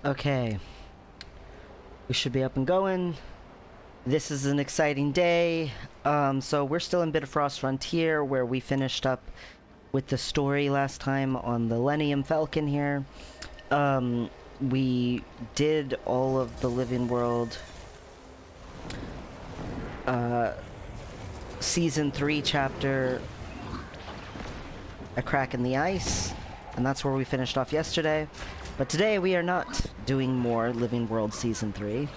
Okay, we should be up and going. This is an exciting day. So we're still in Bitterfrost Frontier, where we finished up with the story last time on the Lenium Falcon here. We did all of the Living World Season 3 chapter A Crack in the Ice, and that's where we finished off yesterday. But today we are not doing more Living World Season 3.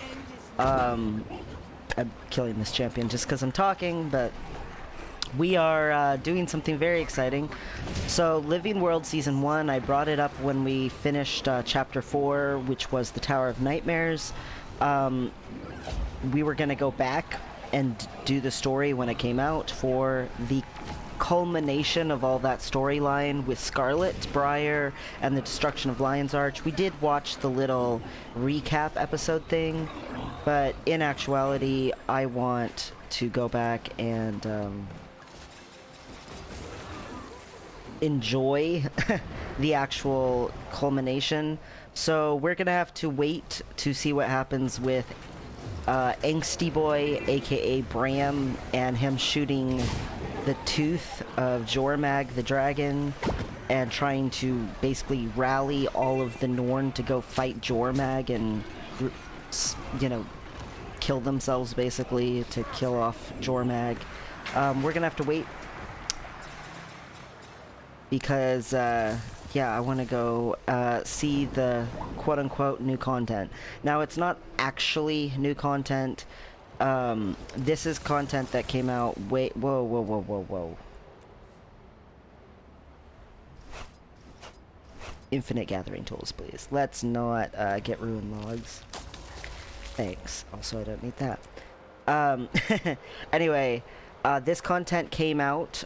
I'm killing this champion just because I'm talking, but we are doing something very exciting. So Living World Season 1, I brought it up when we finished Chapter 4, which was the Tower of Nightmares. We were going to go back and do the story when it came out for the culmination of all that storyline with Scarlet, Briar, and the destruction of Lion's Arch. We did watch the little recap episode thing, but in actuality, I want to go back and enjoy the actual culmination. So we're gonna have to wait to see what happens with Angsty Boy, aka Bram, and him shooting the tooth of Jormag the dragon and trying to basically rally all of the Norn to go fight Jormag and, you know, kill themselves basically to kill off Jormag. We're gonna have to wait because yeah, I want to go see the quote-unquote new content. Now, it's not actually new content. This is content that came out way— whoa. Infinite gathering tools, please. Let's not get ruin logs. Thanks. Also, I don't need that. Anyway, this content came out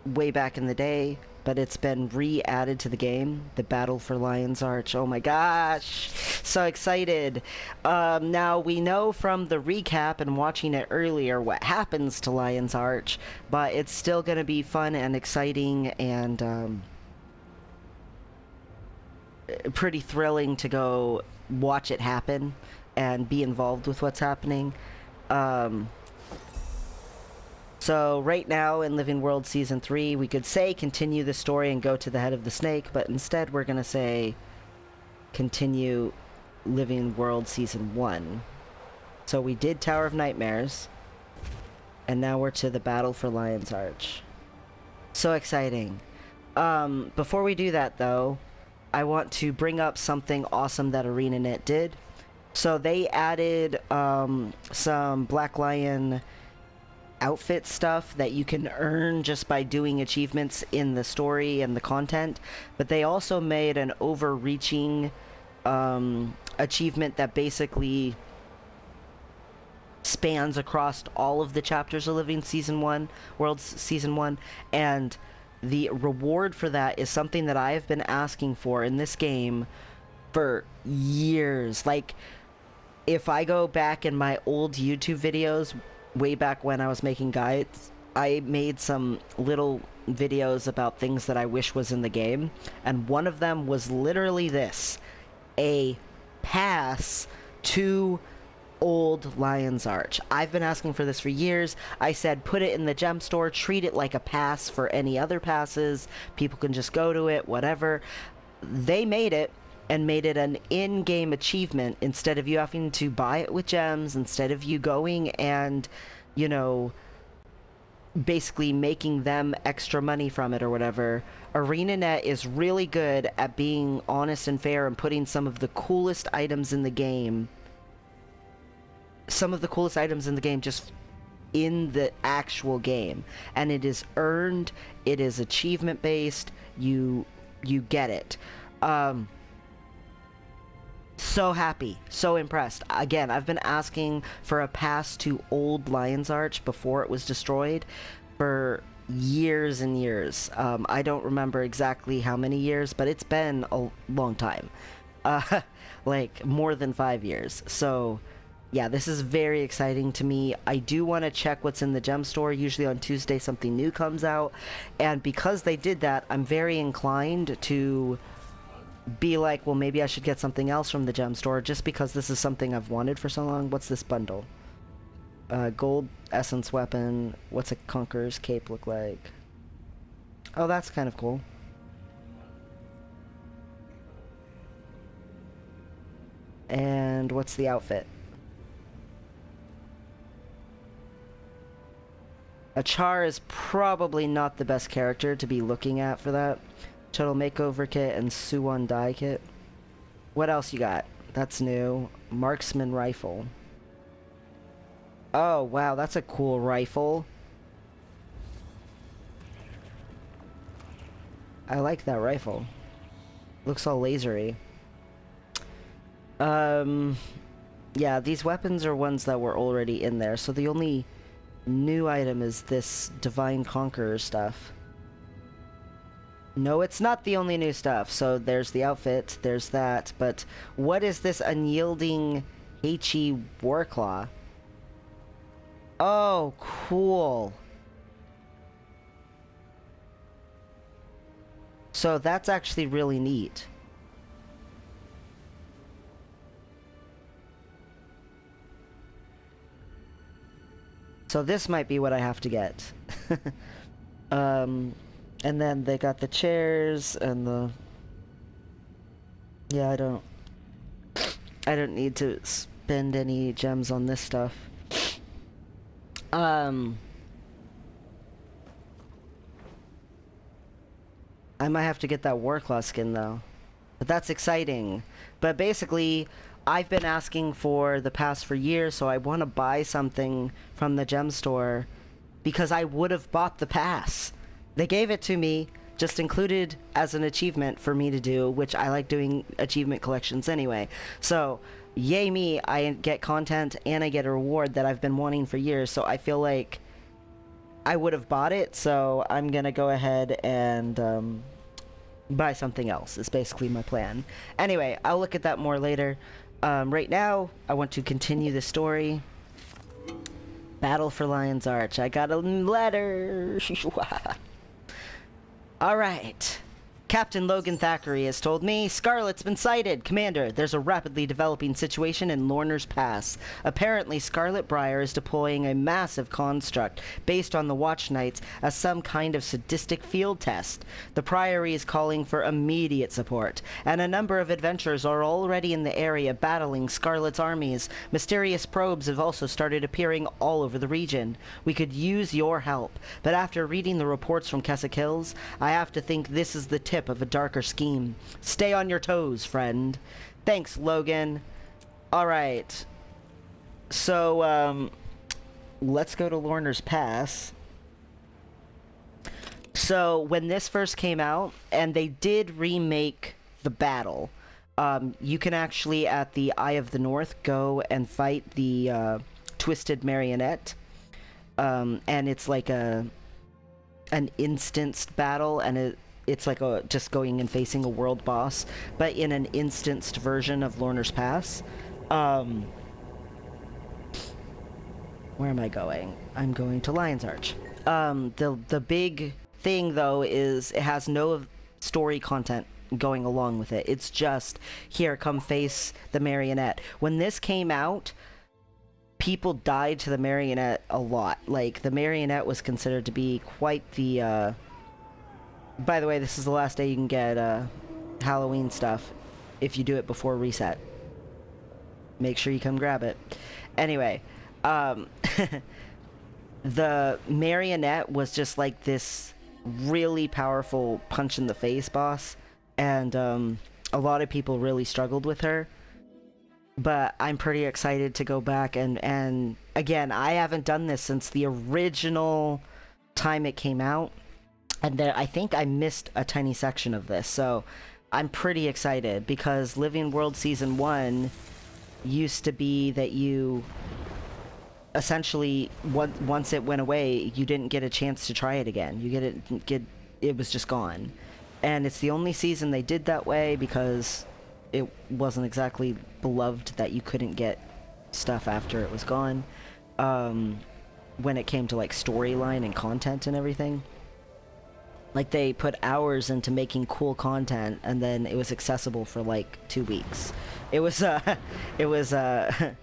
way back in the day, but it's been re-added to the game, the Battle for Lion's Arch. Oh my gosh, so excited. Now, we know from the recap and watching it earlier what happens to Lion's Arch, but it's still gonna be fun and exciting and pretty thrilling to go watch it happen and be involved with what's happening. So right now in Living World Season 3, we could say continue the story and go to the head of the snake, but instead we're gonna say continue Living World Season 1. So we did Tower of Nightmares, and now we're to the Battle for Lion's Arch. So exciting. Before we do that though, I want to bring up something awesome that ArenaNet did. So they added some Black Lion outfit stuff that you can earn just by doing achievements in the story and the content, but they also made an overreaching achievement that basically spans across all of the chapters of Living Season 1, World Season 1, and the reward for that is something that I have been asking for in this game for years. Like, if I go back in my old YouTube videos, way back when I was making guides, I made some little videos about things that I wish was in the game, and one of them was literally this: a pass to Old Lion's Arch. I've been asking for this for years. I said put it in the gem store, treat it like a pass for any other passes, people can just go to it, whatever. They made it and made it an in-game achievement instead of you having to buy it with gems, instead of you going and, you know, basically making them extra money from it or whatever. ArenaNet is really good at being honest and fair and putting some of the coolest items in the game, just in the actual game. And it is earned, it is achievement based, you get it. So happy, so impressed. Again, I've been asking for a pass to Old Lion's Arch before it was destroyed for years and years. I don't remember exactly how many years, but it's been a long time. Like more than 5 years. So yeah, this is very exciting to me. I do want to check what's in the gem store. Usually on Tuesday something new comes out, and because they did that, I'm very inclined to be like, well, maybe I should get something else from the gem store just because this is something I've wanted for so long. What's this bundle? Gold essence weapon. What's a Conqueror's cape look like? Oh, that's kind of cool. And what's the outfit? Achar is probably not the best character to be looking at for that. Total makeover kit and Suwon dye kit. What else you got? That's new. Marksman rifle. Oh, wow, that's a cool rifle. I like that rifle. Looks all lasery. Yeah, these weapons are ones that were already in there, so the only new item is this Divine Conqueror stuff. No, it's not the only new stuff. So there's the outfit, there's that, but what is this unyielding Heichi Warclaw? Oh, cool. So that's actually really neat. So this might be what I have to get. And then they got the chairs and the... Yeah, I don't need to spend any gems on this stuff. I might have to get that Warclaw skin though. But that's exciting. But basically, I've been asking for the pass for years, so I want to buy something from the gem store because I would have bought the pass. They gave it to me, just included as an achievement for me to do, which I like doing achievement collections anyway. So, yay me, I get content and I get a reward that I've been wanting for years, so I feel like I would have bought it, so I'm gonna go ahead and buy something else, is basically my plan. Anyway, I'll look at that more later. Right now, I want to continue the story. Battle for Lion's Arch. I got a letter! Alright. Captain Logan Thackeray has told me, Scarlet's been sighted. Commander, there's a rapidly developing situation in Lorner's Pass. Apparently, Scarlet Briar is deploying a massive construct based on the Watch Knights as some kind of sadistic field test. The Priory is calling for immediate support, and a number of adventurers are already in the area battling Scarlet's armies. Mysterious probes have also started appearing all over the region. We could use your help, but after reading the reports from Keswick Hills, I have to think this is the tip of a darker scheme. Stay on your toes, friend. Thanks, Logan. Alright. So, let's go to Lorner's Pass. So, when this first came out, and they did remake the battle, you can actually, at the Eye of the North, go and fight the, Twisted Marionette. And it's like an instanced battle, and it's like just going and facing a world boss, but in an instanced version of Lorner's Pass. Where am I going? I'm going to Lion's Arch. The big thing, though, is it has no story content going along with it. It's just, here, come face the Marionette. When this came out, people died to the Marionette a lot. Like, the Marionette was considered to be quite the, By the way, this is the last day you can get, Halloween stuff if you do it before reset. Make sure you come grab it. Anyway, the Marionette was just like this really powerful punch-in-the-face boss, and, a lot of people really struggled with her. But I'm pretty excited to go back and again, I haven't done this since the original time it came out. And I think I missed a tiny section of this, so I'm pretty excited, because Living World Season 1 used to be that you essentially, once it went away, you didn't get a chance to try it again. It was just gone. And it's the only season they did that way, because it wasn't exactly beloved that you couldn't get stuff after it was gone, when it came to like storyline and content and everything. Like, they put hours into making cool content, and then it was accessible for like 2 weeks. It was it was a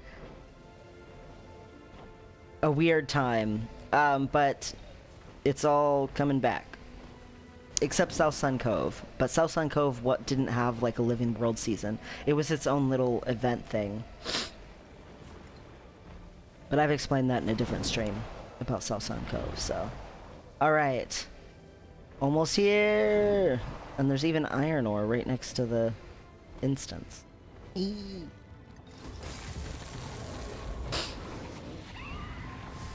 weird time, but it's all coming back. Except South Sun Cove. But South Sun Cove didn't have like a Living World season. It was its own little event thing. But I've explained that in a different stream about South Sun Cove, so. Alright. Almost here! And there's even iron ore right next to the instance. Eee.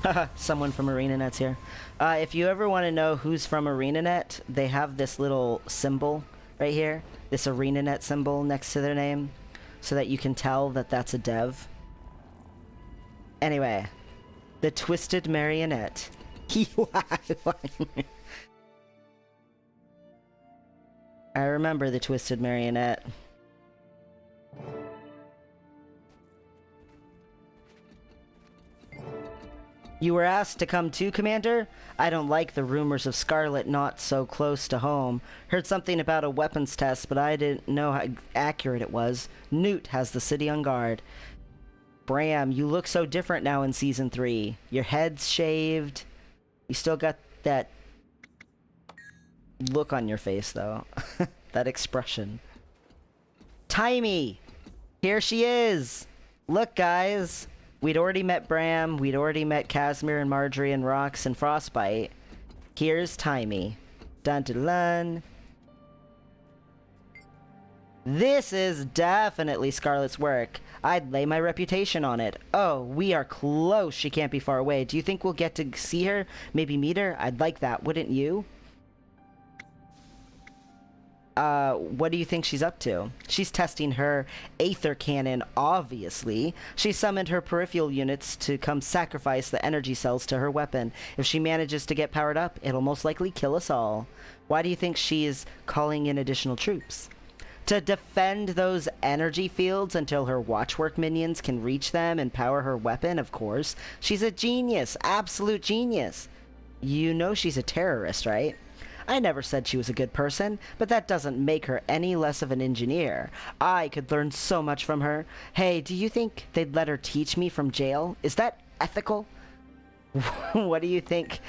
Haha, someone from ArenaNet's here. If you ever want to know who's from ArenaNet, they have this little symbol right here. This ArenaNet symbol next to their name. So that you can tell that that's a dev. Anyway. The Twisted Marionette. I remember the Twisted Marionette. You were asked to come too, Commander? I don't like the rumors of Scarlet not so close to home. Heard something about a weapons test, but I didn't know how accurate it was. Newt has the city on guard. Bram, you look so different now in Season 3. Your head's shaved. You still got that look on your face, though. That expression. Timey! Here she is! Look, guys! We'd already met Bram, we'd already met Casimir and Marjorie and Rox and Frostbite. Here's Timey. Dun dun dun. This is definitely Scarlet's work. I'd lay my reputation on it. Oh, we are close. She can't be far away. Do you think we'll get to see her? Maybe meet her? I'd like that, wouldn't you? What do you think she's up to? She's testing her Aether Cannon, obviously. She summoned her peripheral units to come sacrifice the energy cells to her weapon. If she manages to get powered up, it'll most likely kill us all. Why do you think she is calling in additional troops? To defend those energy fields until her watchwork minions can reach them and power her weapon, of course. She's a genius. Absolute genius. You know she's a terrorist, right? I never said she was a good person, but that doesn't make her any less of an engineer. I could learn so much from her. Hey, do you think they'd let her teach me from jail? Is that ethical? What do you think?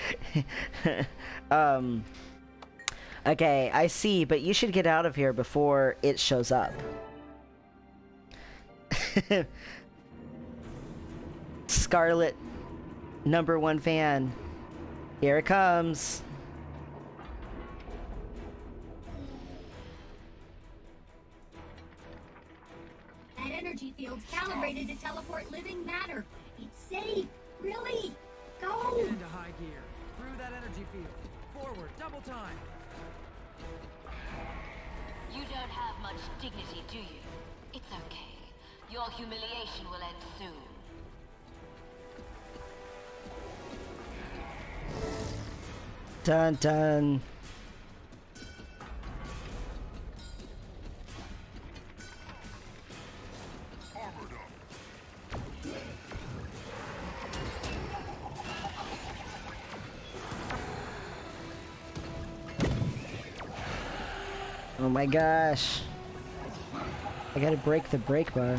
Okay, I see, but you should get out of here before it shows up. Scarlet, #1 fan. Here it comes. That energy field's calibrated to teleport living matter. It's safe. Really? Go! Get into high gear. Through that energy field. Forward. Double time. You don't have much dignity, do you? It's okay. Your humiliation will end soon. Dun dun. Oh my gosh. I gotta break the brake bar.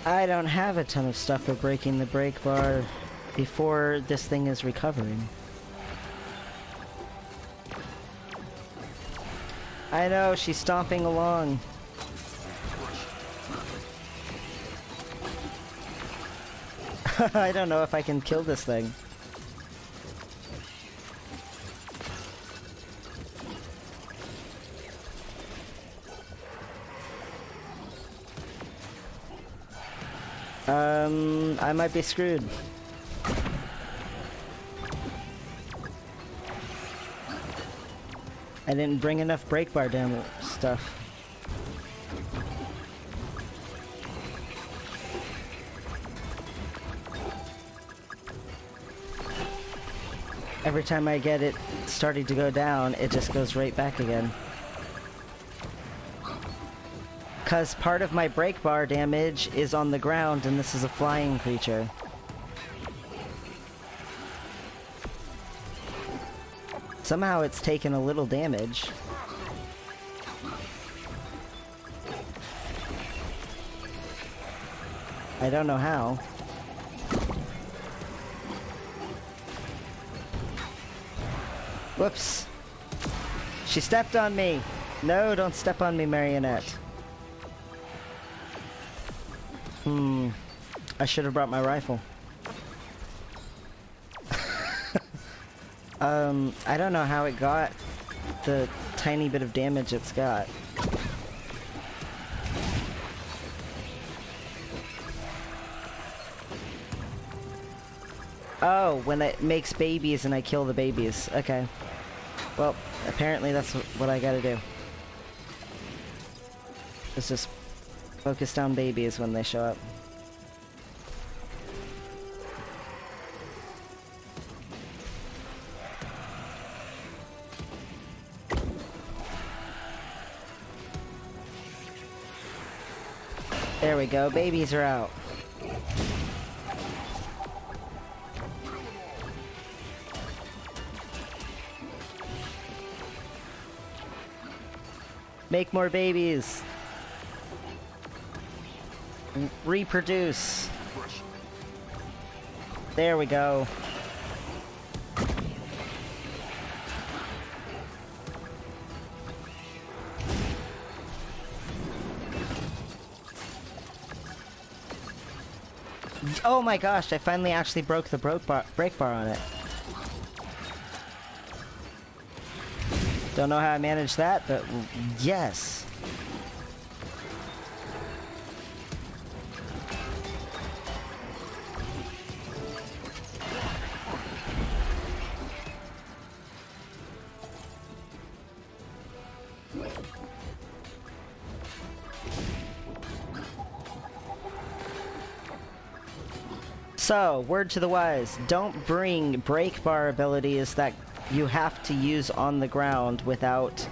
I don't have a ton of stuff for breaking the brake bar before this thing is recovering. I know, she's stomping along. I don't know if I can kill this thing. I might be screwed. I didn't bring enough break bar damage stuff. Every time I get it starting to go down, it just goes right back again. Because part of my break bar damage is on the ground, and this is a flying creature. Somehow it's taken a little damage. I don't know how. Whoops. She stepped on me. No, don't step on me, Marionette. I should have brought my rifle. I don't know how it got the tiny bit of damage it's got. Oh, when it makes babies and I kill the babies. Okay. Well, apparently that's what I gotta do. It's just focus down babies when they show up. There we go, babies are out. Make more babies. Reproduce. There we go. Oh my gosh, I finally actually broke the break bar on it. Don't know how I managed that, but yes. So, word to the wise, don't bring break bar abilities that you have to use on the ground without,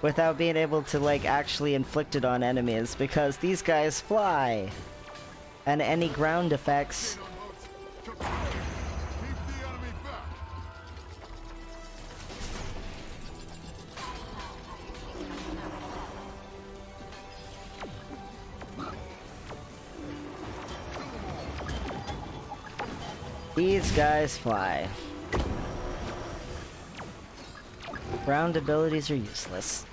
without being able to, like, actually inflict it on enemies, because these guys fly. And any ground effects... These guys fly. Ground abilities are useless.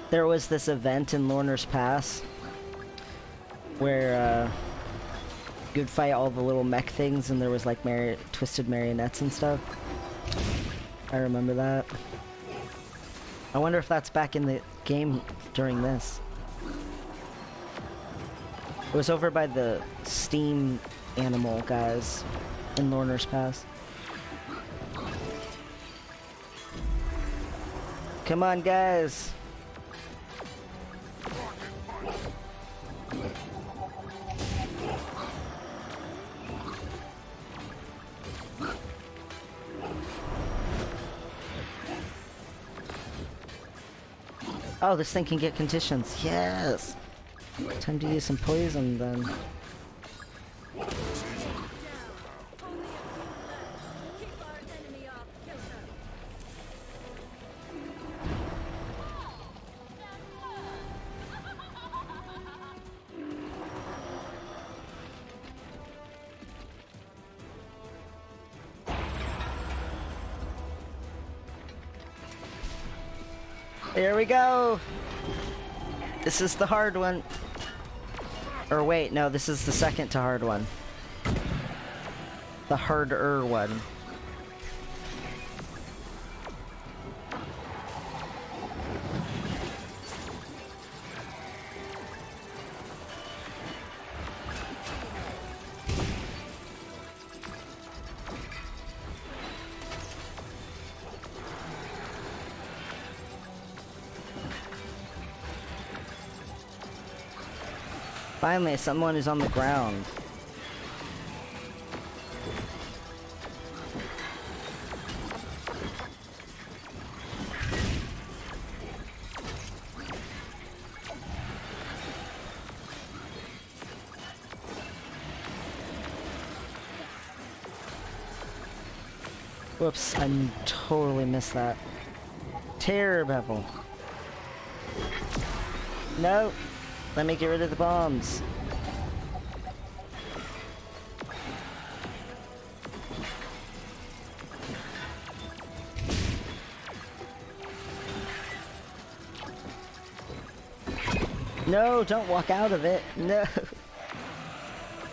There was this event in Lorner's Pass where you'd fight all the little mech things and there was like twisted marionettes and stuff. I remember that. I wonder if that's back in the game during this. It was over by the Steam animal guys in Lorner's Pass. Come on, guys! Oh, this thing can get conditions. Yes! Time to use some poison then. Here we go! This is the hard one. Or wait, no, this is the second to hard one. The harder one. Finally, someone is on the ground. Whoops, I totally missed that. Terror bevel. No! Let me get rid of the bombs. No, don't walk out of it. No.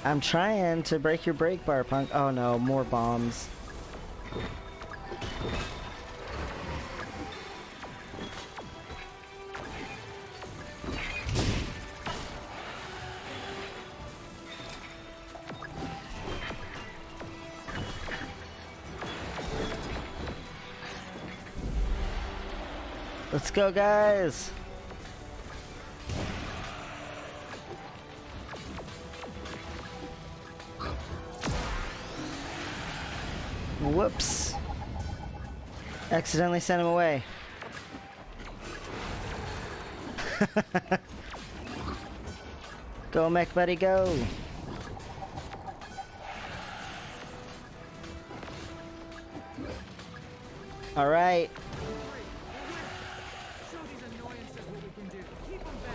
I'm trying to break your brake bar, punk. Oh no, more bombs. Let's go, guys! Whoops! Accidentally sent him away. Go, mech buddy, go! Alright. Show these annoyances what we can do. Keep them back.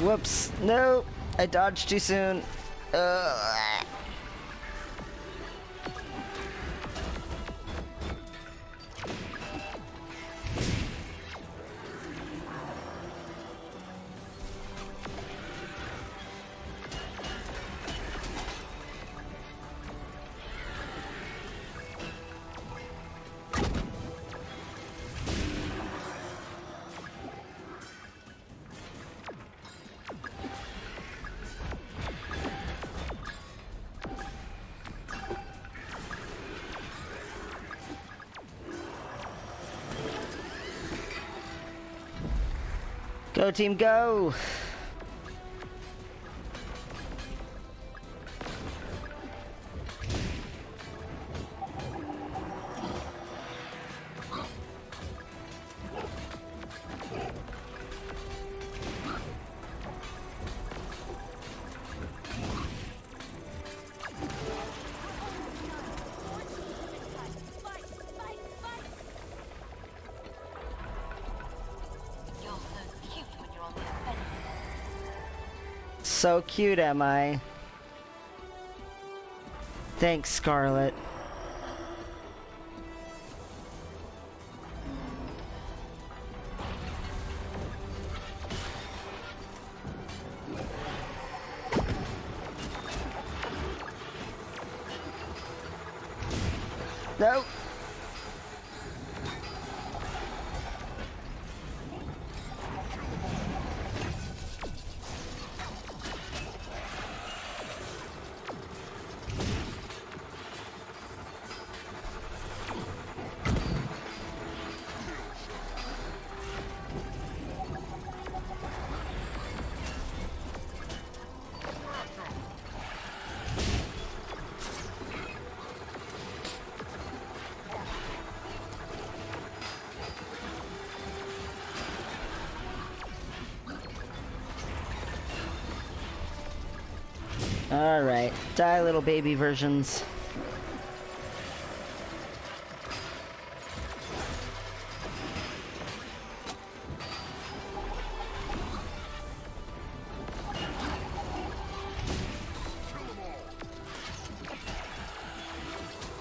Whoops! No! I dodged too soon. Go team, go! You're so cute when you're on the offensive. So cute, am I? Thanks, Scarlet. No! Alright, die little baby versions.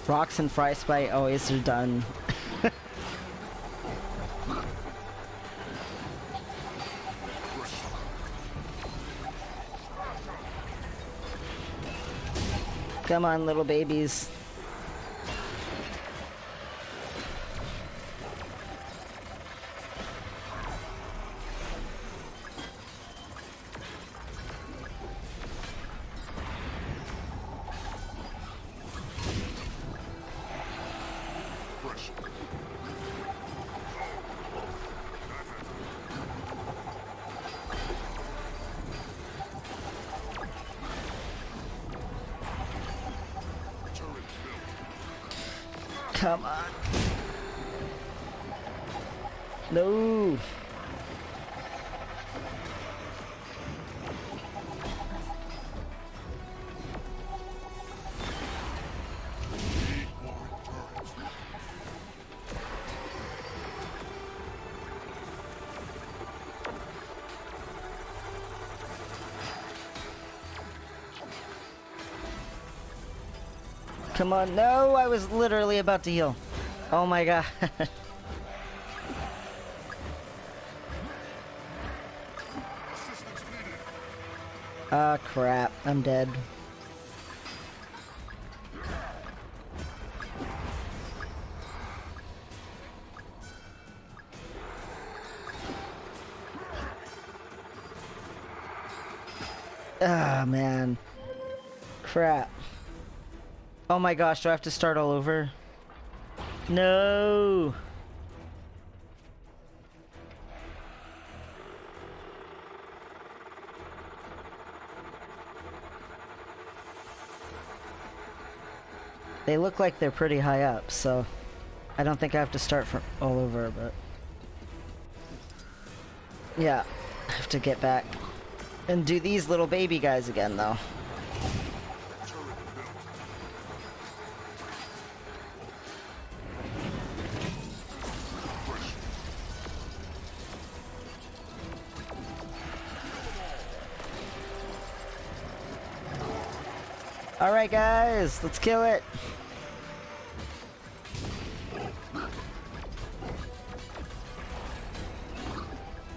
Rocks and Fry Spite always are done. Come on, little babies. Come on. No. Come on, no, I was literally about to heal. Oh my god. Ah, crap, I'm dead. Ah, man. Crap. Oh my gosh, do I have to start all over? No! They look like they're pretty high up, so I don't think I have to start from all over, but yeah, I have to get back and do these little baby guys again, though. Alright guys, let's kill it!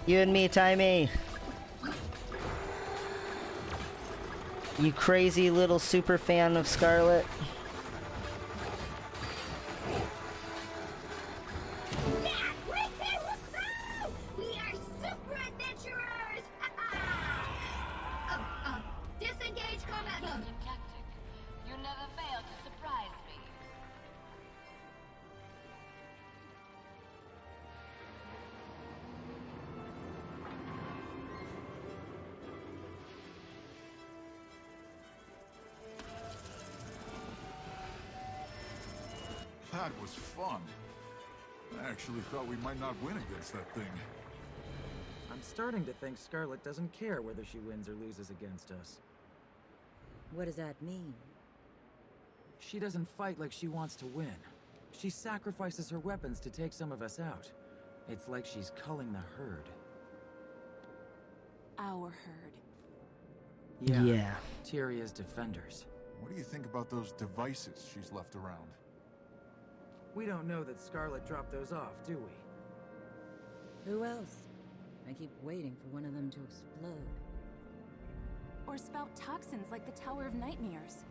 You and me, Timey! You crazy little super fan of Scarlet. We are super adventurers! Disengage combat mode. Interesting tactic. You never fail to surprise me. That was fun. I actually thought we might not win against that thing. I'm starting to think Scarlet doesn't care whether she wins or loses against us. What does that mean? She doesn't fight like she wants to win. She sacrifices her weapons to take some of us out. It's like she's culling the herd. Our herd. Yeah. Tyria's defenders. What do you think about those devices she's left around? We don't know that Scarlet dropped those off, do we? Who else? I keep waiting for one of them to explode. Or spout toxins like the Tower of Nightmares.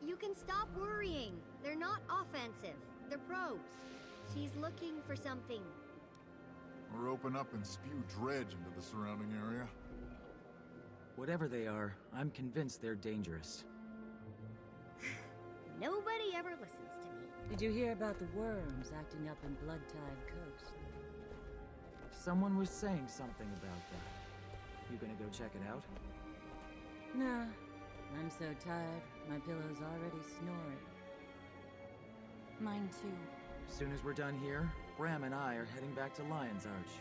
You can stop worrying. They're not offensive. They're probes. She's looking for something. Or open up and spew dredge into the surrounding area? Whatever they are, I'm convinced they're dangerous. Nobody ever listens to me. Did you hear about the worms acting up in Bloodtide Coast? Someone was saying something about that. You gonna go check it out? Nah. I'm so tired, my pillow's already snoring. Mine too. Soon as we're done here, Bram and I are heading back to Lion's Arch.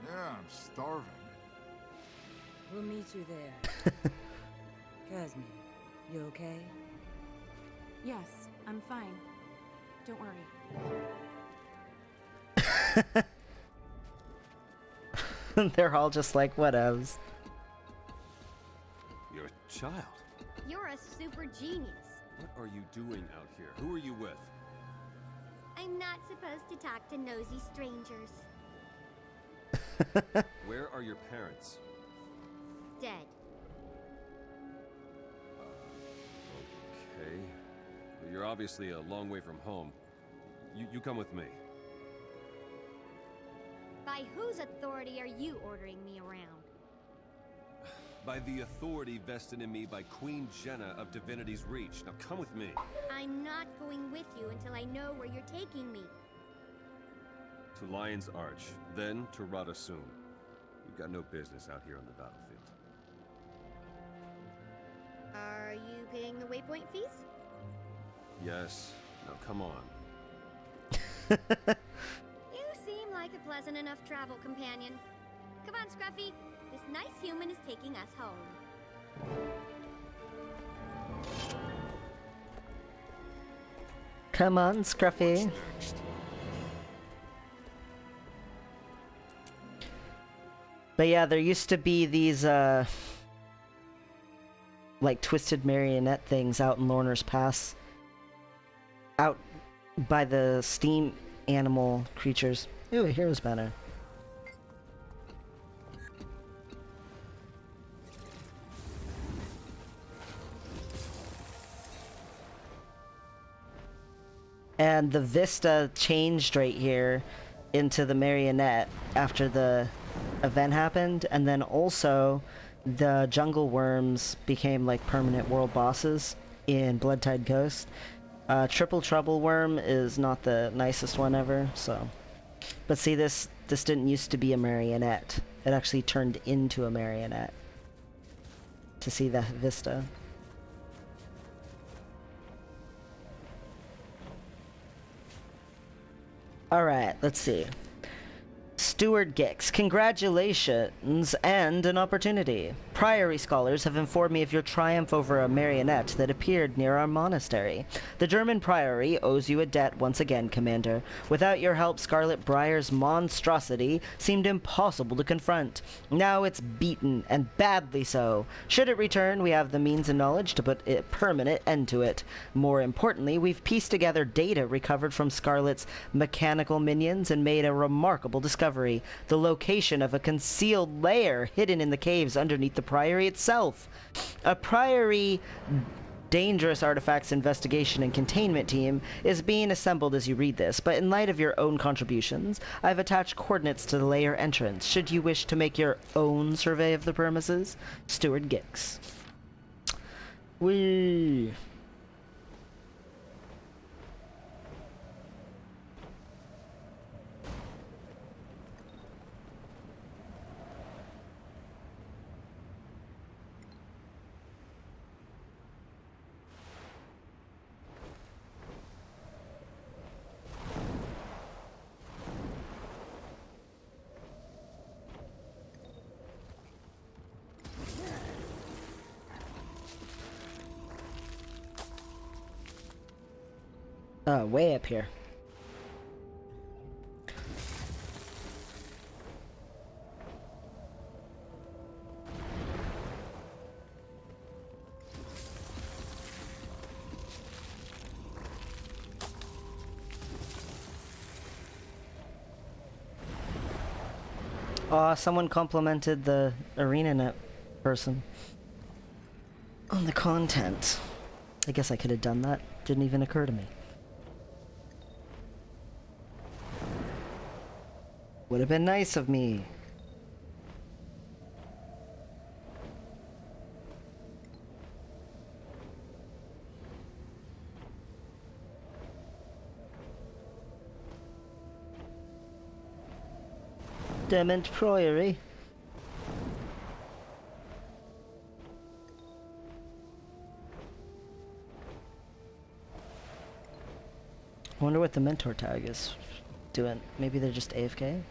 Yeah, I'm starving. We'll meet you there. Casmi, you okay? Yes, I'm fine. Don't worry. They're all just like, whatevs. You're a child. You're a super genius. What are you doing out here? Who are you with? I'm not supposed to talk to nosy strangers. Where are your parents? Dead. Okay. Well, you're obviously a long way from home. You come with me. By whose authority are you ordering me around? By the authority vested in me by Queen Jenna of Divinity's Reach. Now come with me. I'm not going with you until I know where you're taking me. To Lion's Arch, then to Rada Sum. You've got no business out here on the battlefield. Are you paying the waypoint fees? Yes. Now come on. You seem like a pleasant enough travel companion. Come on, Scruffy. This nice human is taking us home. Come on, Scruffy. But yeah, there used to be these, like, twisted marionette things out in Lorner's Pass. Out by the steam animal creatures. Ooh, a hero's banner. And the vista changed right here into the marionette after the event happened, and then also the jungle worms became like permanent world bosses in Bloodtide Coast. Triple Trouble Worm is not the nicest one ever, so. But see, this didn't used to be a marionette. It actually turned into a marionette. To see that vista. Alright, let's see. Steward Gix, congratulations and an opportunity. Priory scholars have informed me of your triumph over a marionette that appeared near our monastery. The German Priory owes you a debt once again, Commander. Without your help, Scarlet Briar's monstrosity seemed impossible to confront. Now it's beaten, and badly so. Should it return, we have the means and knowledge to put a permanent end to it. More importantly, we've pieced together data recovered from Scarlet's mechanical minions and made a remarkable discovery. The location of a concealed lair hidden in the caves underneath the Priory itself. A Priory dangerous artifacts investigation and containment team is being assembled as you read this, but in light of your own contributions, I've attached coordinates to the lair entrance, should you wish to make your own survey of the premises. Steward Gix. Whee! Way up here. Someone complimented the ArenaNet person on the content. I guess I could have done that. Didn't even occur to me. Would have been nice of me. Dement Priory. I wonder what the mentor tag is doing. Maybe they're just AFK?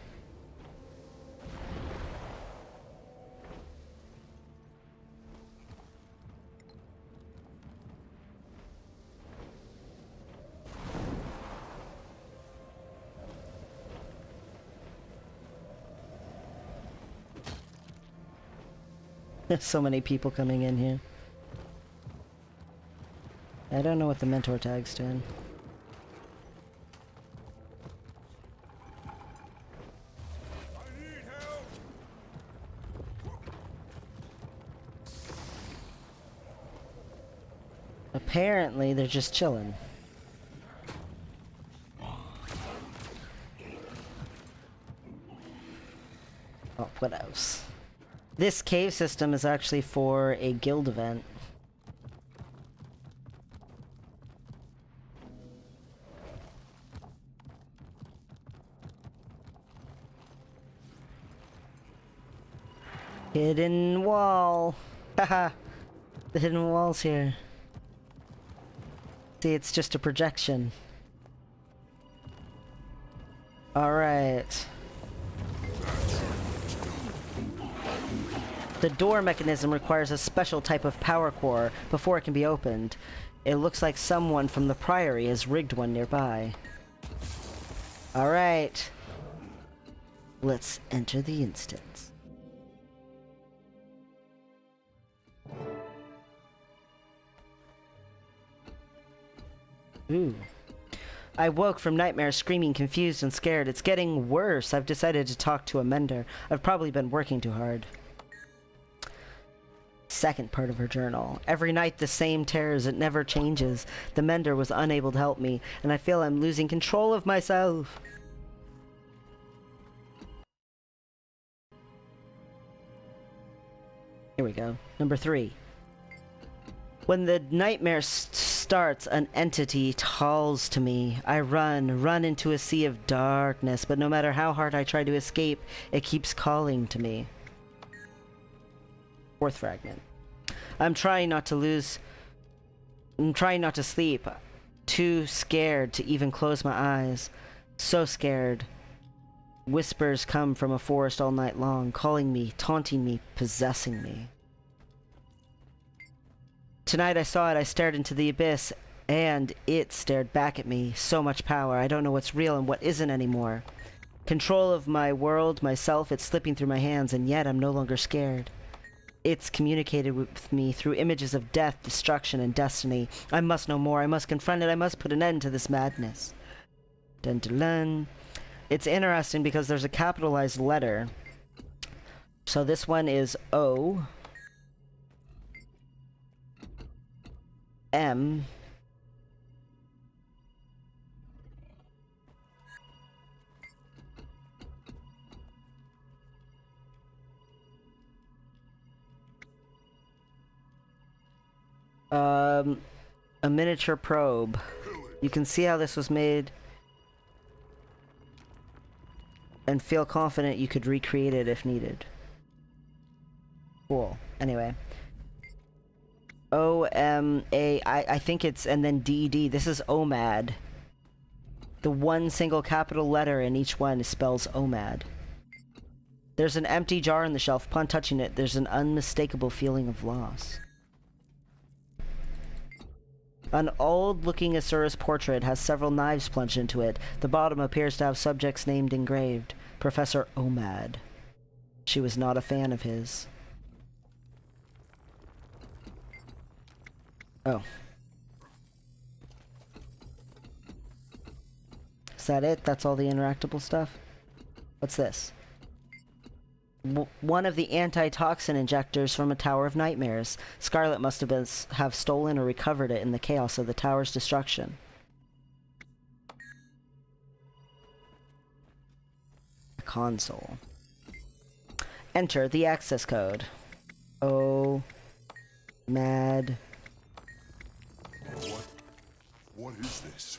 So many people coming in here. I don't know what the mentor tag's doing. Apparently, they're just chilling. Oh, what else? This cave system is actually for a guild event. Hidden wall. Haha. The hidden wall's here. See, it's just a projection. Alright. The door mechanism requires a special type of power core before it can be opened. It looks like someone from the Priory has rigged one nearby. Alright. Let's enter the instance. Ooh. I woke from nightmares screaming, confused and scared. It's getting worse. I've decided to talk to a mender. I've probably been working too hard. Second part of her journal. Every night the same terrors, it never changes. The mender was unable to help me, and I feel I'm losing control of myself. Here we go. Number 3. When the nightmare starts, an entity calls to me. I run into a sea of darkness, but no matter how hard I try to escape, it keeps calling to me. Fourth fragment. I'm trying not to sleep. Too scared to even close my eyes. So scared. Whispers come from a forest all night long, calling me, taunting me, possessing me. Tonight I saw it. I stared into the abyss, and it stared back at me. So much power. I don't know what's real and what isn't anymore. Control of my world, myself, it's slipping through my hands, and yet I'm no longer scared. It's communicated with me through images of death, destruction, and destiny. I must know more. I must confront it. I must put an end to this madness. Dun dun dun. It's interesting because there's a capitalized letter. So this one is O. M. A miniature probe. You can see how this was made and feel confident you could recreate it if needed. Cool. Anyway. O-M-A, I think it's, and then D-D. This is OMAD. The one single capital letter in each one spells OMAD. There's an empty jar on the shelf. Upon touching it, there's an unmistakable feeling of loss. An old-looking Asurus portrait has several knives plunged into it. The bottom appears to have subjects named engraved. Professor OMAD. She was not a fan of his. Oh. Is that it? That's all the interactable stuff? What's this? One of the antitoxin injectors from a Tower of Nightmares. Scarlet must have stolen or recovered it in the chaos of the tower's destruction. A console. Enter the access code. Oh, mad. What is this?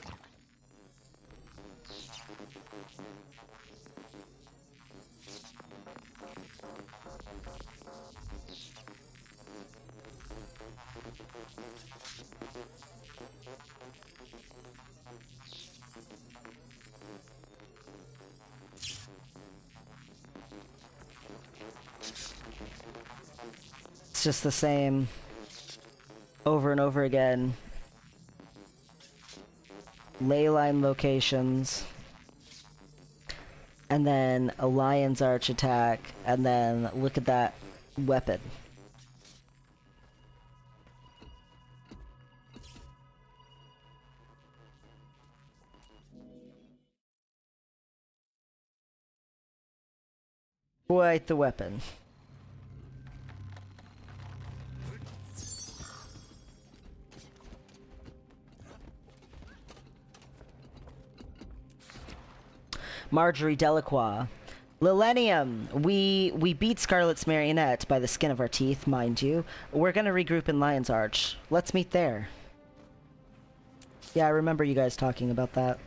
It's just the same over and over again. Leyline locations, and then a Lion's Arch attack, and then look at that weapon. Quite the weapon. Marjorie Delacroix. Millennium! We beat Scarlet's marionette by the skin of our teeth, mind you. We're gonna regroup in Lion's Arch. Let's meet there. Yeah, I remember you guys talking about that.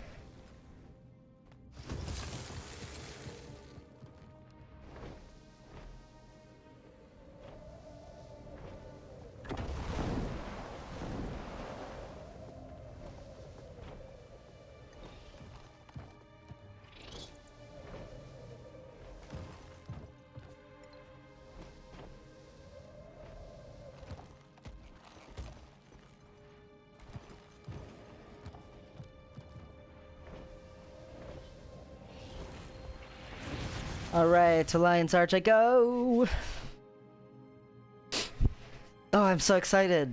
Alright, to Lion's Arch I go! Oh, I'm so excited!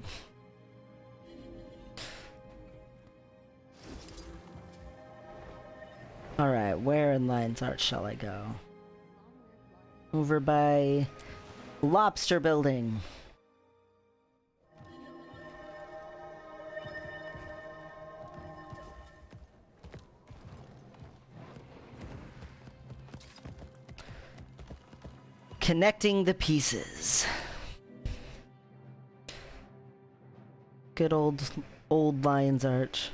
Alright, where in Lion's Arch shall I go? Over by... Lobster Building! Connecting the pieces. Good old Lion's Arch.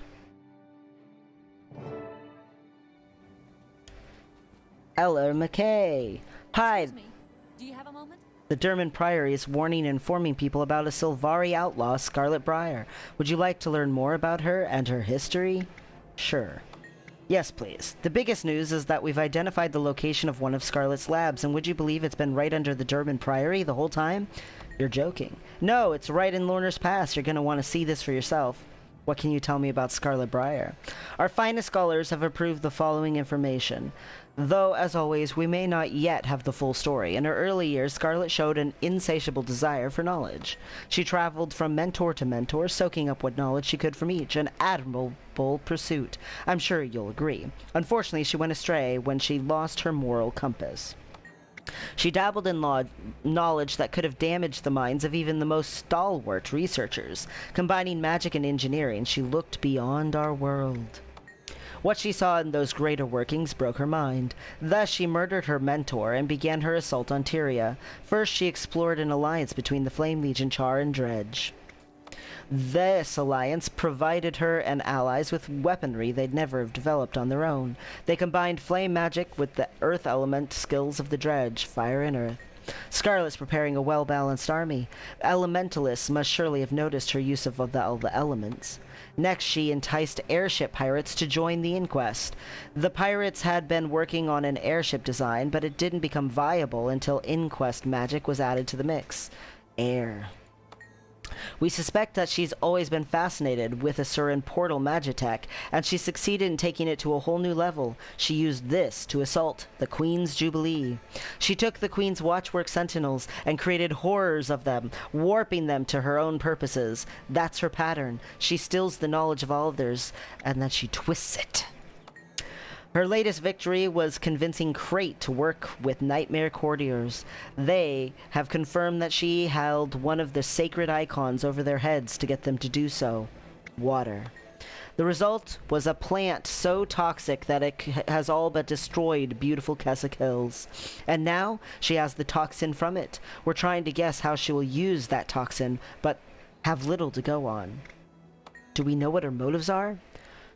Ella McKay. Hi. Excuse me. Do you have a moment? The Derman Priory is warning and informing people about a Sylvari outlaw, Scarlet Briar. Would you like to learn more about her and her history? Sure. Yes, please. The biggest news is that we've identified the location of one of Scarlet's labs, and would you believe it's been right under the Derman Priory the whole time? You're joking. No, it's right in Lorner's Pass. You're gonna want to see this for yourself. What can you tell me about Scarlet Briar? Our finest scholars have approved the following information. Though, as always, we may not yet have the full story. In her early years, Scarlet showed an insatiable desire for knowledge. She traveled from mentor to mentor, soaking up what knowledge she could from each, an admirable pursuit. I'm sure you'll agree. Unfortunately, she went astray when she lost her moral compass. She dabbled in knowledge that could have damaged the minds of even the most stalwart researchers. Combining magic and engineering, she looked beyond our world. What she saw in those greater workings broke her mind. Thus, she murdered her mentor and began her assault on Tyria. First, she explored an alliance between the Flame Legion Char and Dredge. This alliance provided her and allies with weaponry they'd never have developed on their own. They combined flame magic with the earth element skills of the Dredge, fire and earth. Scarlet's preparing a well-balanced army. Elementalists must surely have noticed her use of all the elements. Next, she enticed airship pirates to join the Inquest. The pirates had been working on an airship design, but it didn't become viable until Inquest magic was added to the mix. Air. We suspect that she's always been fascinated with Asuran portal magitech, and she succeeded in taking it to a whole new level. She used this to assault the Queen's Jubilee. She took the Queen's Watchwork Sentinels and created horrors of them, warping them to her own purposes. That's her pattern. She steals the knowledge of others, and then she twists it. Her latest victory was convincing Crate to work with Nightmare Courtiers. They have confirmed that she held one of the sacred icons over their heads to get them to do so. Water. The result was a plant so toxic that it has all but destroyed beautiful Keswick Hills. And now she has the toxin from it. We're trying to guess how she will use that toxin, but have little to go on. Do we know what her motives are?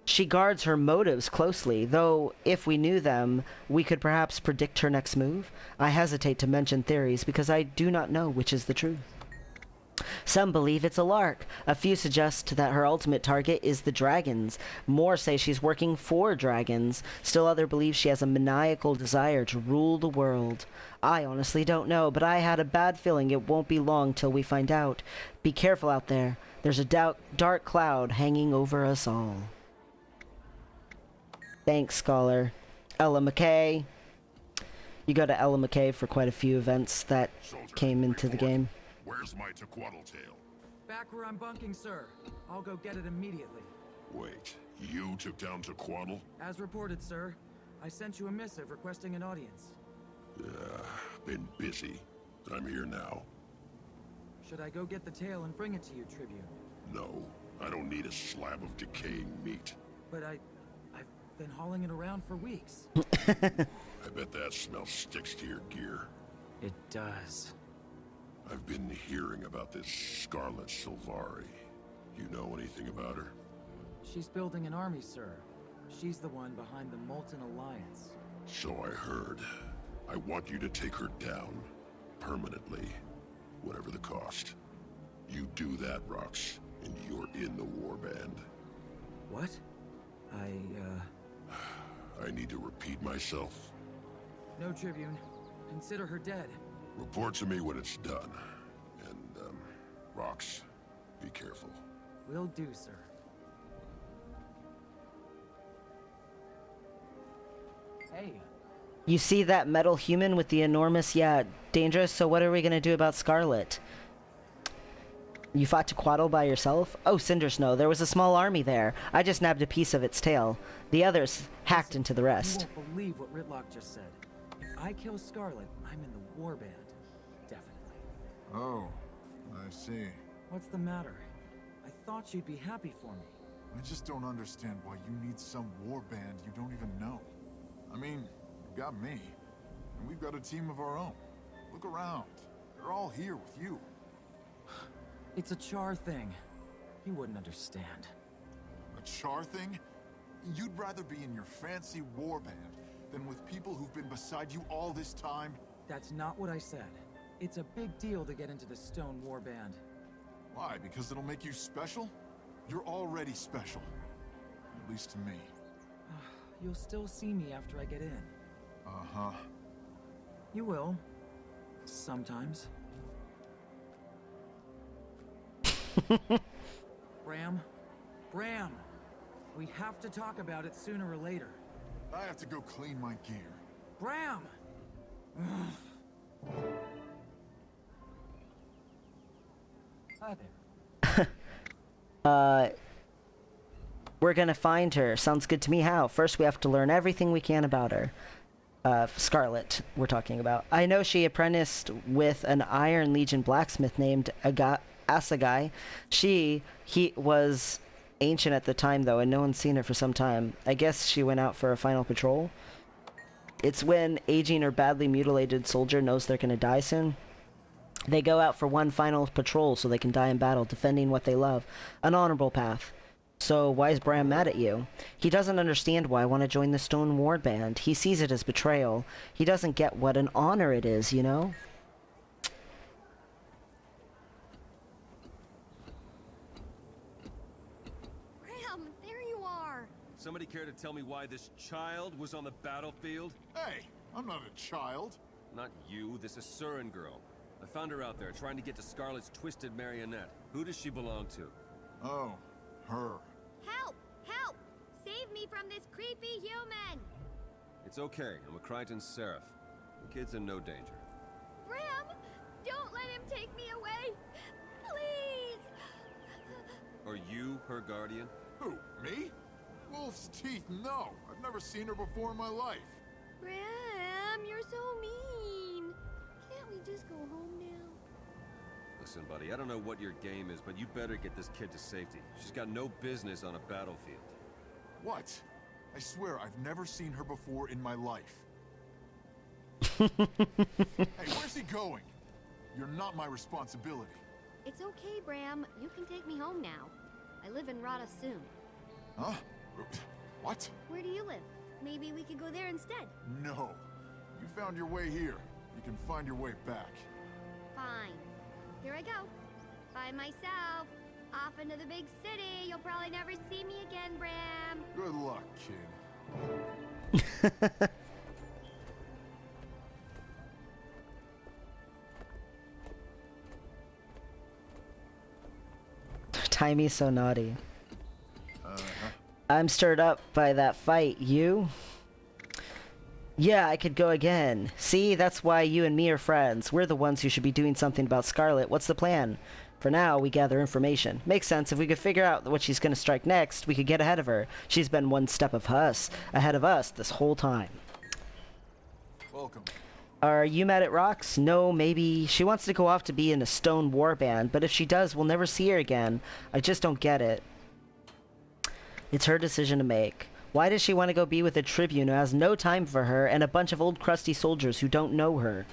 She guards her motives closely, though if we knew them, we could perhaps predict her next move. I hesitate to mention theories because I do not know which is the truth. Some believe it's a lark. A few suggest that her ultimate target is the dragons. More say she's working for dragons. Still others believe she has a maniacal desire to rule the world. I honestly don't know, but I had a bad feeling it won't be long till we find out. Be careful out there. There's a dark cloud hanging over us all. Thanks, Scholar. Ella McKay. You go to Ella McKay for quite a few events that came into the game. Where's my Tequatl tail? Back where I'm bunking, sir. I'll go get it immediately. Wait, you took down Tequatl? As reported, sir. I sent you a missive requesting an audience. Been busy, but I'm here now. Should I go get the tail and bring it to you, Tribune? No, I don't need a slab of decaying meat. But I've been hauling it around for weeks. I bet that smell sticks to your gear. It does. I've been hearing about this Scarlet Sylvari. You know anything about her? She's building an army, sir. She's the one behind the Molten Alliance. So I heard. I want you to take her down. Permanently. Whatever the cost. You do that, Rox, and you're in the warband. What? I need to repeat myself. No, Tribune. Consider her dead. Report to me when it's done. And, Rox, be careful. Will do, sir. Hey. You see that metal human with the enormous, yeah, dangerous, so what are we gonna do about Scarlet? You fought Tequatl by yourself? Oh, Cindersnow, there was a small army there. I just nabbed a piece of its tail. The others hacked into the rest. You won't believe what Ritlock just said. If I kill Scarlet, I'm in the warband. Definitely. Oh, I see. What's the matter? I thought you'd be happy for me. I just don't understand why you need some warband you don't even know. I mean, you've got me, and we've got a team of our own. Look around. They're all here with you. It's a char thing. You wouldn't understand. A char thing? You'd rather be in your fancy warband than with people who've been beside you all this time? That's not what I said. It's a big deal to get into the Stone Warband. Why? Because it'll make you special? You're already special. At least to me. You'll still see me after I get in. Uh-huh. You will. Sometimes. Bram! We have to talk about it sooner or later. I have to go clean my gear. Bram! Hi there. We're gonna find her. Sounds good to me. How? First, we have to learn everything we can about her. Scarlet, we're talking about. I know she apprenticed with an Iron Legion blacksmith named Asagai. He was ancient at the time, though, and no one's seen her for some time. I guess she went out for a final patrol. It's when aging or badly mutilated soldier knows they're gonna die soon. They go out for one final patrol so they can die in battle, defending what they love. An honorable path. So why is Bram mad at you? He doesn't understand why I want to join the Stone Warband. He sees it as betrayal. He doesn't get what an honor it is, you know? Bram, there you are! Somebody care to tell me why this child was on the battlefield? Hey, I'm not a child. Not you, this is Surin girl. I found her out there, trying to get to Scarlet's twisted marionette. Who does she belong to? Oh, her. Help! Help! Save me from this creepy human! It's okay, I'm a Crichton Seraph. The kid's in no danger. Bram! Don't let him take me away! Please! Are you her guardian? Who, me? Wolf's teeth, no. I've never seen her before in my life. Bram, you're so mean! Can't we just go home now? Listen, buddy, I don't know what your game is, but you better get this kid to safety. She's got no business on a battlefield. What? I swear I've never seen her before in my life. Hey, where's he going? You're not my responsibility. It's okay, Bram. You can take me home now. I live in Rada soon. Huh? What? Where do you live? Maybe we could go there instead. No. You found your way here. You can find your way back. Fine. Here I go. By myself. Off into the big city. You'll probably never see me again, Bram. Good luck, kid. Timey's so naughty. I'm stirred up by that fight. You? Yeah, I could go again. See, that's why you and me are friends. We're the ones who should be doing something about Scarlet. What's the plan? For now, we gather information. Makes sense. If we could figure out what she's gonna strike next, we could get ahead of her. She's been one step ahead of us this whole time. Welcome. Are you mad at Rox? No, maybe. She wants to go off to be in a stone warband, but if she does, we'll never see her again. I just don't get it. It's her decision to make. Why does she want to go be with a Tribune who has no time for her and a bunch of old crusty soldiers who don't know her?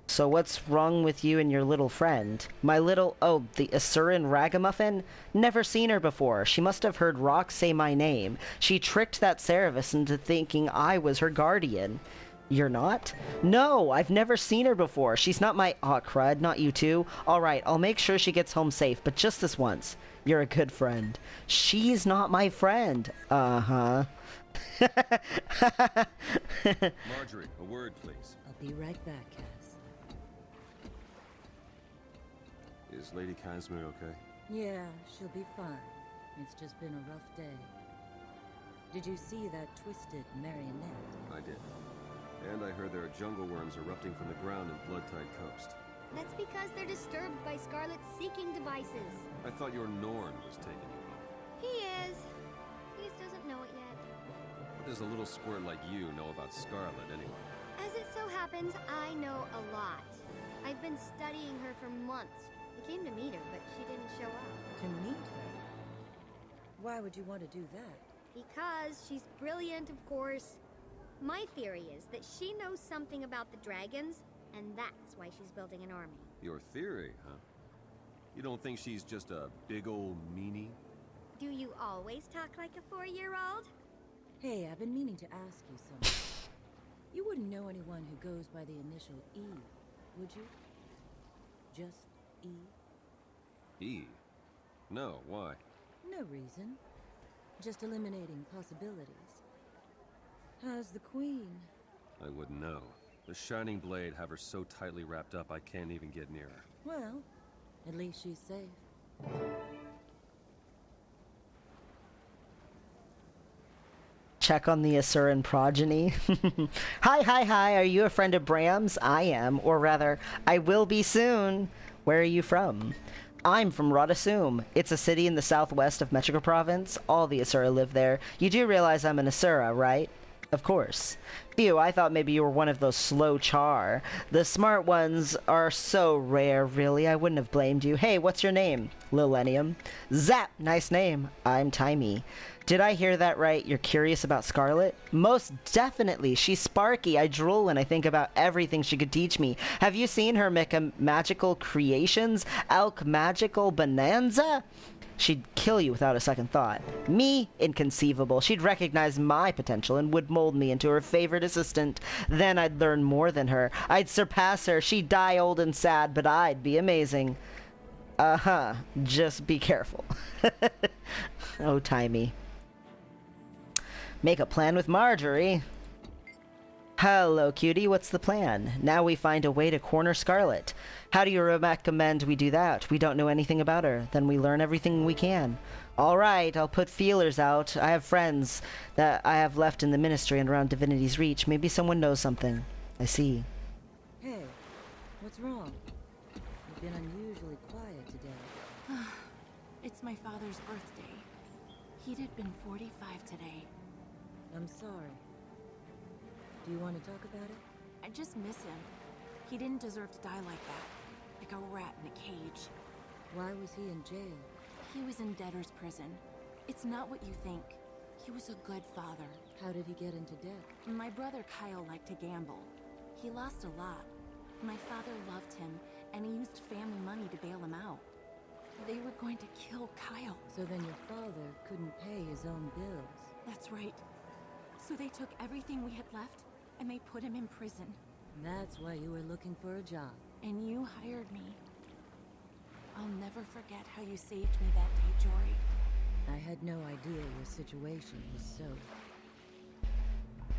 So what's wrong with you and your little friend? My little... Oh, the Asuran Ragamuffin? Never seen her before. She must have heard Rox say my name. She tricked that Cerevis into thinking I was her guardian. You're not? No, I've never seen her before. She's not my... Aw, crud, not you too. Alright, I'll make sure she gets home safe, but just this once. You're a good friend. She's not my friend. Uh-huh. Marjorie, a word, please. I'll be right back, Cass. Is Lady Casimir okay? Yeah, she'll be fine. It's just been a rough day. Did you see that twisted marionette? I did. And I heard there are jungle worms erupting from the ground in Bloodtide Coast. That's because they're disturbed by Scarlet's seeking devices. I thought your Norn was taking you home. He is. He just doesn't know it yet. What does a little squirt like you know about Scarlet, anyway? As it so happens, I know a lot. I've been studying her for months. I came to meet her, but she didn't show up. To meet her? Why would you want to do that? Because she's brilliant, of course. My theory is that she knows something about the dragons, and that's why she's building an army. Your theory, huh? You don't think she's just a big old meanie? Do you always talk like a 4-year-old? Hey, I've been meaning to ask you something. You wouldn't know anyone who goes by the initial E, would you? Just E? E? No, why? No reason. Just eliminating possibilities. How's the Queen? I wouldn't know. The Shining Blade have her so tightly wrapped up I can't even get near her. Well, at least she's safe. Check on the Asuran progeny. Hi, are you a friend of Bram's? I am, or rather, I will be soon. Where are you from? I'm from Radasum. It's a city in the southwest of Metrica Province. All the Asura live there. You do realize I'm an Asura, right? Of course. Phew, I thought maybe you were one of those slow char. The smart ones are so rare, really. I wouldn't have blamed you. Hey, what's your name? Lilenium. Zap! Nice name. I'm Timey. Did I hear that right? You're curious about Scarlet? Most definitely. She's sparky. I drool when I think about everything she could teach me. Have you seen her magical creations? Alk Magical Bonanza? She'd kill you without a second thought. Me? Inconceivable. She'd recognize my potential and would mold me into her favorite assistant. Then I'd learn more than her. I'd surpass her. She'd die old and sad, but I'd be amazing. Uh-huh. Just be careful. Oh, Timey. Make a plan with Marjorie. Hello, cutie. What's the plan? Now we find a way to corner Scarlet. How do you recommend we do that? We don't know anything about her. Then we learn everything we can. All right, I'll put feelers out. I have friends that I have left in the Ministry and around Divinity's Reach. Maybe someone knows something. I see. Hey, what's wrong? You've been unusually quiet today. It's my father's birthday. He'd have been 45 today. I'm sorry. Do you want to talk about it? I just miss him. He didn't deserve to die like that. Like a rat in a cage. Why was he in jail? He was in debtor's prison. It's not what you think. He was a good father. How did he get into debt? My brother Kyle liked to gamble. He lost a lot. My father loved him, and he used family money to bail him out. They were going to kill Kyle. So then your father couldn't pay his own bills. That's right. So they took everything we had left, and they put him in prison. That's why you were looking for a job. And you hired me. I'll never forget how you saved me that day, Jory. I had no idea your situation was so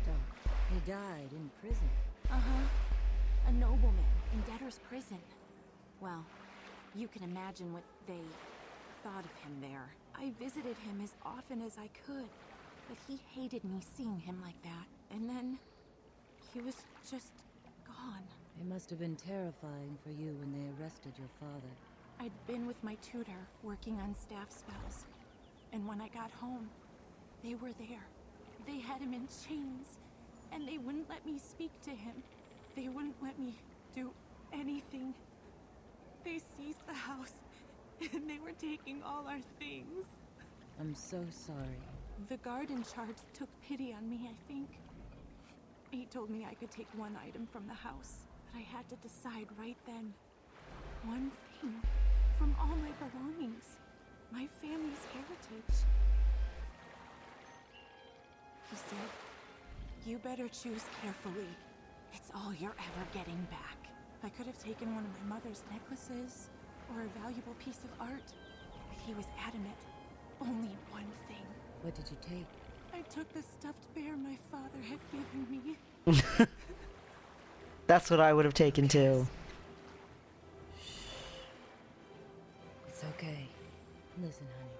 dark. He died in prison. Uh-huh. A nobleman in debtor's prison. Well, you can imagine what they thought of him there. I visited him as often as I could, but he hated me seeing him like that. And then he was just gone. It must have been terrifying for you when they arrested your father. I'd been with my tutor, working on staff spells. And when I got home, they were there, They had him in chains, and they wouldn't let me speak to him. They wouldn't let me do anything. They seized the house, and they were taking all our things. I'm so sorry. The guard in charge took pity on me, I think. He told me I could take one item from the house, but I had to decide right then. One thing from all my belongings, my family's heritage. He said, "You better choose carefully. It's all you're ever getting back." I could have taken one of my mother's necklaces, or a valuable piece of art, but he was adamant. Only one thing. What did you take? I took the stuffed bear my father had given me. That's what I would have taken too. It's okay. Listen, honey.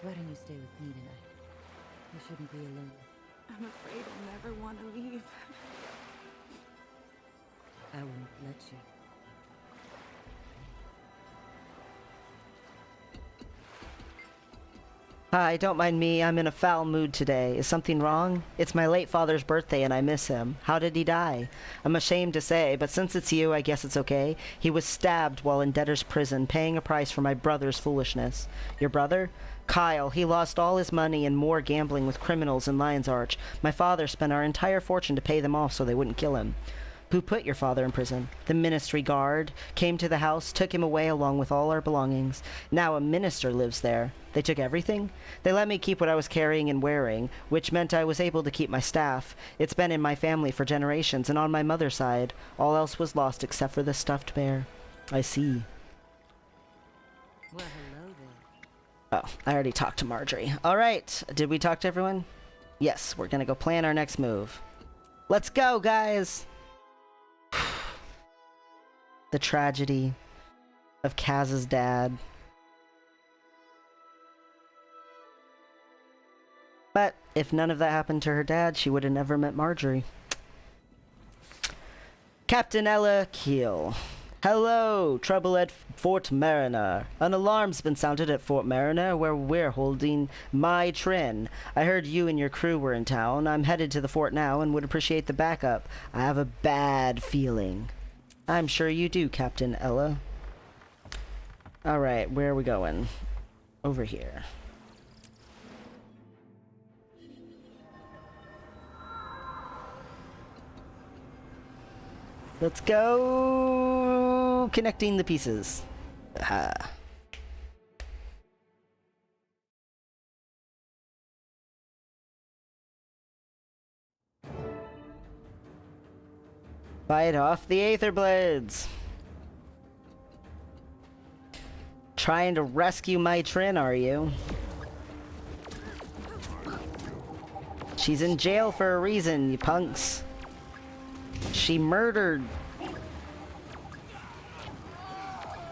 Why don't you stay with me tonight? You shouldn't be alone. I'm afraid I'll never want to leave. I won't let you. Hi, don't mind me. I'm in a foul mood today. Is something wrong? It's my late father's birthday and I miss him. How did he die? I'm ashamed to say, but since it's you, I guess it's okay. He was stabbed while in debtor's prison, paying a price for my brother's foolishness. Your brother? Kyle. He lost all his money and more gambling with criminals in Lion's Arch. My father spent our entire fortune to pay them off so they wouldn't kill him. Who put your father in prison? The ministry guard came to the house, took him away along with all our belongings. Now a minister lives there. They took everything? They let me keep what I was carrying and wearing, which meant I was able to keep my staff. It's been in my family for generations, and on my mother's side, all else was lost except for the stuffed bear. I see. Well, hello there. Oh, I already talked to Marjorie. All right, did we talk to everyone? Yes, we're gonna go plan our next move. Let's go, guys! The tragedy of Kaz's dad. But if none of that happened to her dad, she would have never met Marjorie. Captain Ella Keel. Hello, trouble at Fort Mariner. An alarm's been sounded at Fort Mariner where we're holding my Trin. I heard you and your crew were in town. I'm headed to the fort now and would appreciate the backup. I have a bad feeling. I'm sure you do, Captain Ella. Alright, where are we going? Over here. Let's go! Connecting the pieces. Aha. Fight off the Aether Blades! Trying to rescue my Trin, are you? She's in jail for a reason, you punks. She murdered.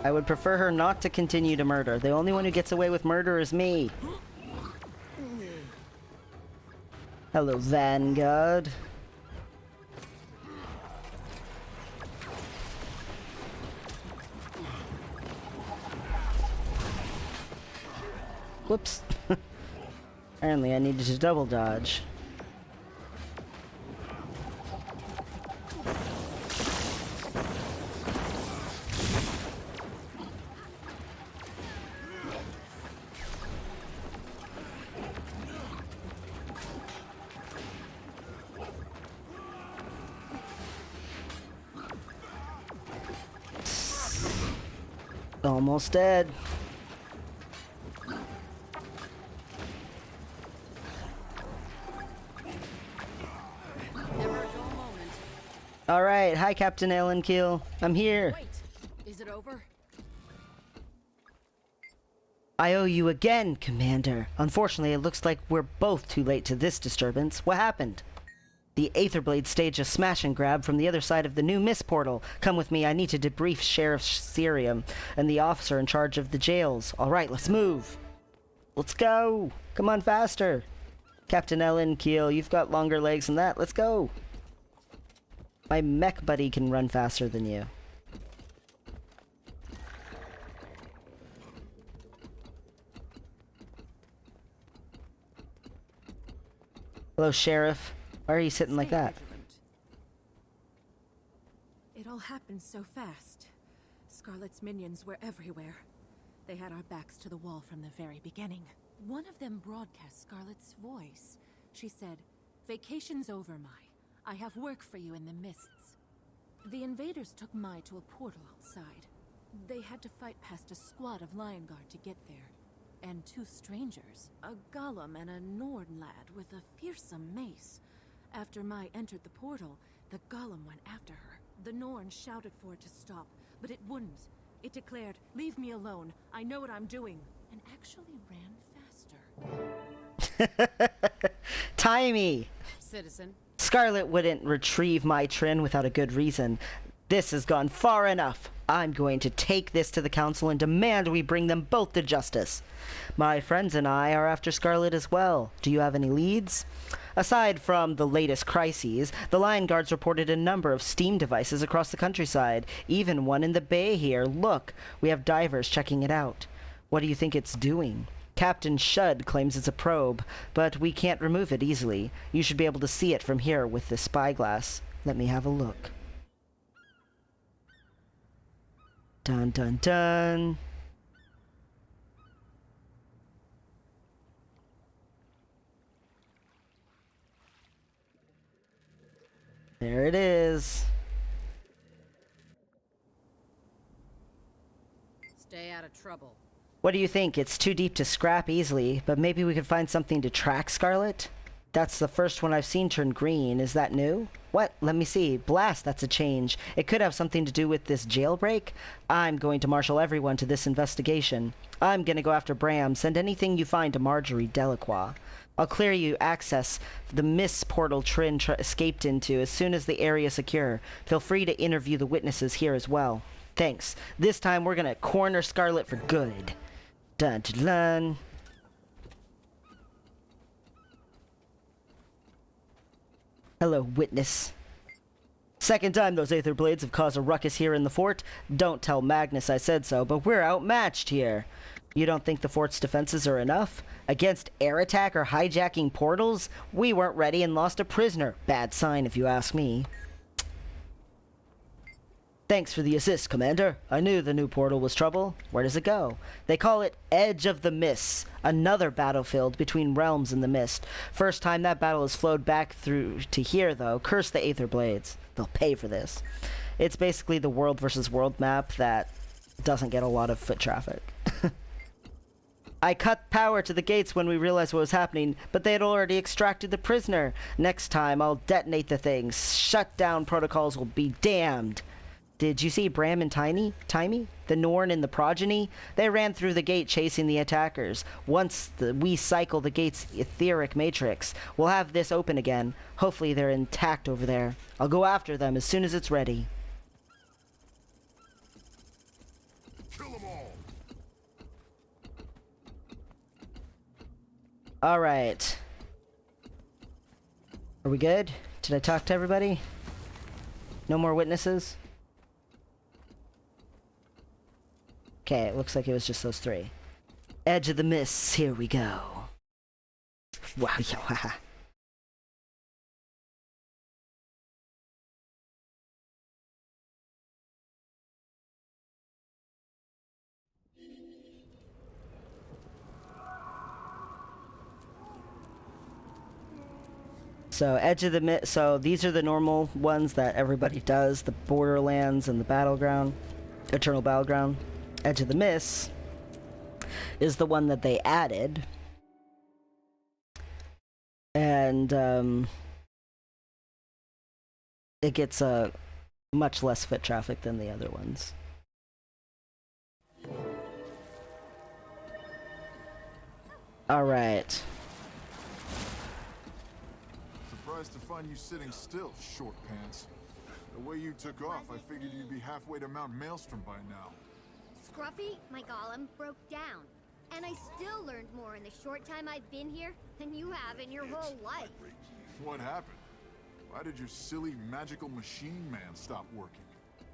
I would prefer her not to continue to murder. The only one who gets away with murder is me. Hello, Vanguard. Whoops. Apparently I needed to double dodge. Almost dead. Alright, hi Captain Ellen Keel. I'm here. Wait, is it over? I owe you again, Commander. Unfortunately, it looks like we're both too late to this disturbance. What happened? The Aetherblade staged a smash and grab from the other side of the new Mist Portal. Come with me, I need to debrief Sheriff Cerium and the officer in charge of the jails. Alright, let's move. Let's go. Come on faster. Captain Ellen Keel, you've got longer legs than that. Let's go. My mech buddy can run faster than you. Hello, Sheriff. Why are you sitting like that? Vigilant. It all happened so fast. Scarlet's minions were everywhere. They had our backs to the wall from the very beginning. One of them broadcast Scarlet's voice. She said, "Vacation's over, Mai. I have work for you in the mists." The invaders took Mai to a portal outside. They had to fight past a squad of Lion Guard to get there. And two strangers, a golem and a Nord lad with a fearsome mace. After Mai entered the portal, the golem went after her. The Norn shouted for it to stop, but it wouldn't. It declared, "Leave me alone. I know what I'm doing," and actually ran faster. Timey! Citizen. Scarlet wouldn't retrieve my Trin without a good reason. This has gone far enough. I'm going to take this to the council and demand we bring them both to justice. My friends and I are after Scarlet as well. Do you have any leads? Aside from the latest crises, the Lion Guards reported a number of steam devices across the countryside, even one in the bay here. Look, we have divers checking it out. What do you think it's doing? Captain Shud claims it's a probe, but we can't remove it easily. You should be able to see it from here with the spyglass. Let me have a look. Dun dun dun. There it is. Stay out of trouble. What do you think? It's too deep to scrap easily, but maybe we could find something to track Scarlet? That's the first one I've seen turn green. Is that new? What? Let me see. Blast, that's a change. It could have something to do with this jailbreak. I'm going to marshal everyone to this investigation. I'm going to go after Bram. Send anything you find to Marjorie Delacroix. I'll clear you access the Miss Portal Trin escaped into as soon as the area is secure. Feel free to interview the witnesses here as well. Thanks. This time we're going to corner Scarlet for good. Dun dun dun. Hello, witness. Second time those Aether Blades have caused a ruckus here in the fort. Don't tell Magnus I said so, but we're outmatched here. You don't think the fort's defenses are enough? Against air attack or hijacking portals? We weren't ready and lost a prisoner. Bad sign if you ask me. Thanks for the assist, Commander. I knew the new portal was trouble. Where does it go? They call it Edge of the Mists, another battlefield between realms in the mist. First time that battle has flowed back through to here, though. Curse the Aether Blades. They'll pay for this. It's basically the world versus world map that doesn't get a lot of foot traffic. I cut power to the gates when we realized what was happening, but they had already extracted the prisoner. Next time, I'll detonate the things. Shutdown protocols will be damned. Did you see Bram and Timey? The Norn and the progeny? They ran through the gate chasing the attackers. Once we cycle the gate's etheric matrix, we'll have this open again. Hopefully they're intact over there. I'll go after them as soon as it's ready. Kill them all. Alright. Are we good? Did I talk to everybody? No more witnesses? Okay, it looks like it was just those three. Edge of the Mists, here we go. Wow, yeah. So, Edge of the Mist, so these are the normal ones that everybody does, the Borderlands and the Battleground, Eternal Battleground. Edge of the Mists is the one that they added. And, it gets much less foot traffic than the other ones. Alright. Surprised to find you sitting still, short pants. The way you took off, I figured you'd be halfway to Mount Maelstrom by now. Scruffy, my golem, broke down. And I still learned more in the short time I've been here than you have in your whole life. What happened? Why did your silly magical machine man stop working?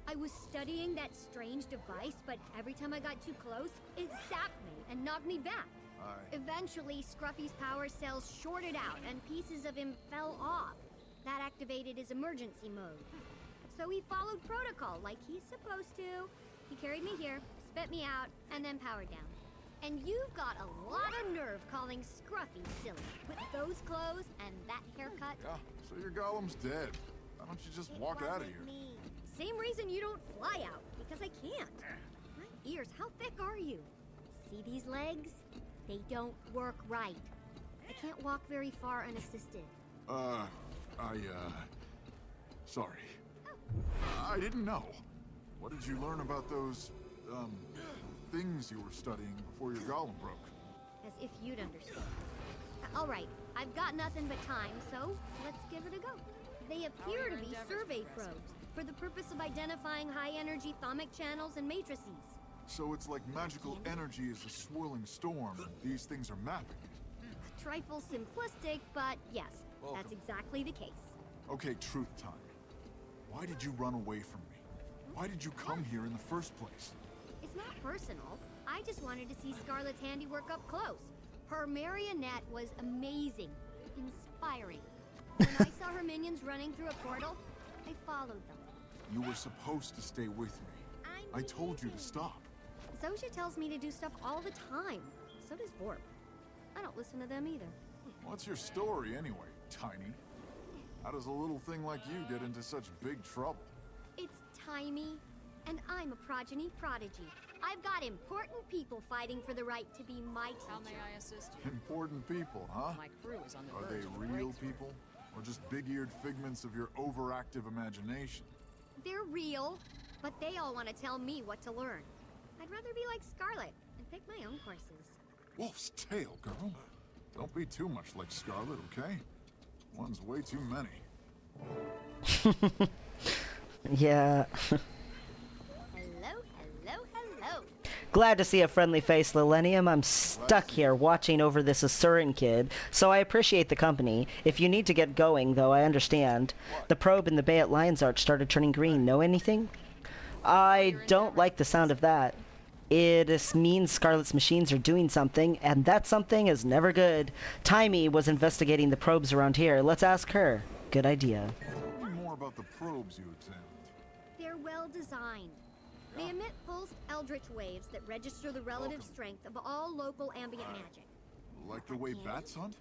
I was studying that strange device, but every time I got too close, it zapped me and knocked me back. Eventually, Scruffy's power cells shorted out and pieces of him fell off. That activated his emergency mode. So he followed protocol like he's supposed to. He carried me here, spit me out, and then powered down. And you've got a lot of nerve calling Scruffy silly. With those clothes and that haircut. Yeah, so your golem's dead. Why don't you just walk out of here? Me. Same reason you don't fly out, because I can't. My ears, how thick are you? See these legs? They don't work right. I can't walk very far unassisted. Sorry. I didn't know. What did you learn about those, things you were studying before your golem broke? As if you'd understand. All right, I've got nothing but time, so let's give it a go. They appear to be survey probes for the purpose of identifying high-energy thermic channels and matrices. So it's like magical energy is a swirling storm, and these things are mapping it. A trifle simplistic, but yes, that's exactly the case. Okay, truth time. Why did you run away from me? Why did you come here in the first place? It's not personal. I just wanted to see Scarlet's handiwork up close. Her marionette was amazing, inspiring. When I saw her minions running through a portal, I followed them. You were supposed to stay with me. I told you to stop. Zosha tells me to do stuff all the time. So does Vorp. I don't listen to them either. What's your story anyway, Tiny? How does a little thing like you get into such big trouble? It's Timey, and I'm a progeny prodigy. I've got important people fighting for the right to be my teacher. How may I assist you? Important people, huh? My crew is on the Are verge they of real breakthrough. people? Or just big-eared figments of your overactive imagination? They're real, but they all want to tell me what to learn. I'd rather be like Scarlet and pick my own courses. Wolf's tail, girl. Don't be too much like Scarlet, okay? One's way too many. Yeah. Hello, hello, hello. Glad to see a friendly face, Lilenium. I'm stuck here watching over this Asuran kid, so I appreciate the company. If you need to get going, though, I understand. The probe in the bay at Lion's Arch started turning green. Know anything? I don't like the sound of that. It means Scarlet's machines are doing something, and that something is never good. Timey was investigating the probes around here. Let's ask her. Good idea. Tell me more about the probes you examined. They're well designed. They emit pulsed eldritch waves that register the relative strength of all local ambient magic. Like the way bats hunt?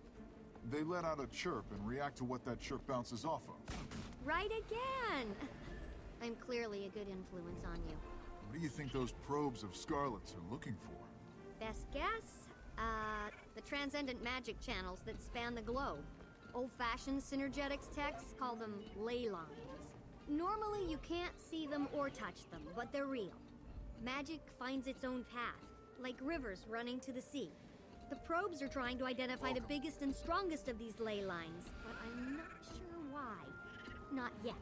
They let out a chirp and react to what that chirp bounces off of. Right again! I'm clearly a good influence on you. What do you think those probes of Scarlet's are looking for? Best guess? The transcendent magic channels that span the globe. Old-fashioned synergetics texts call them ley lines. Normally you can't see them or touch them, but they're real. Magic finds its own path, like rivers running to the sea. The probes are trying to identify the biggest and strongest of these ley lines, but I'm not sure why. Not yet.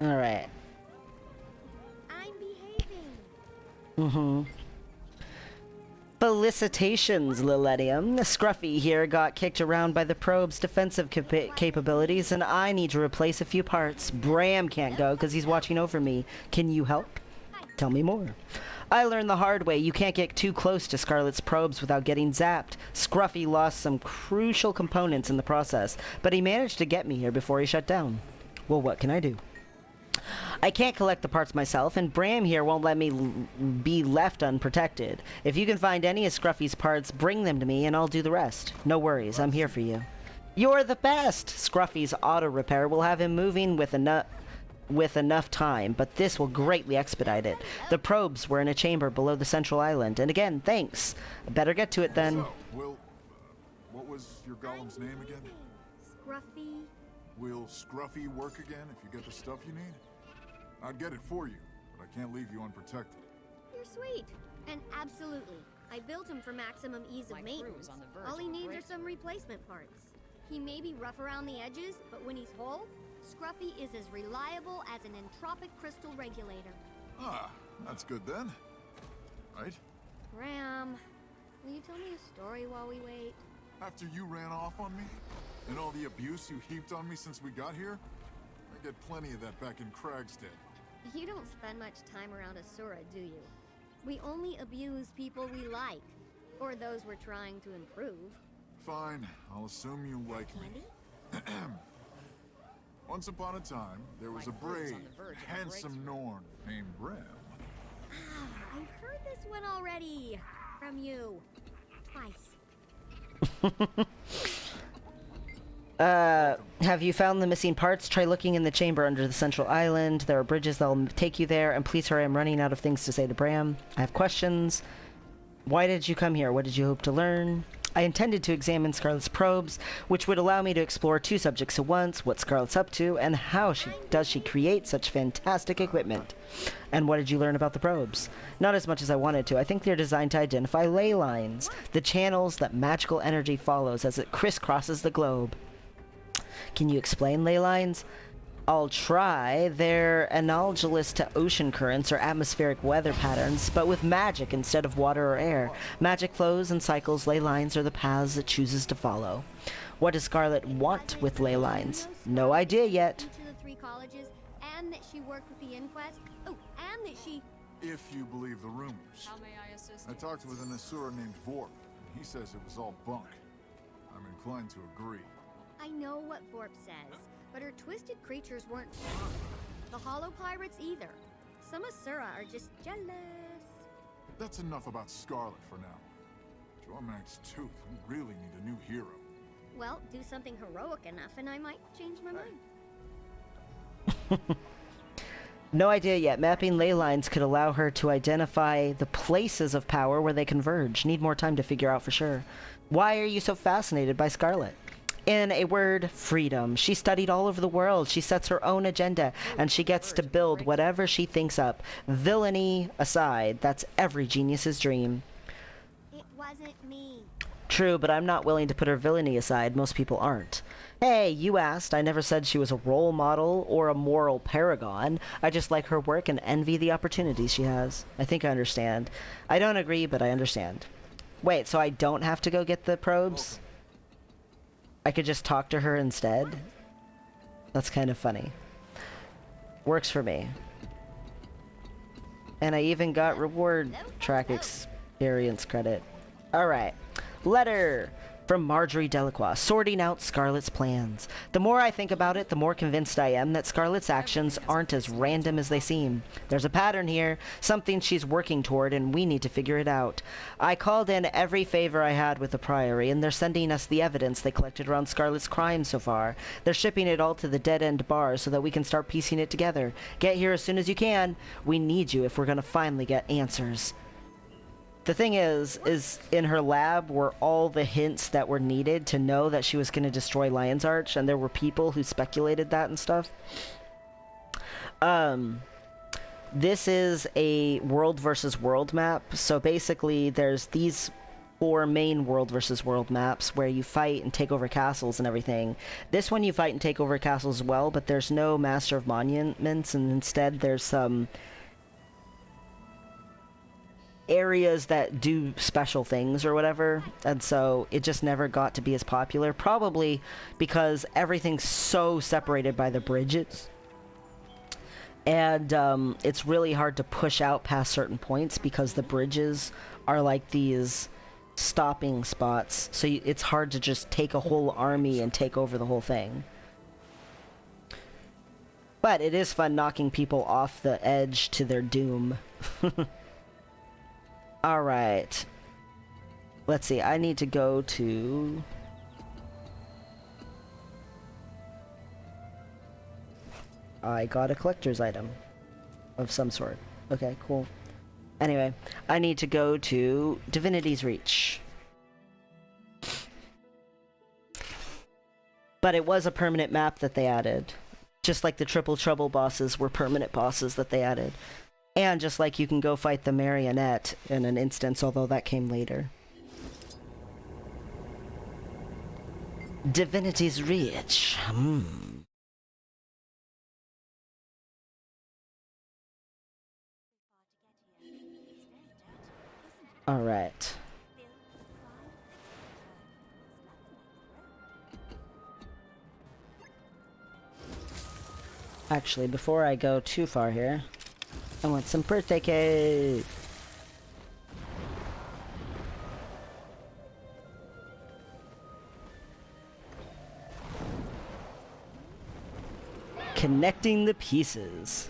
Alright. I'm behaving. Mm-hmm. Felicitations, Lilenium. Scruffy here got kicked around by the probe's defensive capabilities, and I need to replace a few parts. Bram can't go because he's watching over me. Can you help? Tell me more. I learned the hard way. You can't get too close to Scarlet's probes without getting zapped. Scruffy lost some crucial components in the process, but he managed to get me here before he shut down. Well, what can I do? I can't collect the parts myself, and Bram here won't let me be left unprotected. If you can find any of Scruffy's parts, bring them to me, and I'll do the rest. No worries, I'm here for you. You're the best! Scruffy's auto repair will have him moving with enough time, but this will greatly expedite it. The probes were in a chamber below the central island, and again, thanks. I better get to it then. So, what was your golem's name again? Scruffy. Will Scruffy work again if you get the stuff you need? I'd get it for you, but I can't leave you unprotected. You're sweet. And absolutely. I built him for maximum ease of maintenance. All he needs are some replacement parts. He may be rough around the edges, but when he's whole, Scruffy is as reliable as an entropic crystal regulator. Ah, that's good then. Right? Ram, will you tell me a story while we wait? After you ran off on me? And all the abuse you heaped on me since we got here? I get plenty of that back in Kragstead. You don't spend much time around Asura, do you? We only abuse people we like. Or those we're trying to improve. Fine, I'll assume you like me. Once upon a time, there was a brave, handsome Norn named Brem. Ah, I've heard this one already. From you. Twice. Have you found the missing parts? Try looking in the chamber under the central island. There are bridges that'll take you there. And please hurry, I'm running out of things to say to Bram. I have questions. Why did you come here? What did you hope to learn? I intended to examine Scarlet's probes, which would allow me to explore two subjects at once, what Scarlet's up to, and how does she create such fantastic equipment. And what did you learn about the probes? Not as much as I wanted to. I think they're designed to identify ley lines, the channels that magical energy follows as it crisscrosses the globe. Can you explain ley lines? I'll try. They're analogous to ocean currents or atmospheric weather patterns, but with magic instead of water or air. Magic flows and cycles. Ley lines are the paths it chooses to follow. What does Scarlet want with ley lines? No idea yet. Each of the 3 colleges, and that she worked with the inquest. Oh, and that she... If you believe the rumors. How may I assist? I talked with an Asura named Vorp, and he says it was all bunk. I'm inclined to agree. I know what Vorp says, but her twisted creatures weren't wrong. The Hollow Pirates either. Some Asura are just jealous. That's enough about Scarlet for now. Jormag's Tooth, we really need a new hero. Well, do something heroic enough and I might change my mind. No idea yet. Mapping ley lines could allow her to identify the places of power where they converge. Need more time to figure out for sure. Why are you so fascinated by Scarlet? In a word, freedom. She studied all over the world. She sets her own agenda, and she gets to build whatever she thinks up. Villainy aside, that's every genius's dream. It wasn't me. True, but I'm not willing to put her villainy aside. Most people aren't. Hey, you asked. I never said she was a role model or a moral paragon. I just like her work and envy the opportunities she has. I think I understand. I don't agree, but I understand. Wait, so I don't have to go get the probes? I could just talk to her instead? That's kind of funny. Works for me. And I even got reward track experience credit. Alright. Letter from Marjorie Delacroix, sorting out Scarlet's plans. The more I think about it, the more convinced I am that Scarlet's actions aren't as random as they seem. There's a pattern here, something she's working toward, and we need to figure it out. I called in every favor I had with the Priory, and they're sending us the evidence they collected around Scarlet's crimes so far. They're shipping it all to the Dead End Bar so that we can start piecing it together. Get here as soon as you can. We need you if we're gonna finally get answers. The thing is in her lab were all the hints that were needed to know that she was going to destroy Lion's Arch, and there were people who speculated that and stuff. This is a world versus world map, so basically there's these 4 main world versus world maps where you fight and take over castles and everything. This one you fight and take over castles as well, but there's no Master of Monuments, and instead there's some areas that do special things or whatever, and so it just never got to be as popular, probably because everything's so separated by the bridges, and it's really hard to push out past certain points because the bridges are like these stopping spots, so it's hard to just take a whole army and take over the whole thing. But it is fun knocking people off the edge to their doom. Alright. Let's see, I need to go to... I got a collector's item of some sort. Okay, cool. Anyway, I need to go to Divinity's Reach. But it was a permanent map that they added. Just like the Triple Trouble bosses were permanent bosses that they added. And just like you can go fight the Marionette in an instance, although that came later. Divinity's Reach. Alright. Actually, before I go too far here, I want some birthday cake. Connecting the pieces.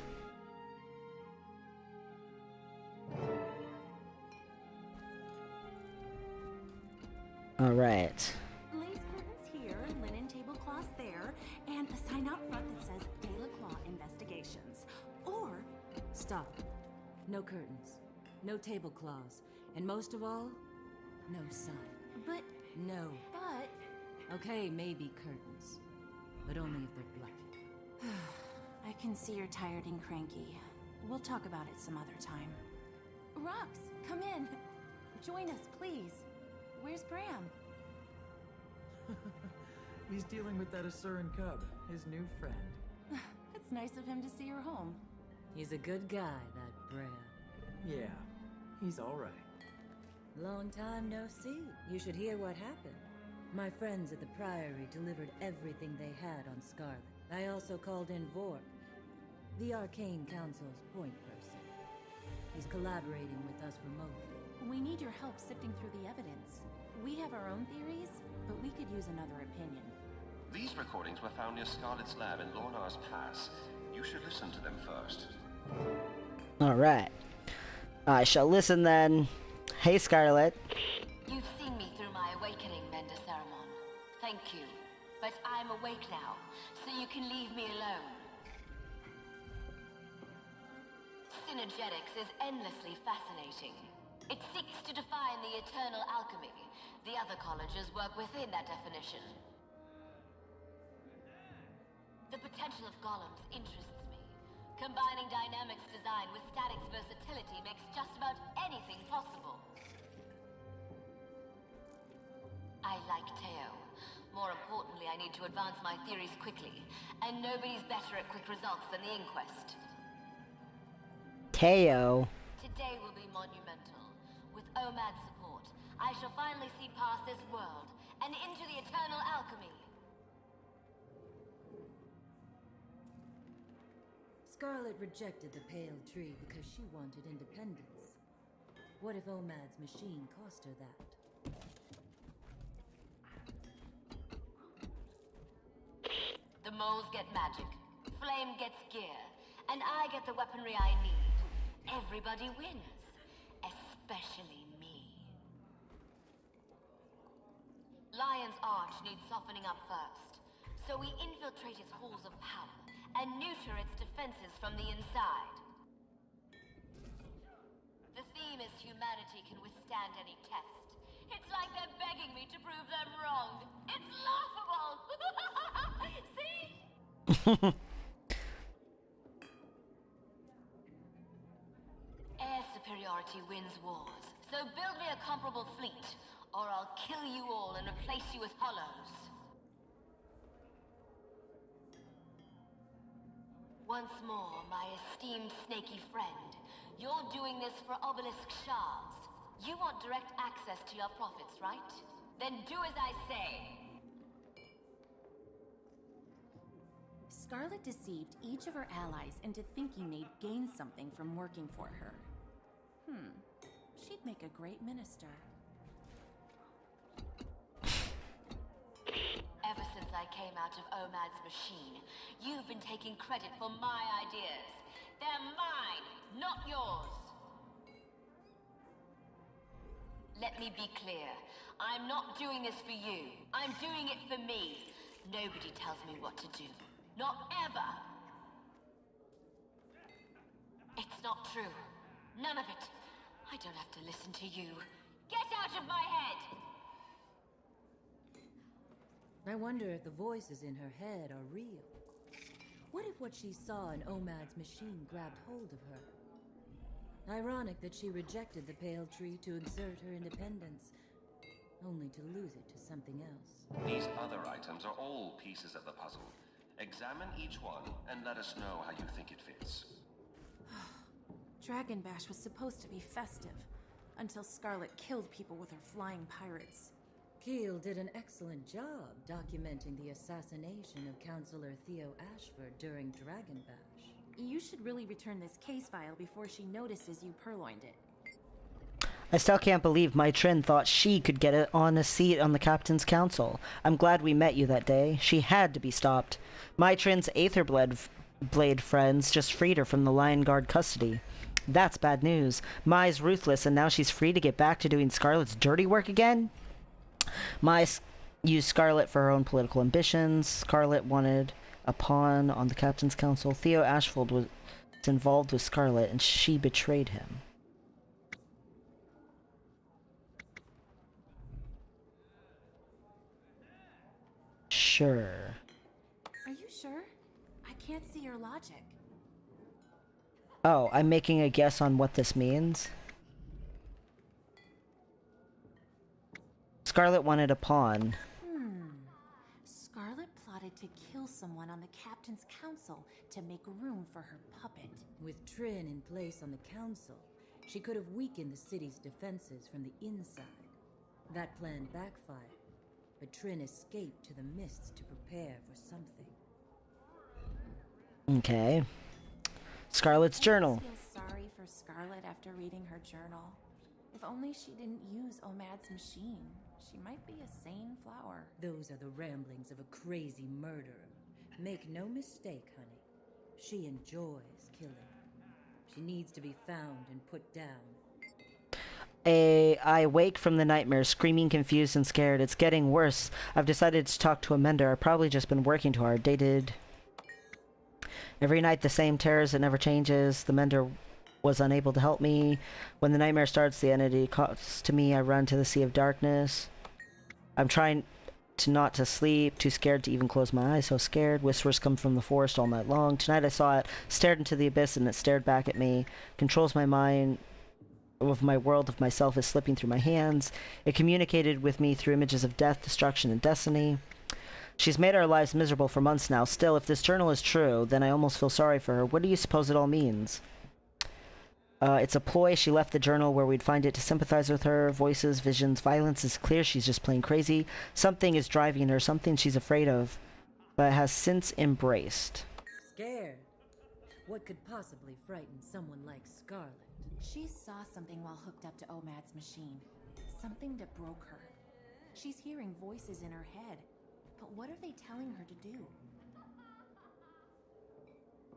All right. Lace curtains here, linen tablecloths there, and a sign out front that says Delacroix Investigations. Or Stop. No curtains. No tablecloths. And most of all, no sun. but No. but Okay, maybe curtains. But only if they're black. I can see you're tired and cranky. We'll talk about it some other time. Rox, come in. Join us, please. Where's Bram? He's dealing with that Asuran cub, his new friend. It's nice of him to see her home. He's a good guy, that Bram. Yeah, he's alright. Long time no see. You should hear what happened. My friends at the Priory delivered everything they had on Scarlet. I also called in Vorp, the Arcane Council's point person. He's collaborating with us remotely. We need your help sifting through the evidence. We have our own theories, but we could use another opinion. These recordings were found near Scarlet's lab in Lornar's Pass. You should listen to them first. All right. I shall listen then. Hey, Scarlet. You've seen me through my awakening, Mender Ceramon. Thank you. But I'm awake now, so you can leave me alone. Synergetics is endlessly fascinating. It seeks to define the eternal alchemy. The other colleges work within that definition. The potential of golems interests me. Combining dynamics design with statics versatility makes just about anything possible. I like Teo. More importantly, I need to advance my theories quickly, and nobody's better at quick results than the Inquest. Teo. Today will be monumental. With OMAD's support, I shall finally see past this world and into the eternal alchemy. Scarlet rejected the Pale Tree because she wanted independence. What if Omad's machine cost her that? The moles get magic, Flame gets gear, and I get the weaponry I need. Everybody wins, especially me. Lion's Arch needs softening up first, so we infiltrate its halls of power and neuter its defenses from the inside. The theme is humanity can withstand any test. It's like they're begging me to prove them wrong. It's laughable! See? Air superiority wins wars, so build me a comparable fleet, or I'll kill you all and replace you with hollows. Once more, my esteemed snaky friend, you're doing this for Obelisk Shards. You want direct access to your profits, right? Then do as I say. Scarlet deceived each of her allies into thinking they'd gain something from working for her. She'd make a great minister. Ever since I came out of Omad's machine, you've been taking credit for my ideas. They're mine, not yours. Let me be clear. I'm not doing this for you. I'm doing it for me. Nobody tells me what to do. Not ever. It's not true. None of it. I don't have to listen to you. Get out of my head! I wonder if the voices in her head are real. What if what she saw in Omad's machine grabbed hold of her? Ironic that she rejected the Pale Tree to exert her independence, only to lose it to something else. These other items are all pieces of the puzzle. Examine each one and let us know how you think it fits. Dragon Bash was supposed to be festive, until Scarlet killed people with her flying pirates. Keel did an excellent job documenting the assassination of Counselor Theo Ashford during Dragon Bash. You should really return this case file before she notices you purloined it. I still can't believe my Trin thought she could get it on a seat on the Captain's Council. I'm glad we met you that day. She had to be stopped. My Trin's Aetherblade friends just freed her from the Lion Guard custody. That's bad news. Mai's ruthless, and now she's free to get back to doing Scarlet's dirty work again? Mai used Scarlet for her own political ambitions. Scarlet wanted a pawn on the Captain's Council. Theo Ashford was involved with Scarlet, and she betrayed him. Sure. Are you sure? I can't see your logic. Oh, I'm making a guess on what this means. Scarlet wanted a pawn. Scarlet plotted to kill someone on the Captain's Council to make room for her puppet. With Trin in place on the council, she could have weakened the city's defenses from the inside. That plan backfired, but Trin escaped to the mists to prepare for something. Okay. Scarlet's journal. I feel sorry for Scarlet after reading her journal. If only she didn't use Omad's machine, she might be a sane flower. Those are the ramblings of a crazy murderer. Make no mistake, honey. She enjoys killing. She needs to be found and put down. I wake from the nightmare, screaming, confused, and scared. It's getting worse. I've decided to talk to a mender. I've probably just been working too hard. Dated. Every night the same terrors, it never changes. The mender was unable to help me. When the nightmare starts, the entity calls to me. I run to the sea of darkness. I'm trying to not to sleep, too scared to even close my eyes, so scared. Whispers come from the forest all night long. Tonight I saw it, stared into the abyss, and it stared back at me. Controls my mind. Of my world of myself is slipping through my hands. It communicated with me through images of death, destruction, and destiny. She's made our lives miserable for months now. Still, if this journal is true, then I almost feel sorry for her. What do you suppose it all means? It's a ploy. She left the journal where we'd find it to sympathize with her. Voices, visions, violence. Is clear she's just plain crazy. Something is driving her, something she's afraid of, but has since embraced. Scared? What could possibly frighten someone like Scarlet? She saw something while hooked up to Omad's machine. Something that broke her. She's hearing voices in her head. But what are they telling her to do?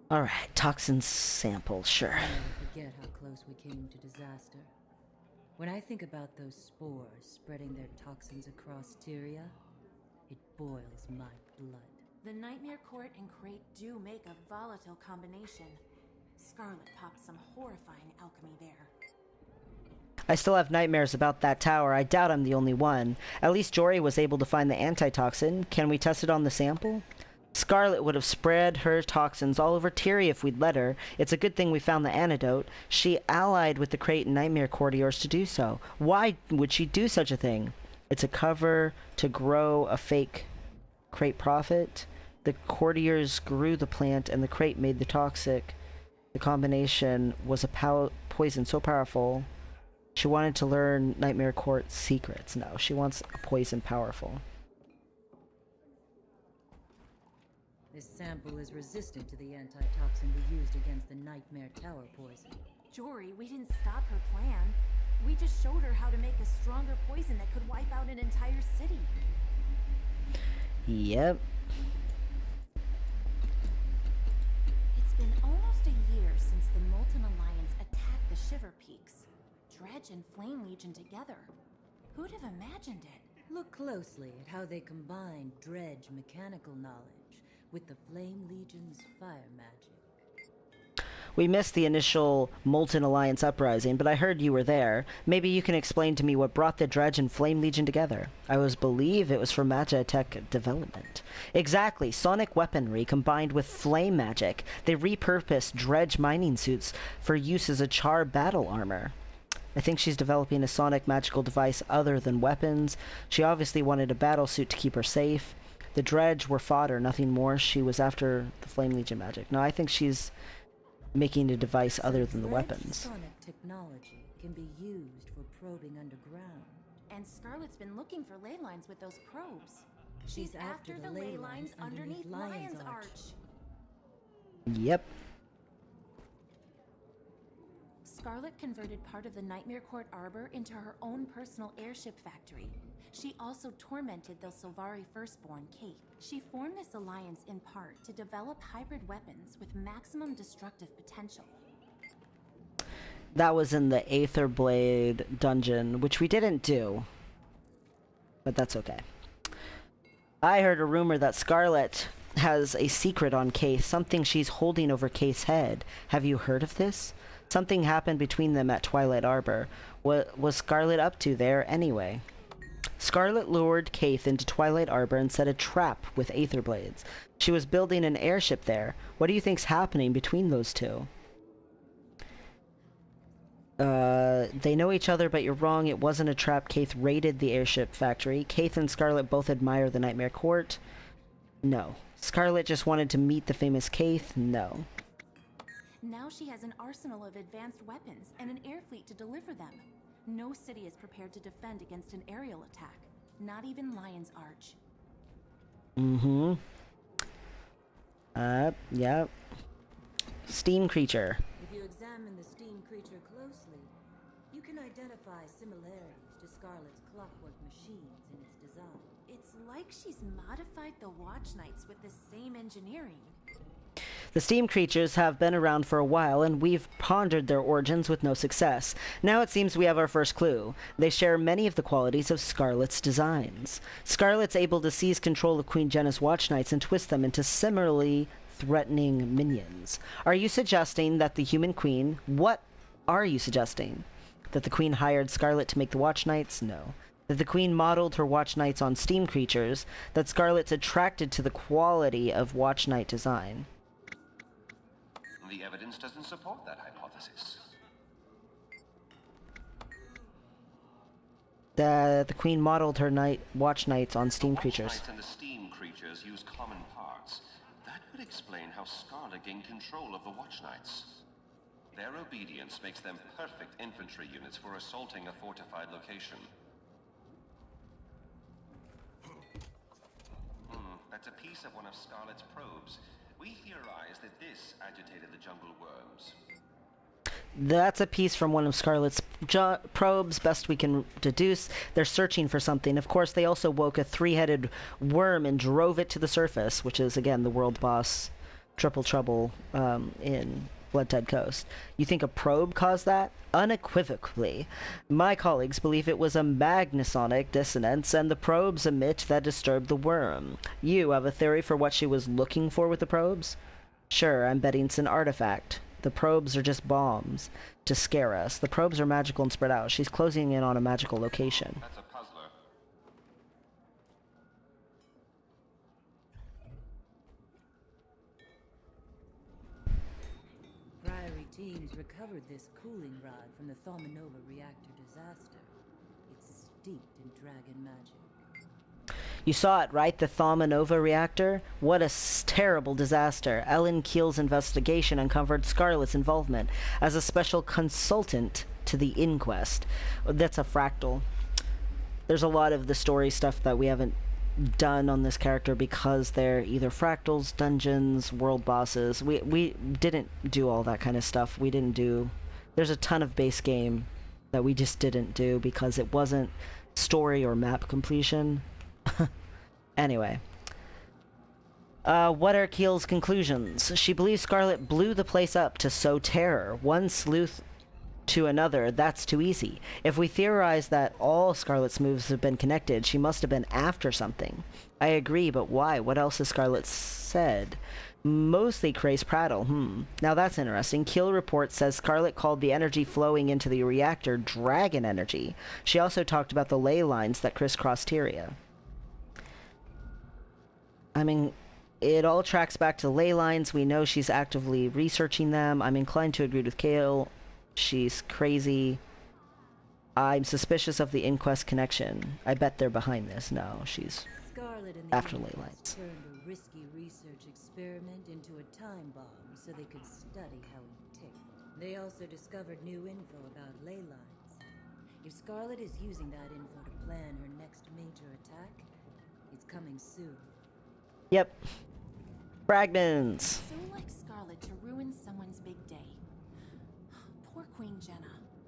Alright, toxin sample, sure. I'll never forget how close we came to disaster. When I think about those spores spreading their toxins across Tyria, it boils my blood. The Nightmare Court and Crate do make a volatile combination. Scarlet popped some horrifying alchemy there. I still have nightmares about that tower. I doubt I'm the only one. At least Jory was able to find the antitoxin. Can we test it on the sample? Scarlet would have spread her toxins all over Tyria if we'd let her. It's a good thing we found the antidote. She allied with the Crate and Nightmare courtiers to do so. Why would she do such a thing? It's a cover to grow a fake Crate profit. The courtiers grew the plant and the Crate made the toxic. The combination was a poison so powerful. She wanted to learn Nightmare Court secrets. No, she wants a poison powerful. This sample is resistant to the antitoxin we used against the Nightmare Tower poison. Jory, we didn't stop her plan. We just showed her how to make a stronger poison that could wipe out an entire city. Yep. It's been almost a year since the Molten Alliance attacked the Shiver Peaks. Dredge and Flame Legion together. Who'd have imagined it? Look closely at how they combine Dredge mechanical knowledge with the Flame Legion's fire magic. We missed the initial Molten Alliance uprising, but I heard you were there. Maybe you can explain to me what brought the Dredge and Flame Legion together. I believe it was for Magitech development. Exactly, sonic weaponry combined with flame magic. They repurposed Dredge mining suits for use as a Char battle armor. I think she's developing a sonic magical device other than weapons. She obviously wanted a battle suit to keep her safe. The Dredge were fodder, nothing more. She was after the Flame Legion magic. No, I think she's making a device other than the weapons. Sonic technology can be used for probing underground. and Scarlet's been looking for ley lines with those probes. She's after the ley lines underneath Lion's Arch. Yep. Scarlet converted part of the Nightmare Court Arbor into her own personal airship factory. She also tormented the Sylvari firstborn, Kate. She formed this alliance in part to develop hybrid weapons with maximum destructive potential. That was in the Aetherblade dungeon, which we didn't do. But that's okay. I heard a rumor that Scarlet has a secret on Case, something she's holding over Case's head. Have you heard of this? Something happened between them at Twilight Arbor. What was Scarlet up to there anyway? Scarlet lured Kaith into Twilight Arbor and set a trap with Aetherblades. She was building an airship there. What do you think's happening between those two? They know each other, but you're wrong. It wasn't a trap. Kaith raided the airship factory. Kaith and Scarlet both admire the Nightmare Court. No. Scarlet just wanted to meet the famous Kaith. No. Now she has an arsenal of advanced weapons and an air fleet to deliver them. No city is prepared to defend against an aerial attack. Not even Lion's Arch. Mm-hmm. Yep. Steam creature. If you examine the steam creature closely, you can identify similarities to Scarlet's clockwork machines in its design. It's like she's modified the Watch Knights with the same engineering. The steam creatures have been around for a while, and we've pondered their origins with no success. Now it seems we have our first clue. They share many of the qualities of Scarlet's designs. Scarlet's able to seize control of Queen Jena's Watch Knights and twist them into similarly threatening minions. Are you suggesting that the human queen... What are you suggesting? That the queen hired Scarlet to make the Watch Knights? No. That the queen modeled her Watch Knights on steam creatures? That Scarlet's attracted to the quality of Watch Knight design? The evidence doesn't support that hypothesis. The queen modeled her Watch Knights on steam creatures. The Watch Knights and the steam creatures use common parts. That would explain how Scarlet gained control of the Watch Knights. Their obedience makes them perfect infantry units for assaulting a fortified location. That's a piece of one of Scarlet's probes. We theorize that this agitated the jungle worms. That's a piece from one of Scarlet's probes, best we can deduce. They're searching for something. Of course, they also woke a three-headed worm and drove it to the surface, which is, again, the world boss, Triple Trouble, in Blood Tide Coast. You think a probe caused that? Unequivocally. My colleagues believe it was a magnesonic dissonance, and the probes emit that disturbed the worm. You have a theory for what she was looking for with the probes? Sure, I'm betting it's an artifact. The probes are just bombs to scare us. The probes are magical and spread out. She's closing in on a magical location. That's a puzzler. Priory teams recovered this cooling rod from the Thaumanova reactor disaster. It's steeped in dragon magic. You saw it, right? The Thaumanova reactor? What a terrible disaster. Ellen Keel's investigation uncovered Scarlet's involvement as a special consultant to the inquest. That's a fractal. There's a lot of the story stuff that we haven't done on this character because they're either fractals, dungeons, world bosses. We didn't do all that kind of stuff. We didn't do... There's a ton of base game that we just didn't do because it wasn't story or map completion. Anyway. What are Keel's conclusions? She believes Scarlet blew the place up to sow terror. One sleuth to another, that's too easy. If we theorize that all Scarlet's moves have been connected, she must have been after something. I agree, but why? What else has Scarlet said? Mostly Craze prattle. Now that's interesting. Keel report says Scarlet called the energy flowing into the reactor dragon energy. She also talked about the ley lines that crisscross Tyria. I mean, it all tracks back to ley lines. We know she's actively researching them. I'm inclined to agree with Kale. She's crazy. I'm suspicious of the inquest connection. I bet they're behind this. No, she's after ley lines. Turned a risky research experiment into a time bomb so they could study how it ticked. They also discovered new info about ley lines. If Scarlet is using that info to plan her next major attack, it's coming soon. Yep. Fragments. So like Scarlet to ruin someone's big day. Poor Queen Jenna.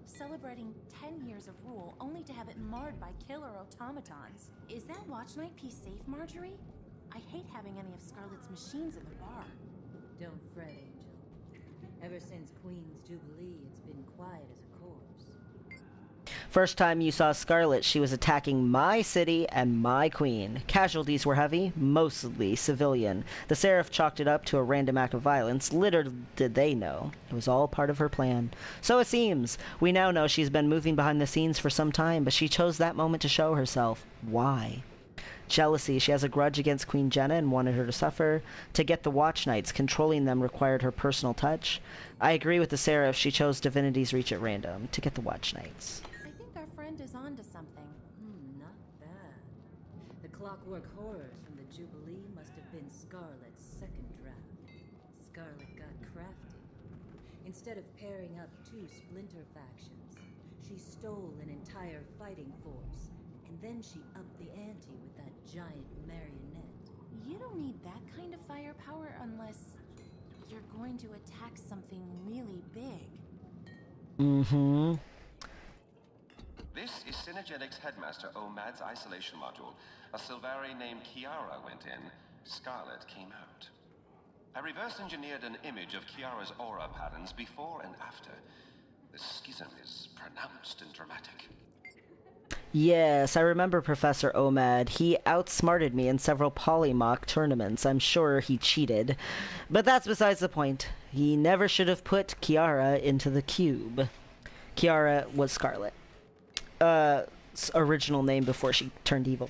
Celebrating 10 years of rule only to have it marred by killer automatons. Is that Watch Night piece safe, Marjorie? I hate having any of Scarlet's machines in the bar. Don't fret, Angel. Ever since Queen's Jubilee, it's been quiet as a corpse. First time you saw Scarlet, she was attacking my city and my queen. Casualties were heavy, mostly civilian. The Seraph chalked it up to a random act of violence. Little did they know. It was all part of her plan. So it seems. We now know she's been moving behind the scenes for some time, but she chose that moment to show herself. Why? Jealousy. She has a grudge against Queen Jenna and wanted her to suffer. To get the Watch Knights, controlling them required her personal touch. I agree with the Seraph. She chose Divinity's Reach at random to get the Watch Knights. Our friend is onto something. Not bad. The Clockwork Horrors from the Jubilee must have been Scarlet's second draft. Scarlet got crafty. Instead of pairing up two splinter factions, she stole an entire fighting force, and then she upped the ante with that giant marionette. You don't need that kind of firepower unless you're going to attack something really big. Mm-hmm. This is Synergetics Headmaster Omad's isolation module. A Sylvari named Kiara went in. Scarlet came out. I reverse engineered an image of Kiara's aura patterns before and after. The schism is pronounced and dramatic. Yes, I remember Professor Omad. He outsmarted me in several Polymock tournaments. I'm sure he cheated. But that's besides the point. He never should have put Kiara into the cube. Kiara was Scarlet. Original name before she turned evil.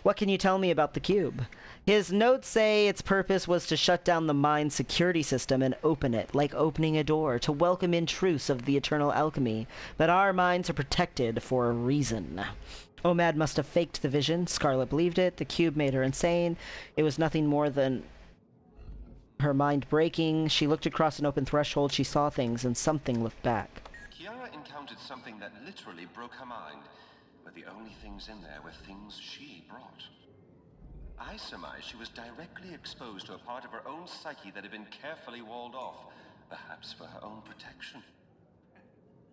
What can you tell me about the cube? His notes say its purpose was to shut down the mind security system and open it, like opening a door, to welcome in truths of the eternal alchemy. But our minds are protected for a reason. Omad must have faked the vision. Scarlet believed it. The cube made her insane. It was nothing more than her mind breaking. She looked across an open threshold. She saw things, and something looked back. Kiara encountered something that literally broke her mind, but the only things in there were things she brought. I surmise she was directly exposed to a part of her own psyche that had been carefully walled off, perhaps for her own protection.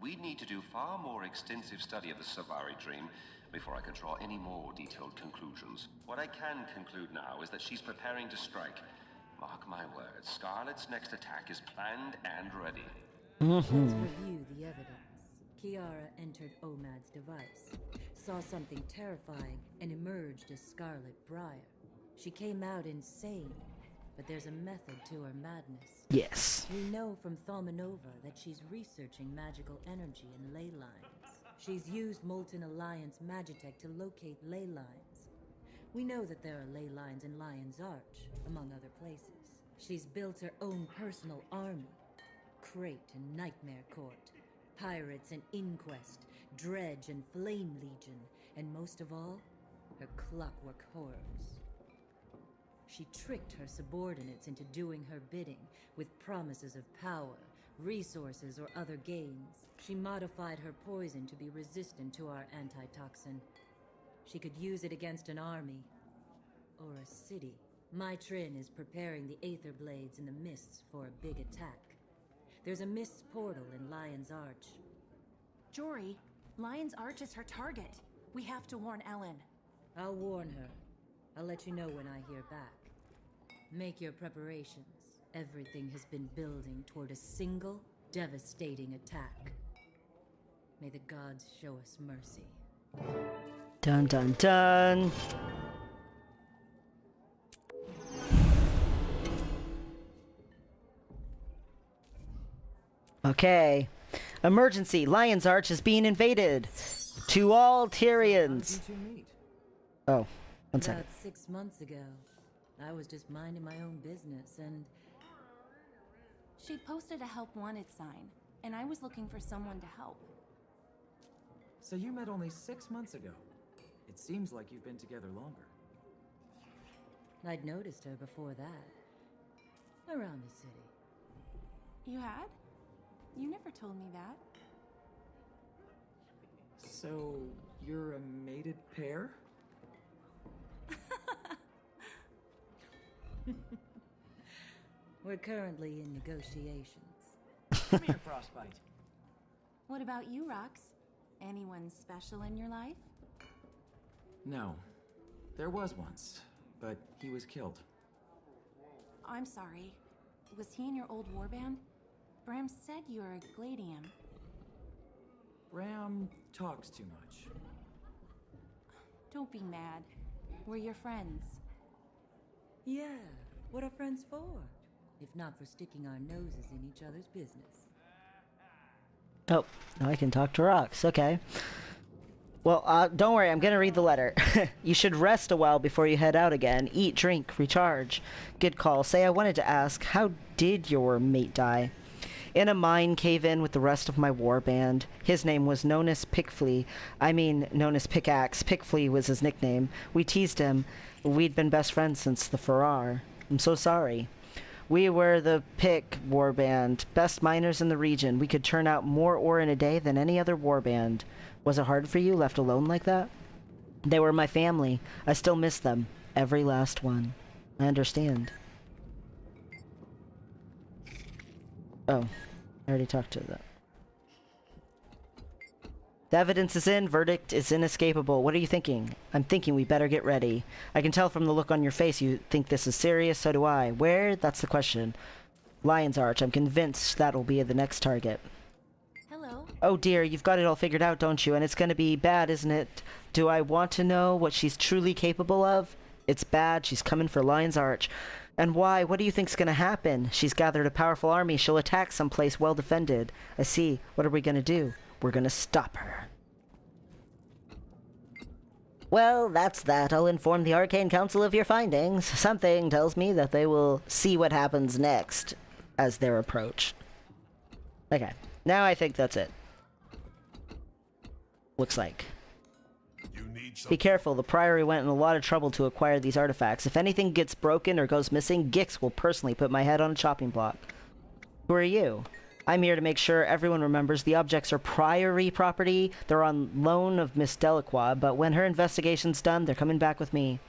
We'd need to do far more extensive study of the Sylvari dream before I could draw any more detailed conclusions. What I can conclude now is that she's preparing to strike. Mark my words, Scarlet's next attack is planned and ready. Let's review the evidence. Kiara entered Omad's device, saw something terrifying, and emerged as Scarlet Briar. She came out insane, but there's a method to her madness. Yes. We know from Thaumanova that she's researching magical energy and ley lines. She's used Molten Alliance Magitech to locate ley lines. We know that there are ley lines in Lion's Arch, among other places. She's built her own personal army. Crate and Nightmare Court, Pirates and Inquest, Dredge and Flame Legion, and most of all, her Clockwork Horrors. She tricked her subordinates into doing her bidding with promises of power, resources, or other gains. She modified her poison to be resistant to our antitoxin. She could use it against an army or a city. My Trin is preparing the Aether Blades in the Mists for a big attack. There's a Mists portal in Lion's Arch. Jory, Lion's Arch is her target. We have to warn Ellen. I'll warn her. I'll let you know when I hear back. Make your preparations. Everything has been building toward a single, devastating attack. May the gods show us mercy. Dun dun dun. Okay. Emergency. Lion's Arch is being invaded. To all Tyrians. Oh, one second. About 6 months ago, I was just minding my own business and... She posted a help wanted sign, and I was looking for someone to help. So you met only 6 months ago. It seems like you've been together longer. I'd noticed her before that. Around the city. You had? You never told me that. So, you're a mated pair? We're currently in negotiations. Come here, Frostbite. What about you, Rox? Anyone special in your life? No. There was once, but he was killed. I'm sorry. Was he in your old warband? Bram said you're a Gladium. Bram talks too much. Don't be mad. We're your friends. Yeah, what are friends for? If not for sticking our noses in each other's business. Oh, now I can talk to Rox. Okay. Well, don't worry, I'm gonna read the letter. You should rest a while before you head out again. Eat, drink, recharge. Good call. Say, I wanted to ask, how did your mate die? In a mine cave-in with the rest of my warband. His name was Nonus Pickflea. Known as Pickaxe. Pickflea was his nickname. We teased him. We'd been best friends since the Farrar. I'm so sorry. We were the Pick warband. Best miners in the region. We could turn out more ore in a day than any other warband. Was it hard for you, left alone like that? They were my family. I still miss them. Every last one. I understand. Oh, I already talked to that. The evidence is in. Verdict is inescapable. What are you thinking? I'm thinking we better get ready. I can tell from the look on your face you think this is serious. So do I. Where? That's the question. Lion's Arch. I'm convinced that'll be the next target. Hello. Oh dear, you've got it all figured out, don't you? And it's gonna be bad, isn't it? Do I want to know what she's truly capable of? It's bad. She's coming for Lion's Arch. And why? What do you think's gonna happen? She's gathered a powerful army. She'll attack someplace well defended. I see. What are we gonna do? We're gonna stop her. Well, that's that. I'll inform the Arcane Council of your findings. Something tells me that they will see what happens next as their approach. Okay. Now I think that's it. Looks like. Be careful, the Priory went in a lot of trouble to acquire these artifacts. If anything gets broken or goes missing, Gix will personally put my head on a chopping block. Who are you? I'm here to make sure everyone remembers the objects are Priory property. They're on loan of Miss Delacroix, but when her investigation's done, they're coming back with me.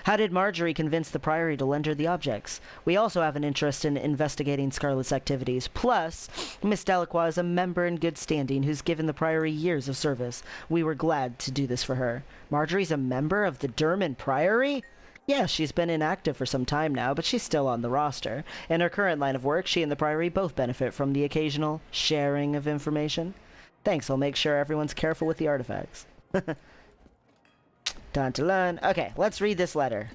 How did Marjorie convince the Priory to lend her the objects? We also have an interest in investigating Scarlet's activities. Plus, Miss Delacroix is a member in good standing who's given the Priory years of service. We were glad to do this for her. Marjorie's a member of the Durman Priory? Yeah, she's been inactive for some time now, but she's still on the roster. In her current line of work, she and the Priory both benefit from the occasional sharing of information. Thanks, I'll make sure everyone's careful with the artifacts. Dun-dun-dun. Okay, let's read this letter.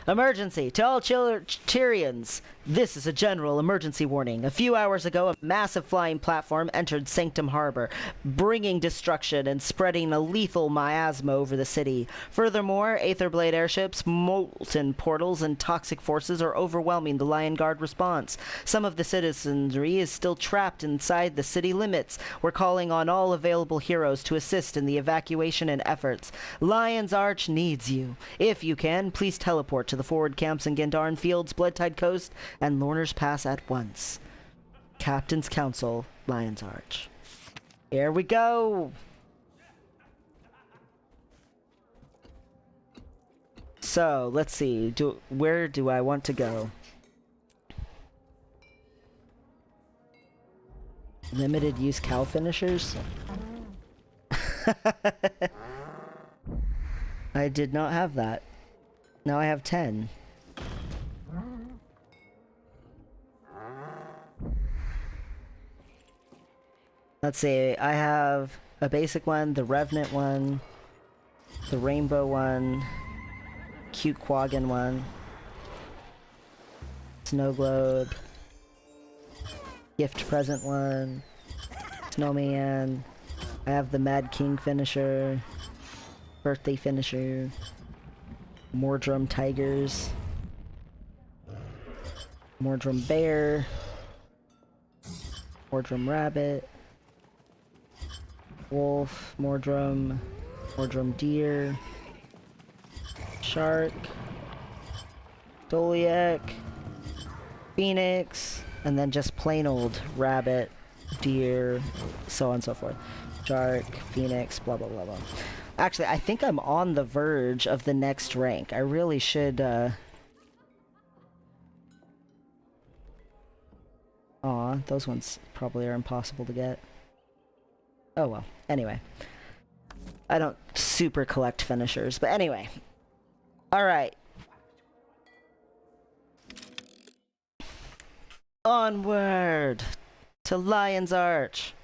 Emergency! To all Tyrians, this is a general emergency warning. A few hours ago, a massive flying platform entered Sanctum Harbor, bringing destruction and spreading a lethal miasma over the city. Furthermore, Aetherblade airships, molten portals, and toxic forces are overwhelming the Lion Guard response. Some of the citizenry is still trapped inside the city limits. We're calling on all available heroes to assist in the evacuation and efforts. Lion's Arch needs you. If you can, please teleport to the forward camps in Gendarn Fields, Bloodtide Coast, and Lorner's Pass at once. Captain's Council, Lion's Arch. Here we go! So, let's see. Where do I want to go? Limited use cow finishers? I did not have that. Now I have 10. Let's see, I have a basic one, the Revenant one, the Rainbow one, Cute Quaggan one, Snow Globe, Gift Present one, Snowman, I have the Mad King finisher, Birthday finisher, Mordrum Tigers, Mordrum Bear, Mordrum Rabbit, Wolf, Mordrum Deer, Shark, Doliac, Phoenix, and then just plain old Rabbit, Deer, so on and so forth. Jark, Phoenix, blah blah blah blah. Actually, I think I'm on the verge of the next rank. I really should, Aw, those ones probably are impossible to get. Oh well. Anyway. I don't super collect finishers, but anyway. Alright. Onward to Lion's Arch.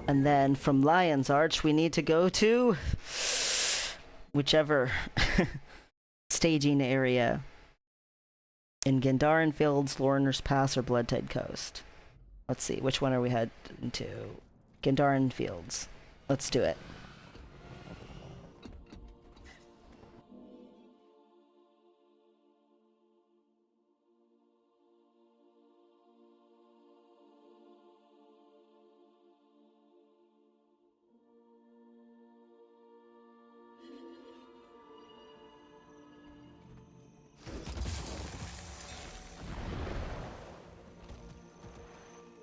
And then from Lion's Arch, we need to go to whichever staging area in Gendaran Fields, Loriner's Pass, or Bloodtide Coast. Let's see, which one are we heading to? Gendaran Fields. Let's do it.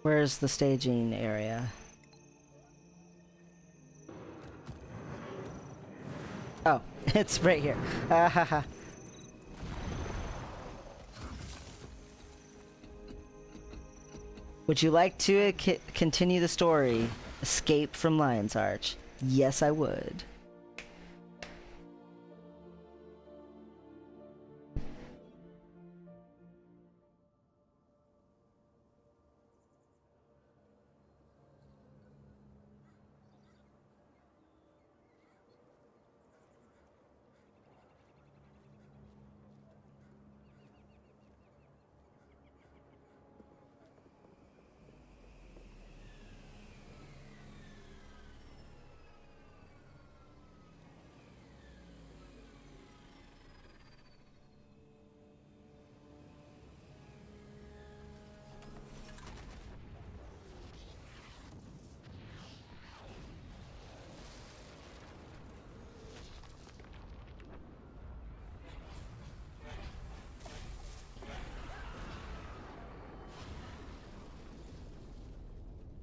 Where's the staging area? Oh, it's right here. Would you like to continue the story? Escape from Lion's Arch? Yes, I would.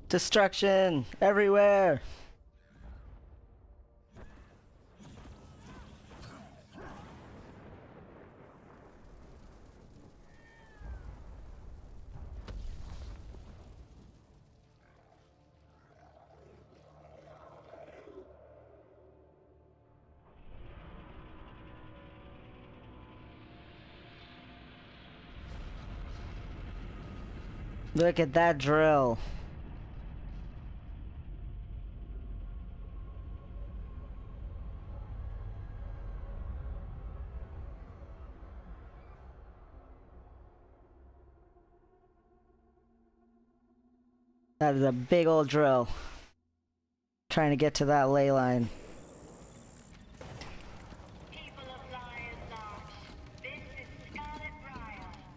Destruction everywhere. Look at that drill. That is a big old drill. Trying to get to that ley line.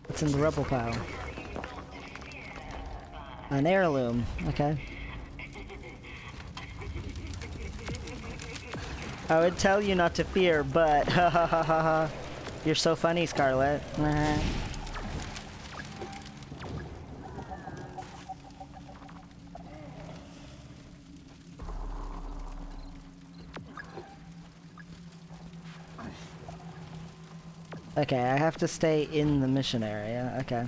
What's in the rubble pile? An heirloom. Okay. I would tell you not to fear, but ha ha ha ha ha. You're so funny, Scarlet. Okay, I have to stay in the mission area. Okay.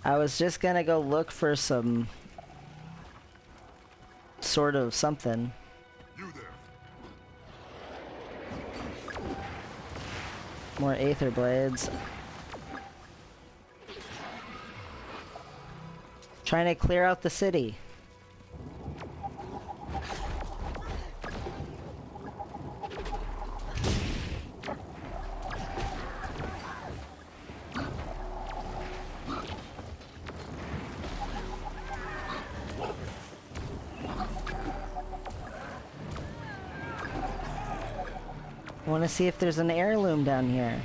I was just gonna go look for some sort of something. More Aether Blades. Trying to clear out the city. I want to see if there's an heirloom down here.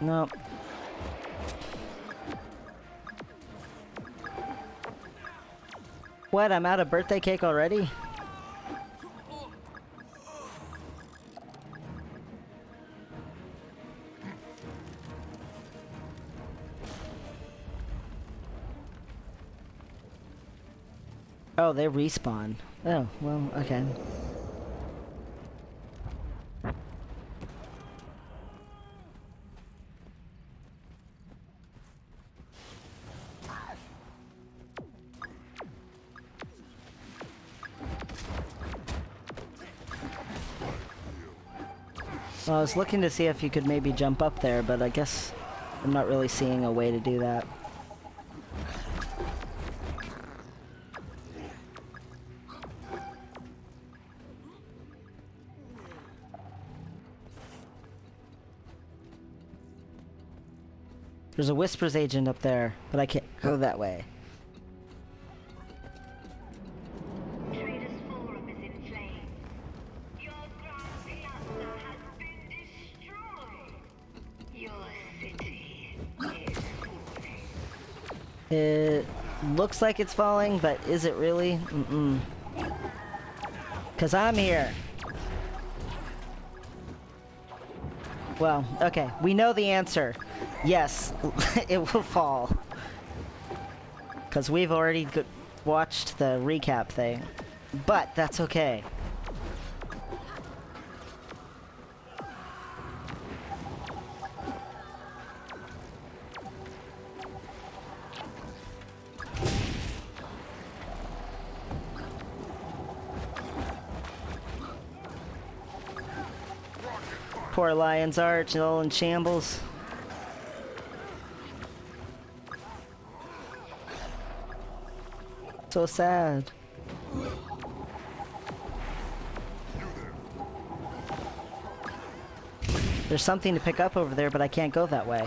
Nope. What? I'm out of birthday cake already? Oh, they respawn. Oh, well, okay. Well, I was looking to see if you could maybe jump up there, but I guess I'm not really seeing a way to do that. There's a Whispers agent up there, but I can't go that way. Traders Forum is in flames. Your Grand Piazza has been destroyed. Your city is falling. It looks like it's falling, but is it really? Mm-mm. 'Cause I'm here. Well, okay, we know the answer. Yes, it will fall. 'Cause we've already watched the recap thing. But that's okay. Poor Lion's Arch, all in shambles. So sad. There's something to pick up over there, but I can't go that way.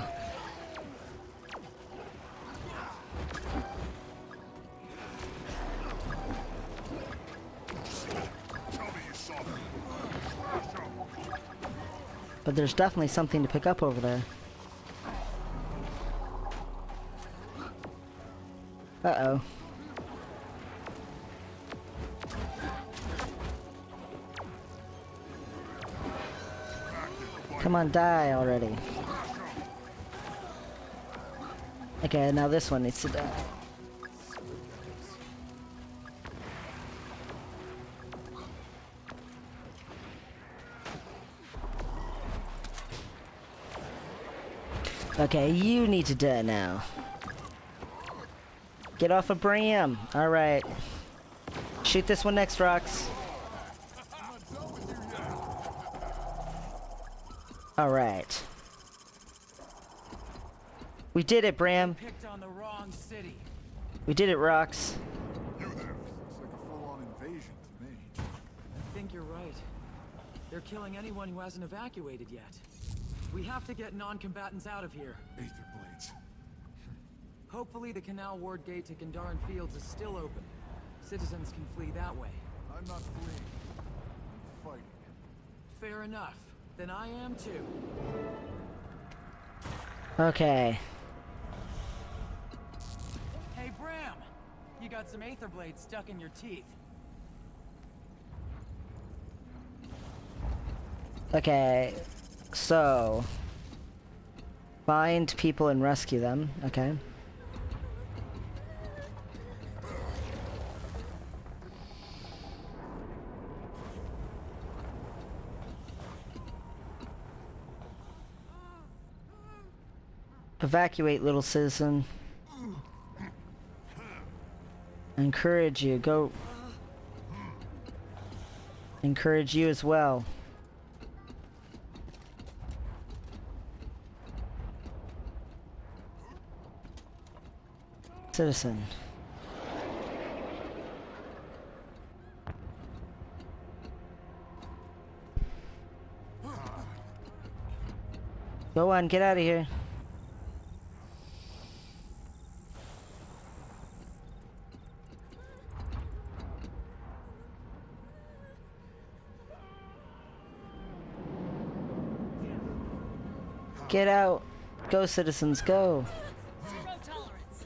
But there's definitely something to pick up over there. Uh-oh. Come on, die already. Okay, now this one needs to die. Okay, you need to die now. Get off of Bram. Alright. Shoot this one next, Rox. Alright. We did it, Bram. Picked on the wrong city. We did it, Rox. You there. Looks like a full-on invasion to me. I think you're right. They're killing anyone who hasn't evacuated yet. We have to get non-combatants out of here. Aether blades. Hopefully the Canal Ward gate to Gandaran Fields is still open. Citizens can flee that way. I'm not fleeing. I'm fighting. Fair enough. Then I am too. Okay. Hey, Bram! You got some Aether blades stuck in your teeth. Okay. So... find people and rescue them. Okay. Evacuate, little citizen. Encourage you. Go. Encourage you as well. Citizen. Go on, get out of here. Get out. Go, citizens, go. Zero tolerance.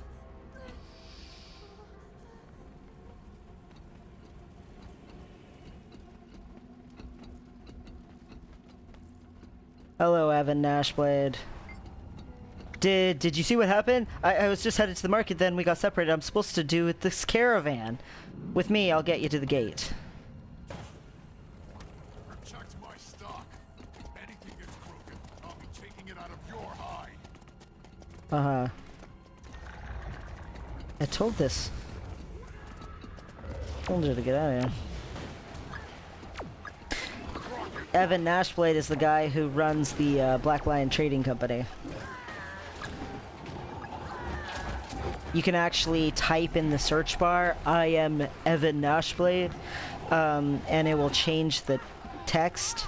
Hello, Evan Nashblade. Did you see what happened? I was just headed to the market, then we got separated. I'm supposed to do this caravan. With me, I'll get you to the gate. Protect my stock. If anything gets broken, I'll be taking it out of your hide. Uh-huh. I told her to get out of here. Evan Nashblade is the guy who runs the Black Lion Trading Company. You can actually type in the search bar, I am Evan Nashblade, and it will change the text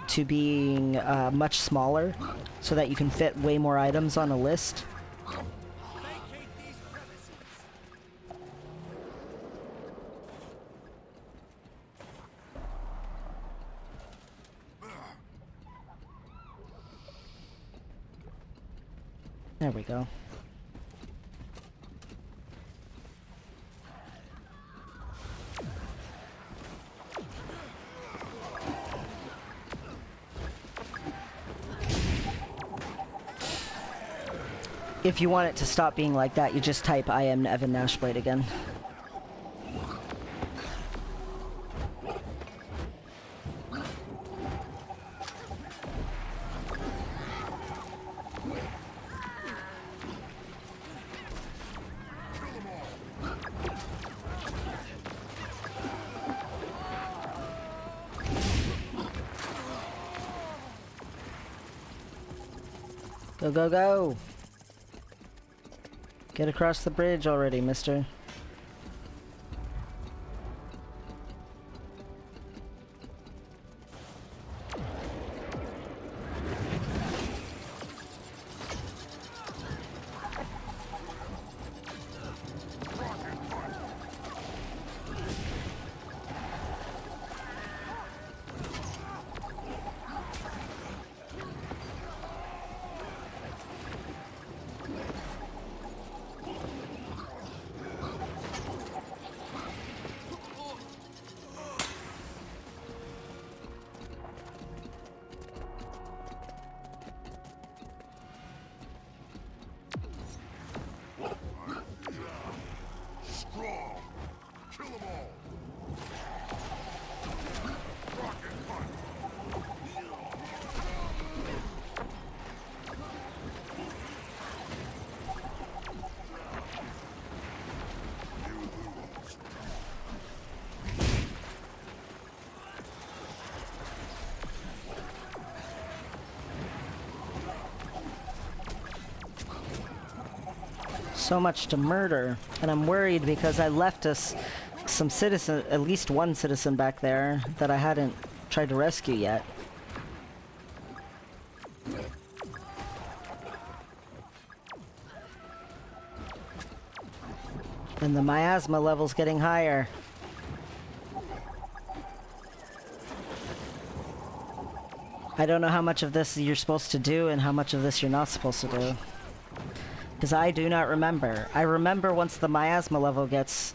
to being much smaller so that you can fit way more items on a list. There we go. If you want it to stop being like that, you just type I am Evan Nashblade again. Go, go, go! Get across the bridge already, mister. So much to murder, and I'm worried because I left us some citizen, at least one citizen back there that I hadn't tried to rescue yet. And the miasma level's getting higher. I don't know how much of this you're supposed to do and how much of this you're not supposed to do. Because I do not remember. I remember once the miasma level gets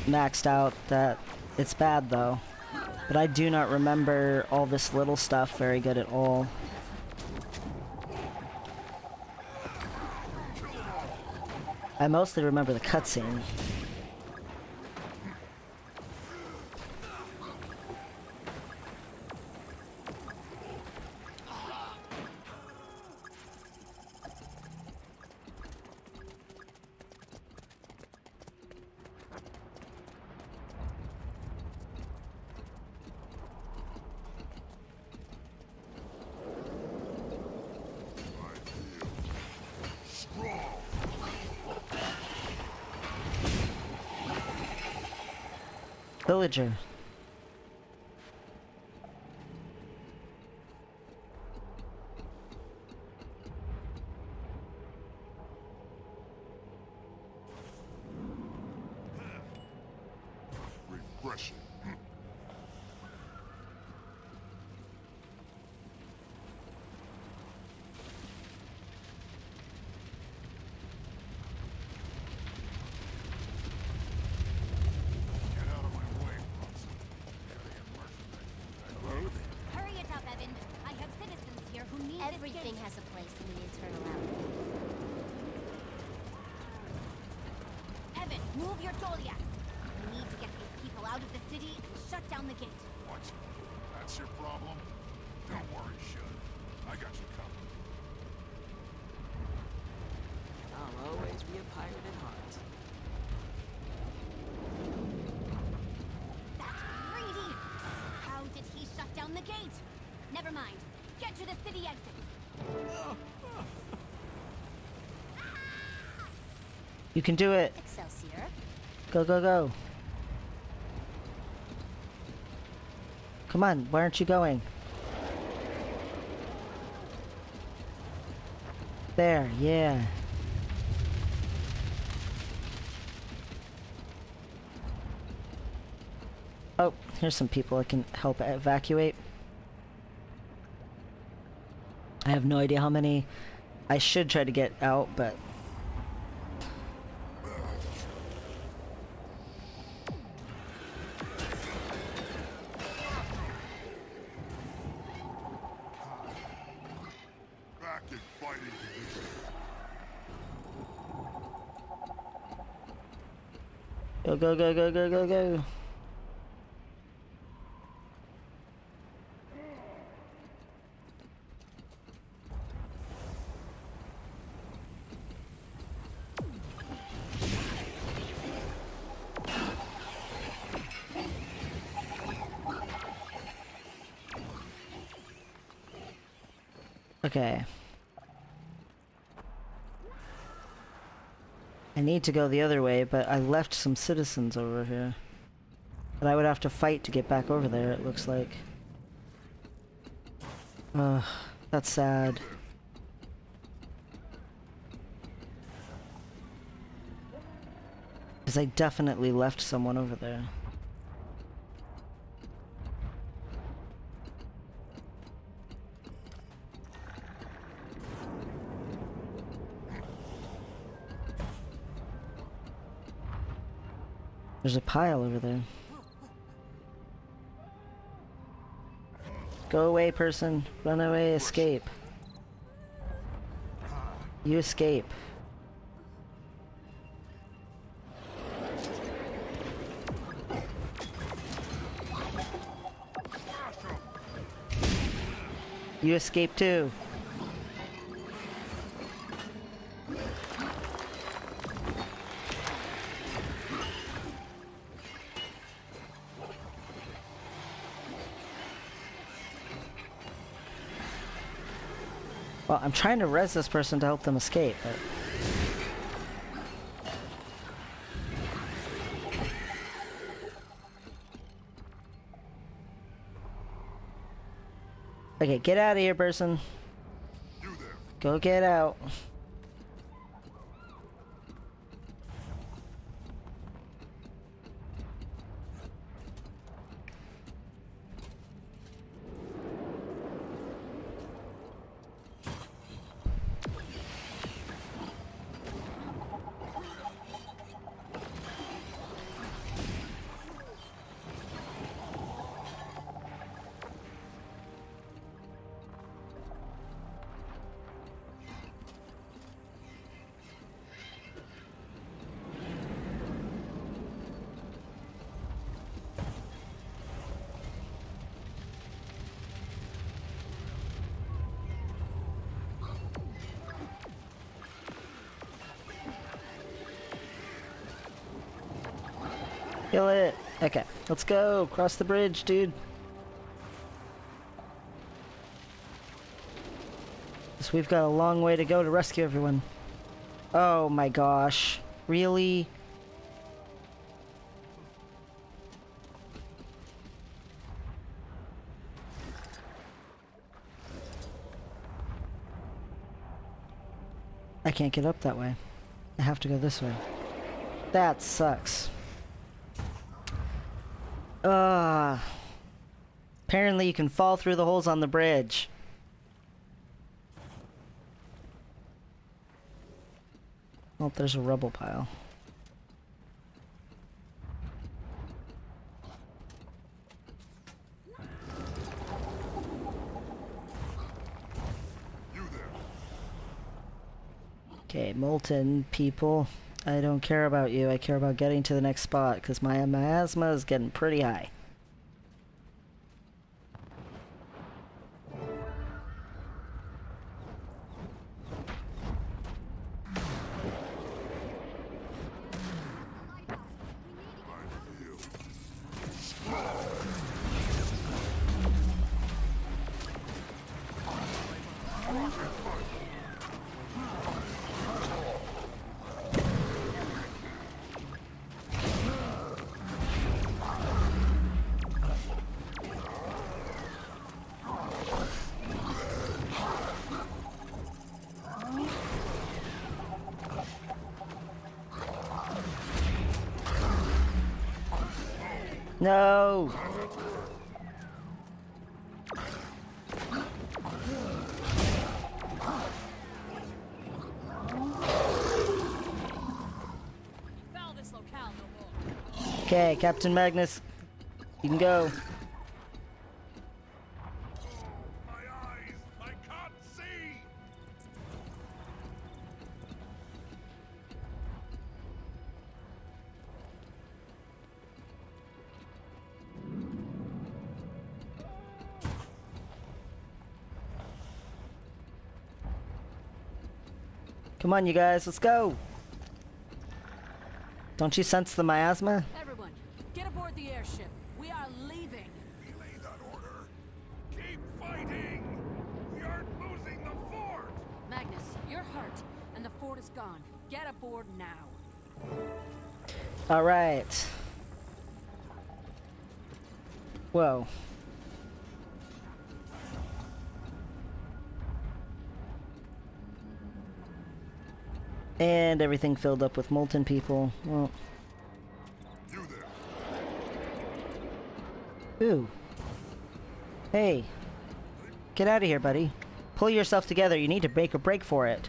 maxed out that it's bad though. But I do not remember all this little stuff very good at all. I mostly remember the cutscene. Villager. Refreshing. Everything has a place in the internal outlet. Evan, move your Doliacs! We need to get these people out of the city and shut down the gate. What? That's your problem? Don't worry, Shun. I got you covered. I'll always be a pirate at heart. That's greedy! How did he shut down the gate? Never mind. Get to the city exits. You can do it. Excelsior. Go, go, go. Come on, why aren't you going? There, yeah. Oh, here's some people I can help evacuate. I have no idea how many I should try to get out, but Back in fighting position. go, go, go, go, go, go, go. Okay. I need to go the other way, but I left some citizens over here. But I would have to fight to get back over there, it looks like. Ugh, that's sad. Because I definitely left someone over there. There's a pile over there. Go away, person. Run away, escape. You escape. You escape too. Well, I'm trying to res this person to help them escape, but... Okay, get out of here, person. Go get out. Kill it. Okay, let's go. Cross the bridge, dude. So we've got a long way to go to rescue everyone. Oh my gosh. Really? I can't get up that way. I have to go this way. That sucks. Apparently you can fall through the holes on the bridge. Oh, there's a rubble pile. Okay, molten people. I don't care about you. I care about getting to the next spot because my miasma is getting pretty high. No! Okay, Captain Magnus, you can go. Come on, you guys, let's go! Don't you sense the miasma? Everyone, get aboard the airship. We are leaving. Relay that order. Keep fighting! We aren't losing the fort! Magnus, you're hurt, and the fort is gone. Get aboard now. Alright. Whoa. And everything filled up with molten people. Well. Ooh. Hey. Get out of here, buddy. Pull yourself together. You need to make a break for it.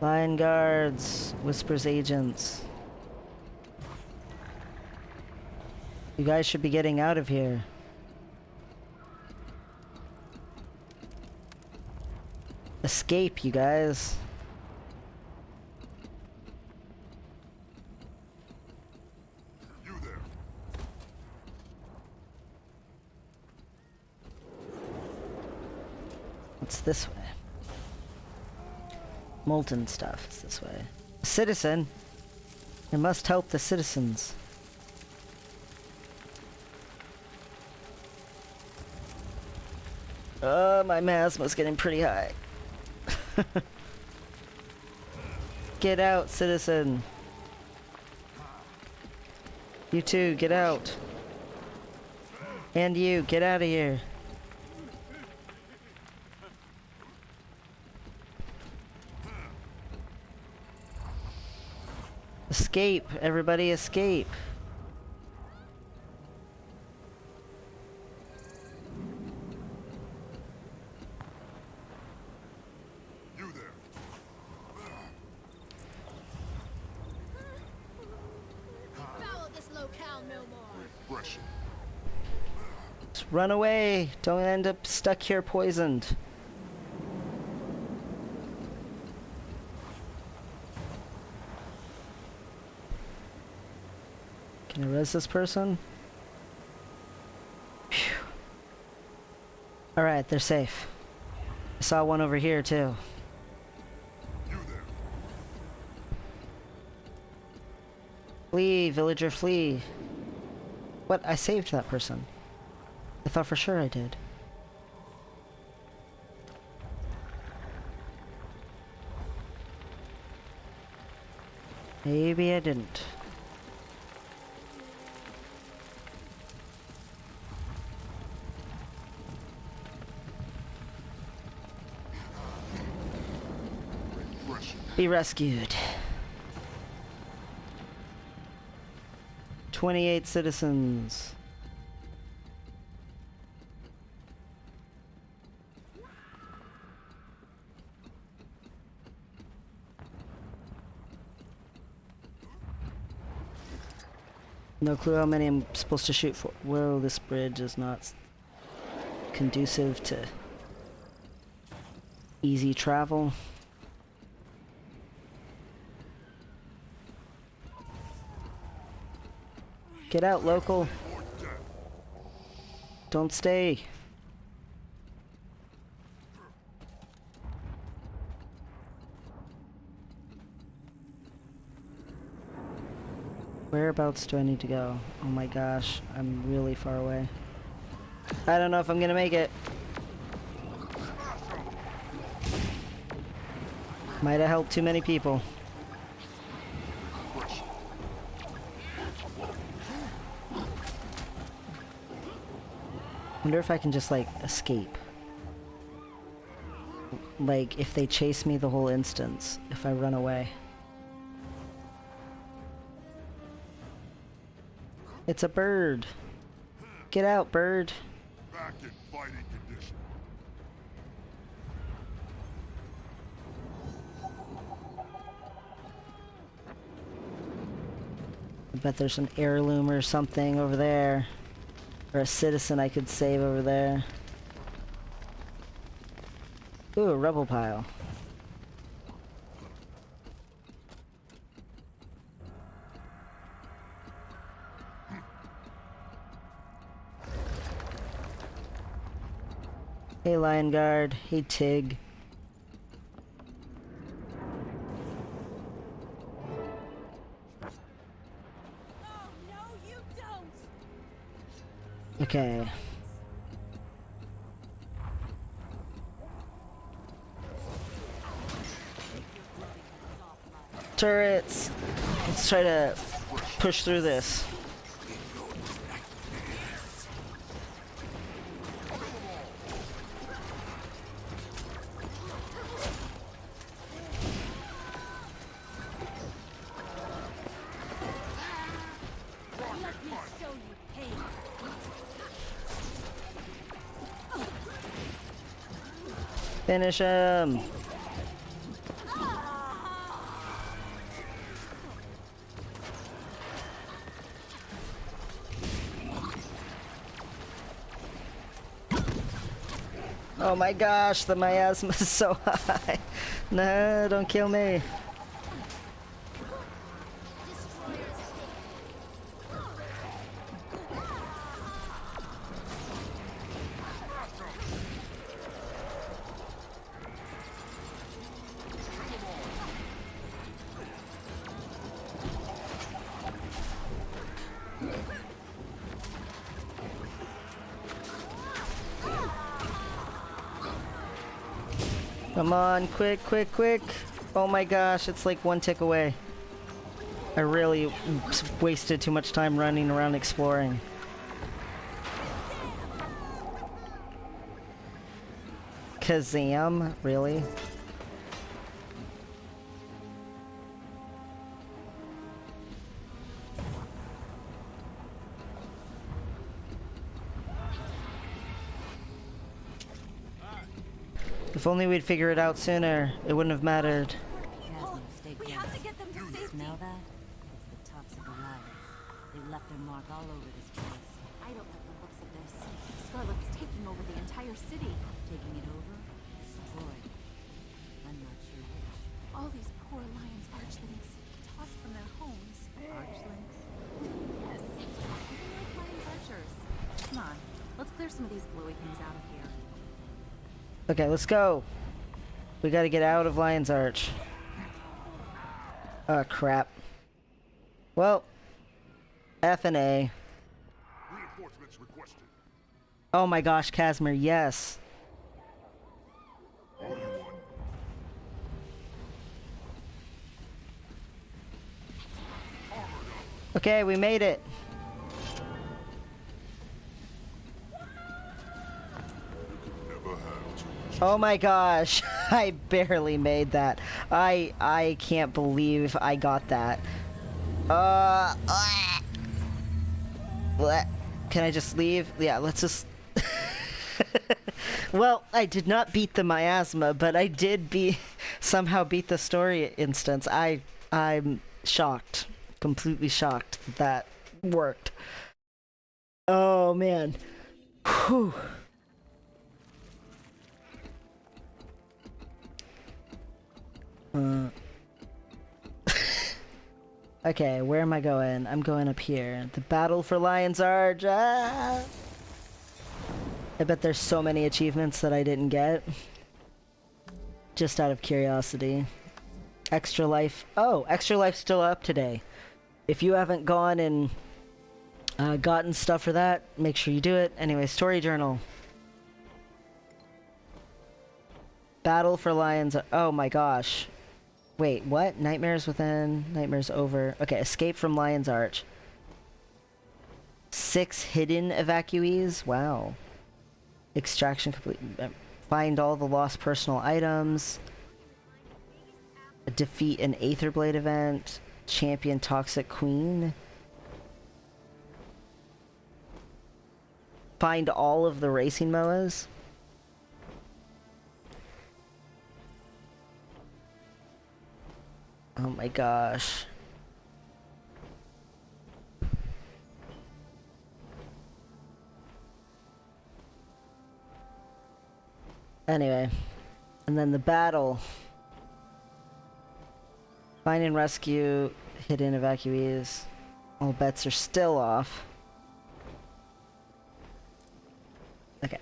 Lion guards, whispers agents. You guys should be getting out of here. Escape, you guys. You there. What's this way? Molten stuff. It's this way. Citizen. I must help the citizens. My miasma's getting pretty high. Get out, citizen. You too, get out. And you, get out of here. Escape, everybody escape. You there. Follow this locale no more. Repression. Just run away. Don't end up stuck here poisoned. Can I res this person? Phew. Alright, they're safe. I saw one over here too. You there. Flee, villager, flee. What? I saved that person. I thought for sure I did. Maybe I didn't. Be rescued. 28 citizens. No clue how many I'm supposed to shoot for. Whoa, this bridge is not conducive to easy travel. Get out, local. Don't stay. Whereabouts do I need to go? Oh my gosh, I'm really far away. I don't know if I'm gonna make it. Might have helped too many people. Wonder if I can just like escape. Like if they chase me the whole instance, if I run away. It's a bird. Get out, bird. Back in fighting condition. I bet there's an heirloom or something over there. Or a citizen I could save over there. Ooh, a rubble pile. Hey, Lion Guard. Hey, Tig. Okay. Turrets! Let's try to push through this. Finish him! Oh my gosh, the miasma is so high. No, don't kill me. Come on, quick, quick, quick. Oh my gosh, it's like one tick away. I really wasted too much time running around exploring. Kazam? Really? If only we'd figure it out sooner, it wouldn't have mattered. We have to get them to safety. Smell that? It's the toxic alliance. They left their mark all over this place. I don't like the looks of this. Scarlet's taking over the entire city. Taking it over? Destroyed. I'm not sure which. All these poor Lion's archlings, tossed from their homes. Archlings? Yes. They're like Lion's archers. Come on, let's clear some of these glowy things out of here. Okay, let's go. We gotta get out of Lion's Arch. Oh, crap. Well, F and A. Reinforcements requested. Oh my gosh, Casimir, yes. Okay, we made it. Oh my gosh, I barely made that. I can't believe I got that. What? Can I just leave? Yeah, let's just... Well, I did not beat the miasma, but I did somehow beat the story instance. I'm shocked. Completely shocked that Worked. Oh man. Whew. Okay, where am I going? I'm going up here. The battle for Lion's Arch. Ah! I bet there's so many achievements that I didn't get. Just out of curiosity. Extra Life. Oh, Extra Life's still up today. If you haven't gone and gotten stuff for that, make sure you do it. Anyway, Story Journal. Battle for Lion's Arch. Oh my gosh. Wait, what? Nightmares Within, Nightmares Over. Okay, Escape from Lion's Arch. 6 hidden evacuees? Wow. Extraction complete. Find all the lost personal items. Defeat an Aetherblade event. Champion Toxic Queen. Find all of the racing MOAs. Oh my gosh. Anyway, and then the battle. Find and rescue hidden evacuees. All bets are still off. Okay.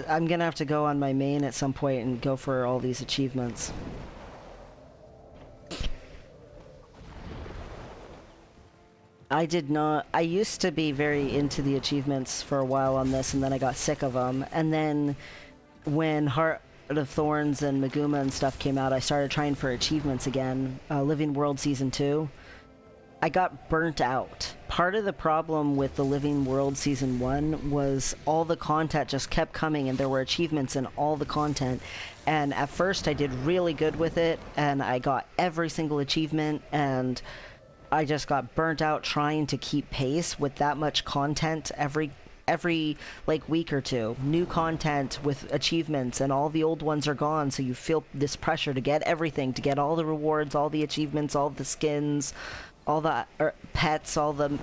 I'm gonna have to go on my main at some point and go for all these achievements. I used to be very into the achievements for a while on this, and then I got sick of them. And then when Heart of Thorns and Maguma and stuff came out, I started trying for achievements again. Living World Season 2. I got burnt out. Part of the problem with the Living World Season 1 was all the content just kept coming, and there were achievements in all the content. And at first I did really good with it, and I got every single achievement, and I just got burnt out trying to keep pace with that much content every like week or two. New content with achievements, and all the old ones are gone, so you feel this pressure to get everything, to get all the rewards, all the achievements, all the skins, all the pets, all the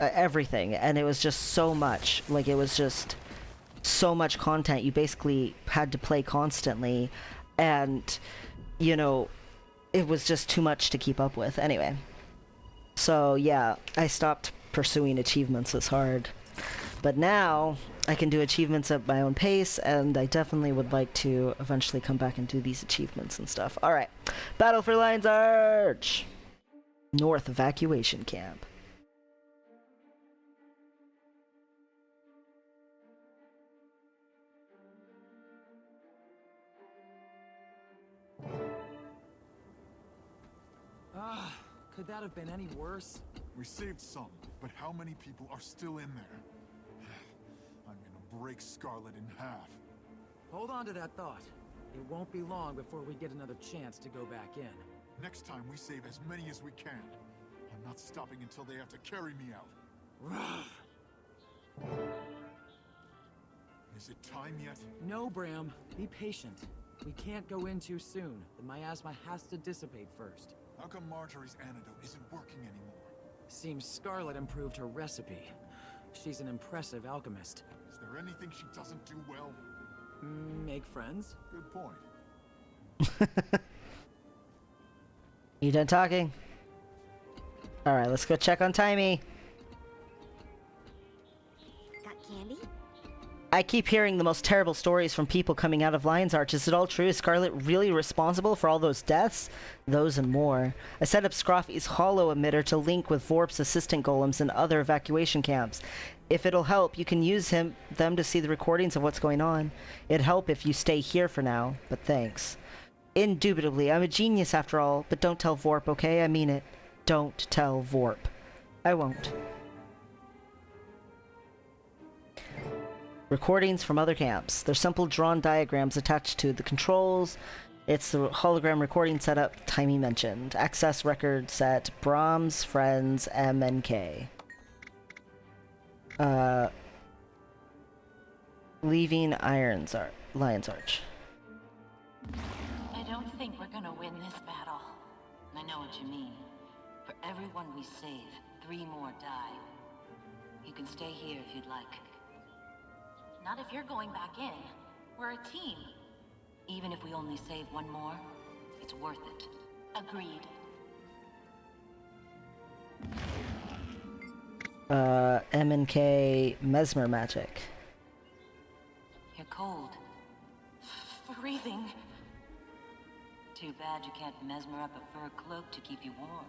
everything. And it was just so much. Like, it was just so much content. You basically had to play constantly, and you know, it was just too much to keep up with. Anyway, so yeah, I stopped pursuing achievements as hard. But now I can do achievements at my own pace, and I definitely would like to eventually come back and do these achievements and stuff. Alright, Battle for Lion's Arch! North Evacuation Camp. Could that have been any worse? We saved some, but how many people are still in there? I'm gonna break Scarlet in half. Hold on to that thought. It won't be long before we get another chance to go back in. Next time we save as many as we can. I'm not stopping until they have to carry me out. Is it time yet? No, Bram. Be patient. We can't go in too soon. The miasma has to dissipate first. How come Marjorie's antidote isn't working anymore? Seems Scarlet improved her recipe. She's an impressive alchemist. Is there anything she doesn't do well? Make friends? Good point. You done talking? Alright, let's go check on Timmy. Got candy? I keep hearing the most terrible stories from people coming out of Lion's Arch. Is it all true? Is Scarlet really responsible for all those deaths? Those and more. I set up Scruffy's holo emitter to link with Vorp's assistant golems and other evacuation camps. If it'll help, you can use them to see the recordings of what's going on. It'd help if you stay here for now, but thanks. Indubitably, I'm a genius after all, but don't tell Vorp, okay? I mean it. Don't tell Vorp. I won't. Recordings from other camps. They're simple drawn diagrams attached to the controls. It's the hologram recording setup Timmy mentioned. Access record set Brahms, Friends, M, and K. Leaving Lion's Arch. I don't think we're gonna win this battle. I know what you mean. For everyone we save, 3 more die. You can stay here if you'd like. Not if you're going back in. We're a team. Even if we only save 1 more, it's worth it. Agreed. M&K mesmer magic. You're cold. Freezing. Too bad you can't mesmer up a fur cloak to keep you warm.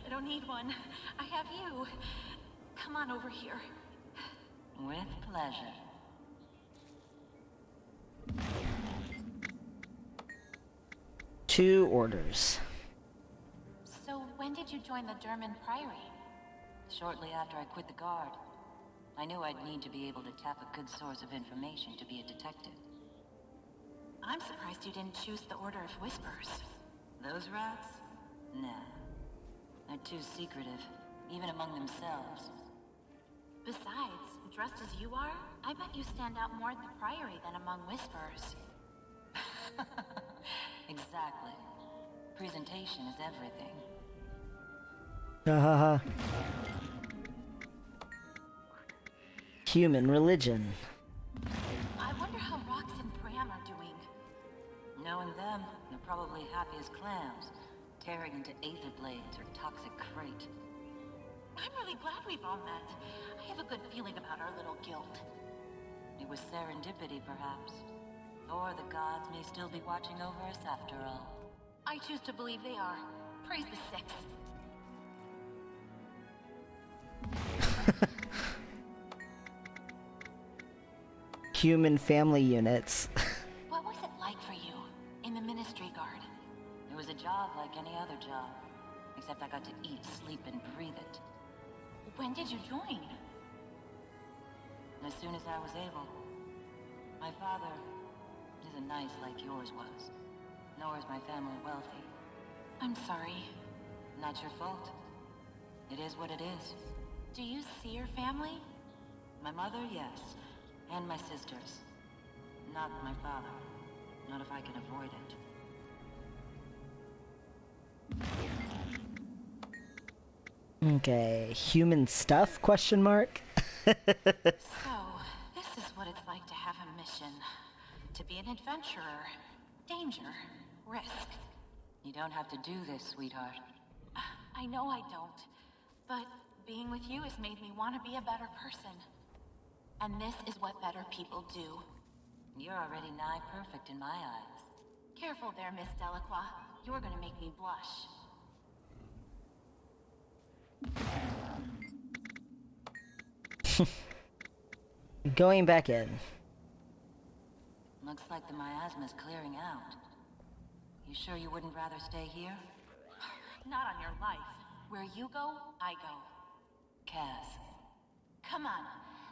I don't need one. I have you. Come on over here. With pleasure. Two orders. So when did you join the German Priory? Shortly after I quit the guard. I knew I'd need to be able to tap a good source of information to be a detective. I'm surprised you didn't choose the Order of Whispers. Those rats? Nah. They're too secretive, even among themselves. Besides, dressed as you are, I bet you stand out more at the Priory than among Whispers. Exactly. Presentation is everything. Human religion. I wonder how Rox and Bram are doing. Knowing them, they're probably happy as clams, tearing into aether blades or toxic crate. I'm really glad we've all met. I have a good feeling about our little guild. It was serendipity, perhaps. Or the gods may still be watching over us after all. I choose to believe they are. Praise the Six. Human family units. What was it like for you in the Ministry Guard? It was a job like any other job, except I got to eat, sleep, and breathe it. When did you join? As soon as I was able. My father isn't nice like yours was, nor is my family wealthy. I'm sorry. Not your fault. It is what it is. Do you see your family? My mother, yes. And my sisters. Not my father. Not if I can avoid it. Okay, human stuff, question mark? So, this is what it's like to have a mission. To be an adventurer. Danger. Risk. You don't have to do this, sweetheart. I know I don't. But being with you has made me want to be a better person. And this is what better people do. You're already nigh perfect in my eyes. Careful there, Miss Delacroix. You're gonna make me blush. Going back in. Looks like the miasma's clearing out. You sure you wouldn't rather stay here? Not on your life. Where you go, I go. Kaz. Come on.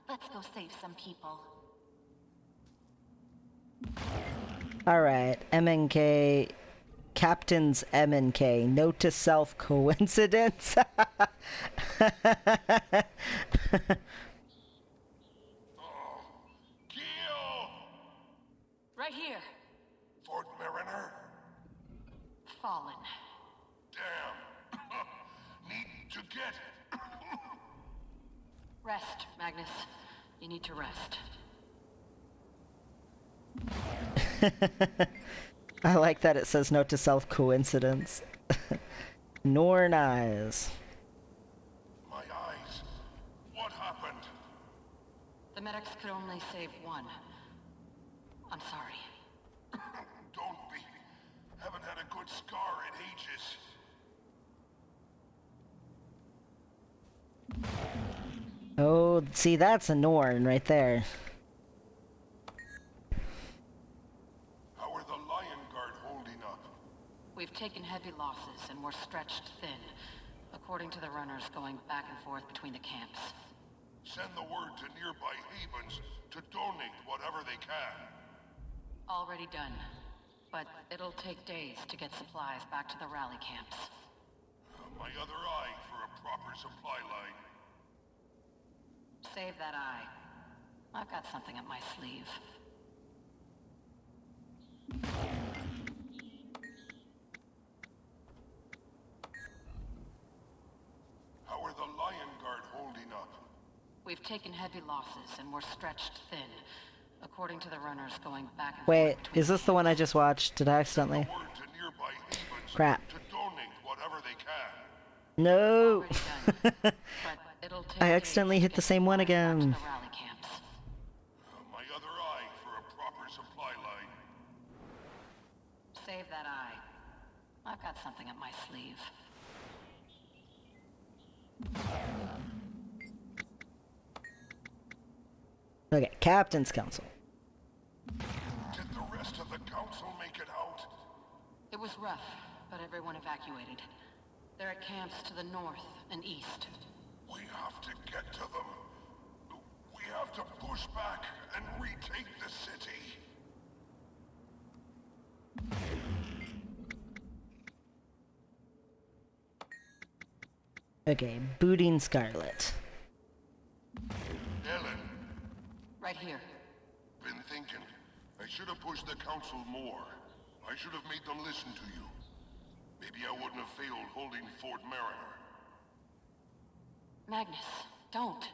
Let's go save some people. Alright, MNK. Captain's MNK. Note to self, coincidence? Right here. Fort Mariner? Fallen. Damn. Need to get. Rest, Magnus. You need to rest. I like that it says note to self, coincidence. Norn eyes. My eyes. What happened? The medics could only save one. I'm sorry. Don't be. Haven't had a good scar in ages. Oh, see, that's a Norn right there. How are the Lion Guard holding up? We've taken heavy losses and we're stretched thin, according to the runners going back and forth between the camps. Send the word to nearby havens to donate whatever they can. Already done. But it'll take days to get supplies back to the rally camps. My other eye for a proper supply line. Save that eye. I've got something up my sleeve. taken heavy losses and we're stretched thin. According to the runners going back and Wait, forth. is this the one I just watched? Did I accidentally? Crap. To donate whatever they can. No! But it'll take I accidentally hit the same one again. the rally camps. My other eye for a proper supply line. Save that eye. I've got something up my sleeve. Okay, Captain's Council. Did the rest of the council make it out? It was rough, but everyone evacuated. They're at camps to the north and east. We have to get to them. We have to push back and retake the city. Okay, booting Scarlet. Ellen, Right here. been thinking. I should have pushed the council more. I should have made them listen to you. Maybe I wouldn't have failed holding Fort Mariner. Magnus, don't.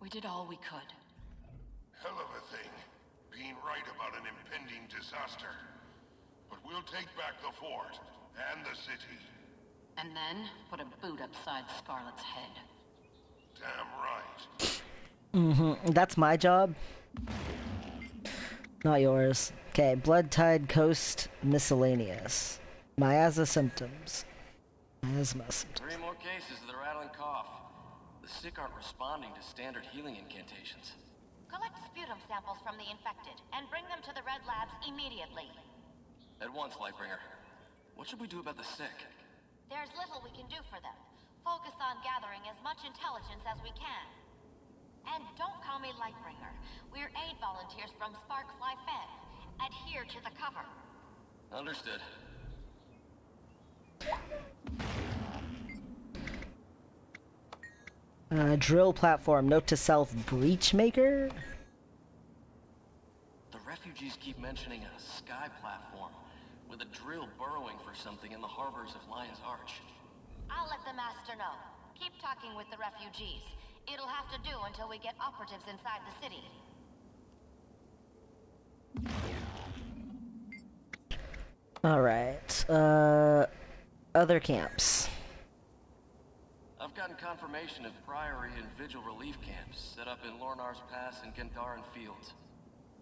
We did all we could. Hell of a thing, being right about an impending disaster. But we'll take back the fort and the city. And then put a boot upside Scarlet's head. Damn right. That's my job. Not yours. Okay, Blood Tide Coast Miscellaneous. Miasma symptoms. Miasma symptoms. 3 more cases of the rattling cough. The sick aren't responding to standard healing incantations. Collect sputum samples from the infected and bring them to the Red Labs immediately. At once, Lightbringer. What should we do about the sick? There's little we can do for them. Focus on gathering as much intelligence as we can. And don't call me Lightbringer. We're aid volunteers from Sparkfly Fed. Adhere to the cover. Understood. Drill platform. Note to self, Breachmaker? The refugees keep mentioning a sky platform with a drill burrowing for something in the harbors of Lion's Arch. I'll let the master know. Keep talking with the refugees. It'll have to do until we get operatives inside the city. Alright, other camps. I've gotten confirmation of Priory and Vigil relief camps set up in Lornar's Pass and Gandaran Fields.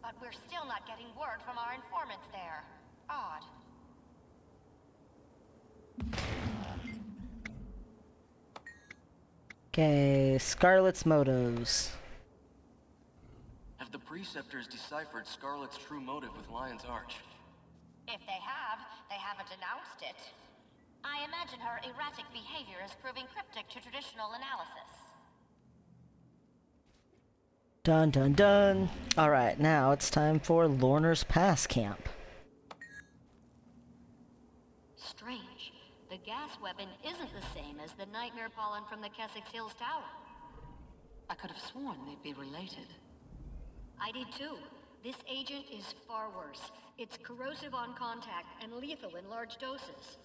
But we're still not getting word from our informants there. Odd. Okay, Scarlet's motives. Have the Preceptors deciphered Scarlet's true motive with Lion's Arch? If they have, they haven't announced it. I imagine her erratic behavior is proving cryptic to traditional analysis. Dun dun dun. Alright, now it's time for Lornar's Pass camp. Strange. The gas weapon isn't the same as the nightmare pollen from the Kessex Hills Tower. I could have sworn they'd be related. I did too. This agent is far worse. It's corrosive on contact and lethal in large doses.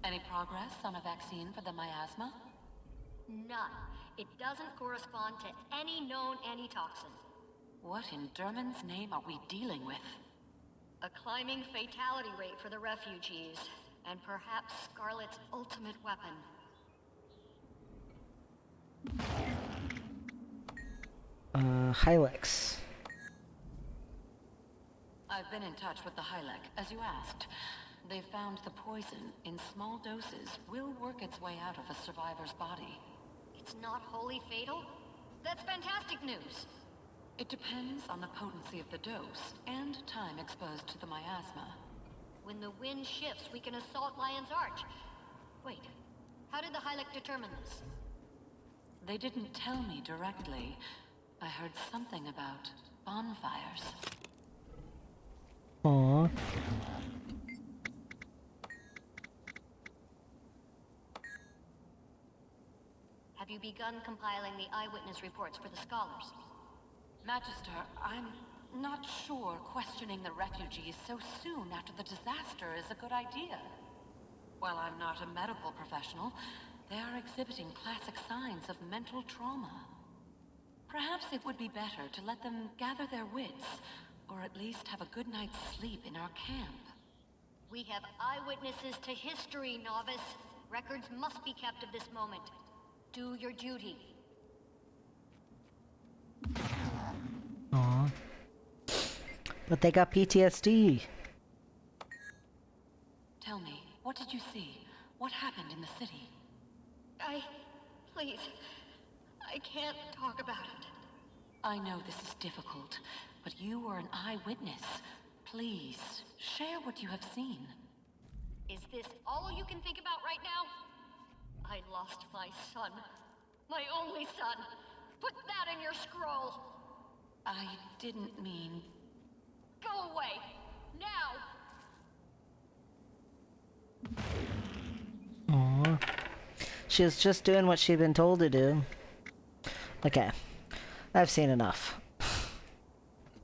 Any progress on a vaccine for the miasma? None. It doesn't correspond to any known antitoxin. What in Derman's name are we dealing with? A climbing fatality rate for the refugees, and perhaps Scarlet's ultimate weapon. Hylex. I've been in touch with the Hylek, as you asked. They've found the poison, in small doses, will work its way out of a survivor's body. It's not wholly fatal? That's fantastic news! It depends on the potency of the dose, and time exposed to the miasma. When the wind shifts, we can assault Lion's Arch. Wait, how did the Hylek determine this? They didn't tell me directly. I heard something about bonfires. Aww. Have you begun compiling the eyewitness reports for the scholars? Magister, I'm not sure questioning the refugees so soon after the disaster is a good idea. While I'm not a medical professional, they are exhibiting classic signs of mental trauma. Perhaps it would be better to let them gather their wits, or at least have a good night's sleep in our camp. We have eyewitnesses to history, novice. Records must be kept of this moment. Do your duty. Aww. But they got PTSD. Tell me, what did you see? What happened in the city? Please, I can't talk about it. I know this is difficult, but you were an eyewitness. Please, share what you have seen. Is this all you can think about right now? I lost my son. My only son. Put that in your scroll. I didn't mean... Go away! Now! Aww. She was just doing what she'd been told to do. Okay. I've seen enough.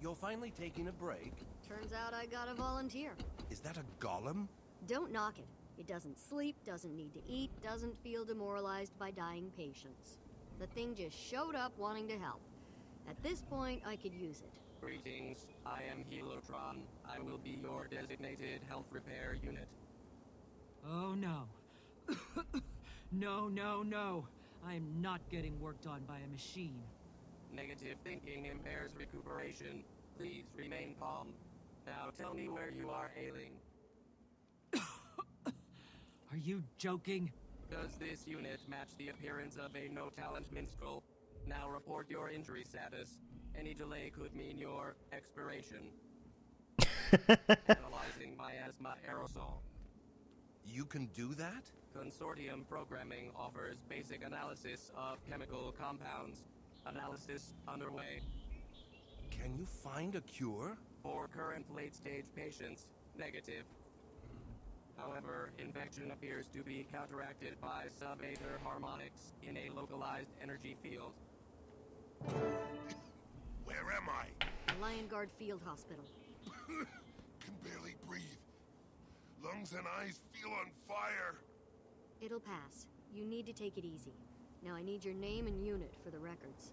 You're finally taking a break? Turns out I got a volunteer. Is that a golem? Don't knock it. It doesn't sleep, doesn't need to eat, doesn't feel demoralized by dying patients. The thing just showed up wanting to help. At this point, I could use it. Greetings, I am Helotron. I will be your designated health repair unit. Oh no. No. I am not getting worked on by a machine. Negative thinking impairs recuperation. Please remain calm. Now tell me where you are ailing. Are you joking? Does this unit match the appearance of a no-talent minstrel? Now report your injury status. Any delay could mean your expiration. Analyzing miasma aerosol. You can do that? Consortium programming offers basic analysis of chemical compounds. Analysis underway. Can you find a cure? For current late-stage patients, negative. However, infection appears to be counteracted by sub-Aether harmonics in a localized energy field. Where am I? The Lion Guard Field Hospital. Can barely breathe. Lungs and eyes feel on fire. It'll pass. You need to take it easy. Now I need your name and unit for the records.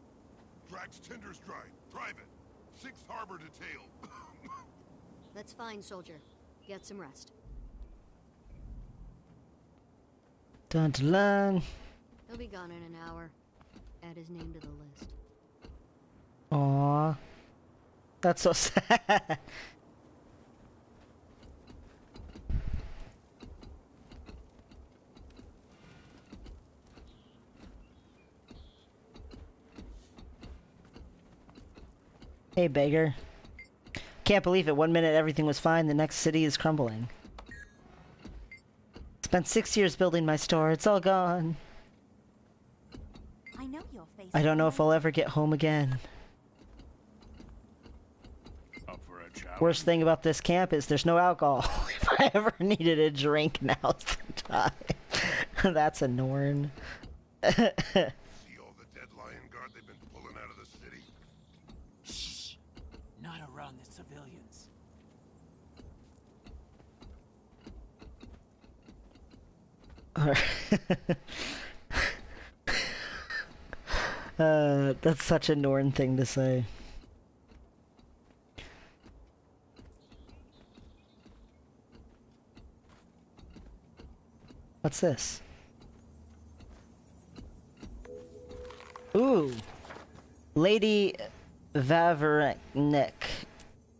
Drax Tinderstride, Private. 6th Harbor Detail. That's fine, soldier. Get some rest. Dun dun dun. He'll be gone in an hour. Add his name to the list. Aww. That's so sad. Hey, beggar. Can't believe it. 1 minute everything was fine, the next city is crumbling. Spent 6 years building my store. It's all gone. I know your face. I don't know if I'll ever get home again. Up for a challenge? Worst thing about this camp is there's no alcohol. If I ever needed a drink, now's the time. That's a Norn. See all the dead Lion Guard they've been pulling out of the city? Shh. Not around the civilians. That's such a Norn thing to say. What's this? Ooh. Lady Vavernik.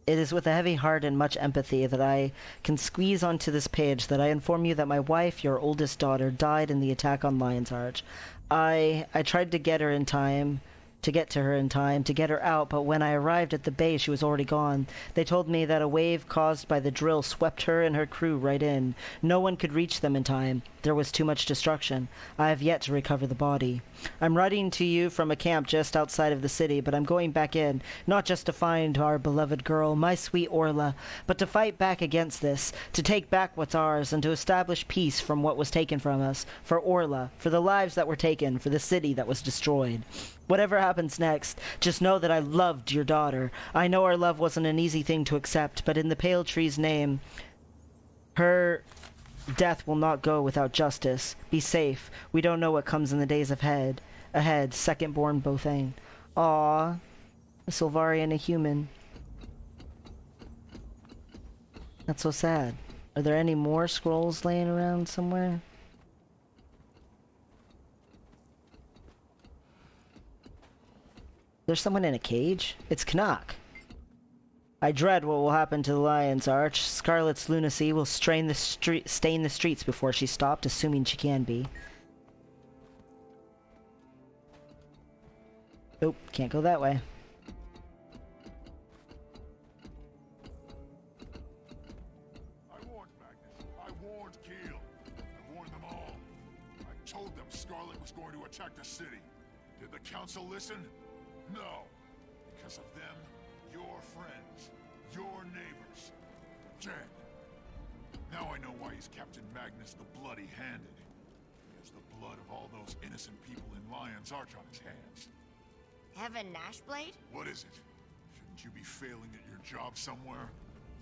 It is with a heavy heart and much empathy that I can squeeze onto this page that I inform you that my wife, your oldest daughter, died in the attack on Lion's Arch. I tried to get her in time, to get her out, but when I arrived at the base, she was already gone. They told me that a wave caused by the drill swept her and her crew right in. No one could reach them in time. There was too much destruction. I have yet to recover the body. I'm writing to you from a camp just outside of the city, but I'm going back in, not just to find our beloved girl, my sweet Orla, but to fight back against this, to take back what's ours, and to establish peace from what was taken from us, for Orla, for the lives that were taken, for the city that was destroyed. Whatever happens next, just know that I loved your daughter. I know our love wasn't an easy thing to accept, but in the Pale Tree's name, her death will not go without justice. Be safe. We don't know what comes in the days ahead. Second-born Bothane. Aww. A Sylvari a human. That's so sad. Are there any more scrolls laying around somewhere? There's someone in a cage? It's Knock. I dread what will happen to the Lion's Arch. Scarlet's lunacy will stain the streets before she's stopped, assuming she can be. Nope, can't go that way. I warned Magnus. I warned Keel. I warned them all. I told them Scarlet was going to attack the city. Did the Council listen? No. Because of them, your friends, your neighbors, dead. Now I know why he's Captain Magnus the Bloody-Handed. He has the blood of all those innocent people in Lion's Arch on his hands. Heaven Nashblade? What is it? Shouldn't you be failing at your job somewhere?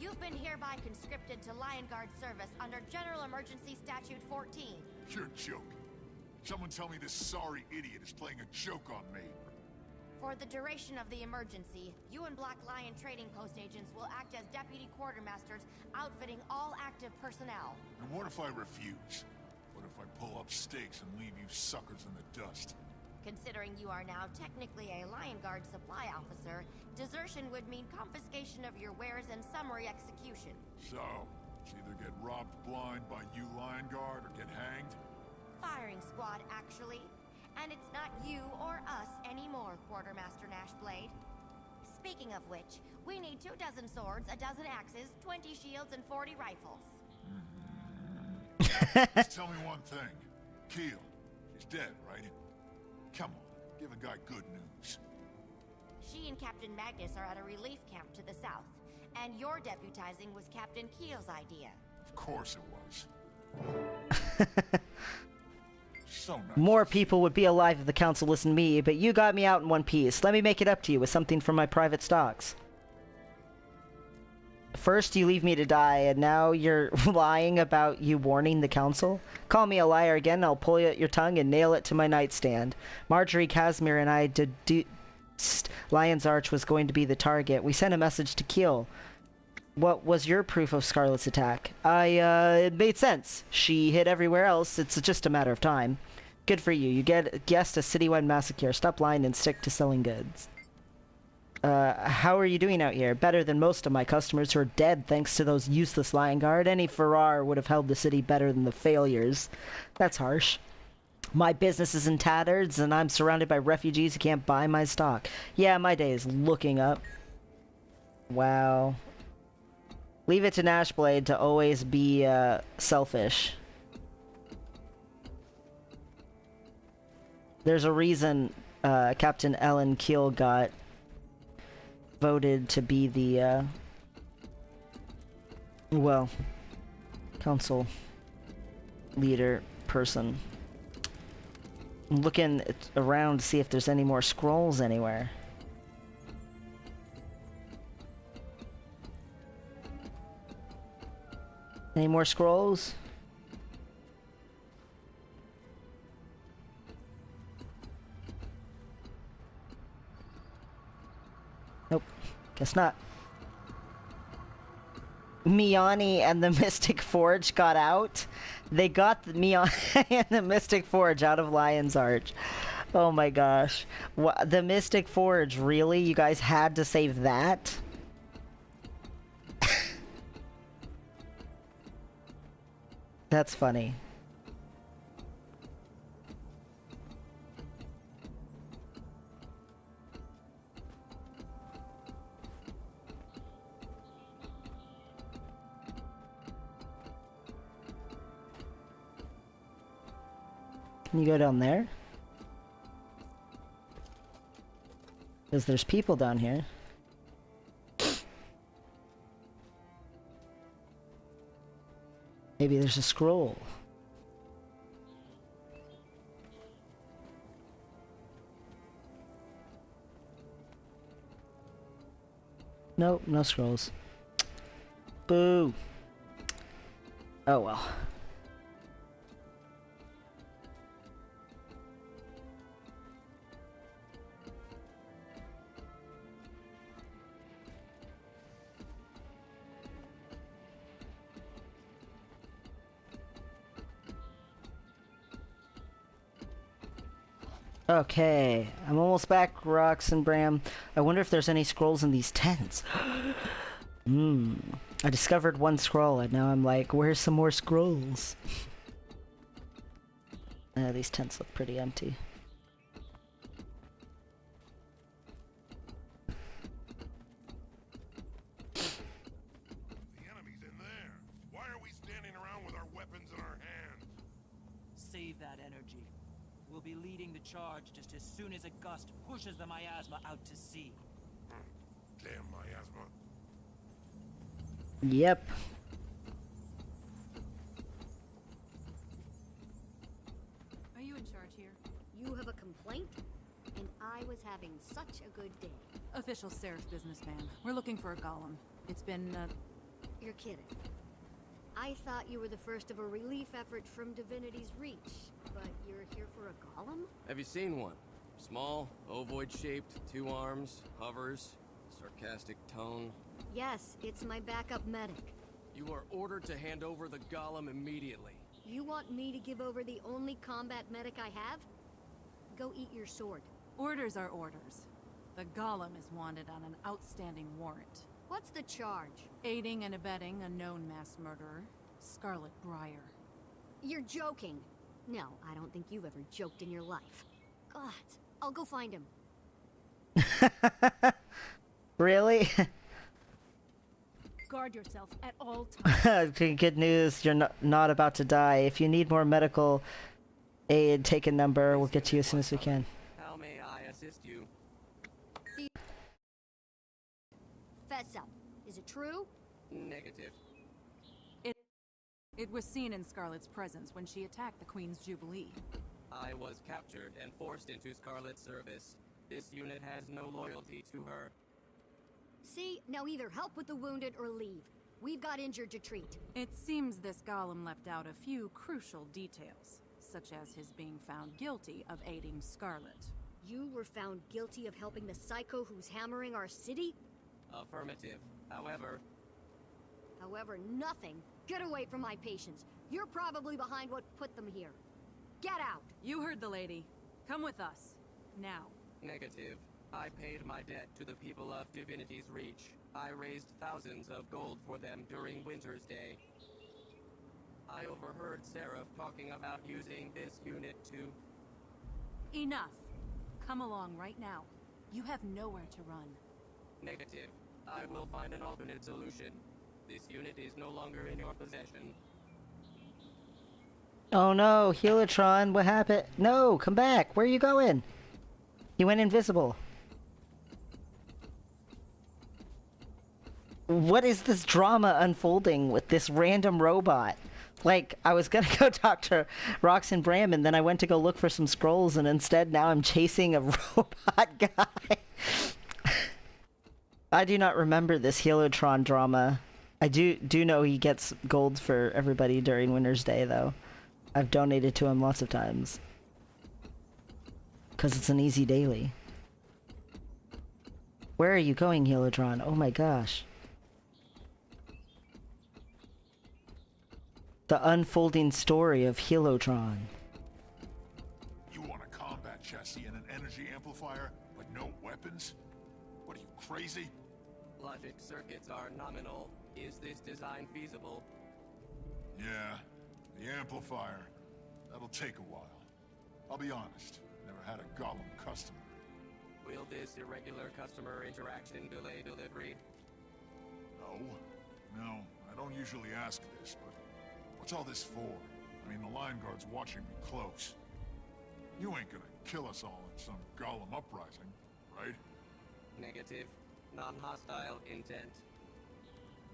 You've been hereby conscripted to Lion Guard service under General Emergency Statute 14. You're joking. Someone tell me this sorry idiot is playing a joke on me. For the duration of the emergency, you and Black Lion Trading Post agents will act as deputy quartermasters, outfitting all active personnel. And what if I refuse? What if I pull up stakes and leave you suckers in the dust? Considering you are now technically a Lion Guard supply officer, desertion would mean confiscation of your wares and summary execution. So, it's either get robbed blind by you Lion Guard or get hanged? Firing squad, actually. And it's not you or us anymore, Quartermaster Nashblade. Speaking of which, we need 24 swords, 12 axes, 20 shields, and 40 rifles. Just tell me one thing. Keel, she's dead, right? Come on, give a guy good news. She and Captain Magnus are at a relief camp to the south, and your deputizing was Captain Keel's idea. Of course it was. So nice. More people would be alive if the Council listened to me, but you got me out in one piece. Let me make it up to you with something from my private stocks. First you leave me to die, and now you're lying about you warning the Council? Call me a liar again, and I'll pull you at your tongue and nail it to my nightstand. Marjorie Casimir and I deduced Lion's Arch was going to be the target. We sent a message to Keel. What was your proof of Scarlet's attack? It made sense. She hit everywhere else. It's just a matter of time. Good for you. You guessed a citywide massacre. Stop lying and stick to selling goods. How are you doing out here? Better than most of my customers who are dead thanks to those useless Lion Guard. Any Farrar would have held the city better than the failures. That's harsh. My business is in tatters, and I'm surrounded by refugees who can't buy my stock. Yeah, my day is looking up. Wow. Leave it to Nashblade to always be, selfish. There's a reason, Captain Ellen Keel got voted to be the, well, council leader person. I'm looking around to see if there's any more scrolls anywhere. Any more scrolls? Nope. Guess not. Miani and the Mystic Forge got out. They got the Miani and the Mystic Forge out of Lion's Arch. Oh my gosh. The Mystic Forge, really? You guys had to save that? That's funny. Can you go down there? Because there's people down here. Maybe there's a scroll. Nope, no scrolls. Boo. Oh well. Okay, I'm almost back, Rox and Bram. I wonder if there's any scrolls in these tents. I discovered one scroll and now I'm like, where's some more scrolls? These tents look pretty empty. The enemy's in there. Why are we standing around with our weapons in our hands? Save that energy. We'll be leading the charge just as soon as a gust pushes the miasma out to sea. Damn miasma. Yep. Are you in charge here? You have a complaint? And I was having such a good day. Official Seraph businessman. We're looking for a golem. It's been, You're kidding. I thought you were the first of a relief effort from Divinity's Reach, but you're here for a golem? Have you seen one? Small, ovoid-shaped, 2 arms, hovers, sarcastic tone. Yes, it's my backup medic. You are ordered to hand over the golem immediately. You want me to give over the only combat medic I have? Go eat your sword. Orders are orders. The golem is wanted on an outstanding warrant. What's the charge? Aiding and abetting a known mass murderer, Scarlet Briar. You're joking. No, I don't think you've ever joked in your life. God, I'll go find him. Really? Guard yourself at all times. Good news, you're not about to die. If you need more medical aid, take a number. We'll get to you as soon as we can. How may I assist you? Fess up. Is it true? Negative. It was seen in Scarlet's presence when she attacked the Queen's Jubilee. I was captured and forced into Scarlet's service. This unit has no loyalty to her. See, now either help with the wounded or leave. We've got injured to treat. It seems this golem left out a few crucial details, such as his being found guilty of aiding Scarlet. You were found guilty of helping the psycho who's hammering our city? Affirmative. However, nothing. Get away from my patients. You're probably behind what put them here. Get out! You heard the lady. Come with us. Now. negative. I paid my debt to the people of Divinity's Reach. I raised thousands of gold for them during Winter's Day. I overheard Seraph talking about using this unit to... Enough. Come along right now. You have nowhere to run. Negative. I will find an alternate solution. This unit is no longer in your possession. Oh no, Helotron, what happened? No, come back. Where are you going? He went invisible. What is this drama unfolding with this random robot? Like, I was gonna go talk to Rox and Bram, and then I went to go look for some scrolls, and instead now I'm chasing a robot guy. I do not remember this Helotron drama. I do know he gets gold for everybody during Winter's Day, though. I've donated to him lots of times. Because it's an easy daily. Where are you going, Helotron? Oh my gosh. The unfolding story of Helotron. You want a combat chassis and an energy amplifier, but no weapons? What are you, crazy? Logic circuits are nominal. Is this design feasible? Yeah, the amplifier. That'll take a while. I'll be honest, never had a Golem customer. Will this irregular customer interaction delay delivery? No, I don't usually ask this, but what's all this for? I mean, the line guard's watching me close. You ain't gonna kill us all in some Golem uprising, right? Negative. Non-hostile intent.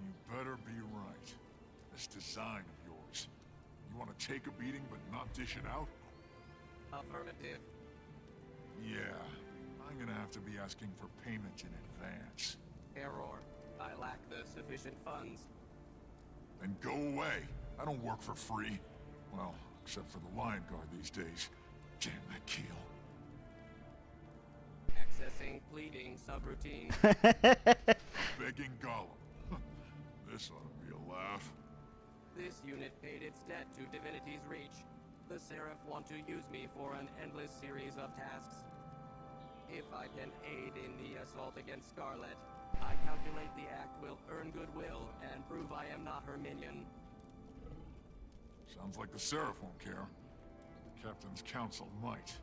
You better be right. This design of yours. You want to take a beating but not dish it out? Affirmative. Yeah, I'm gonna have to be asking for payment in advance. Error. I lack the sufficient funds. Then go away. I don't work for free. Well, except for the Lion Guard these days. Damn that Keel. Accessing pleading subroutine. Begging Gollum. This ought to be a laugh. This unit paid its debt to Divinity's Reach. The Seraph want to use me for an endless series of tasks. If I can aid in the assault against Scarlet, I calculate the act will earn goodwill and prove I am not her minion. Sounds like the Seraph won't care. The Captain's Council might.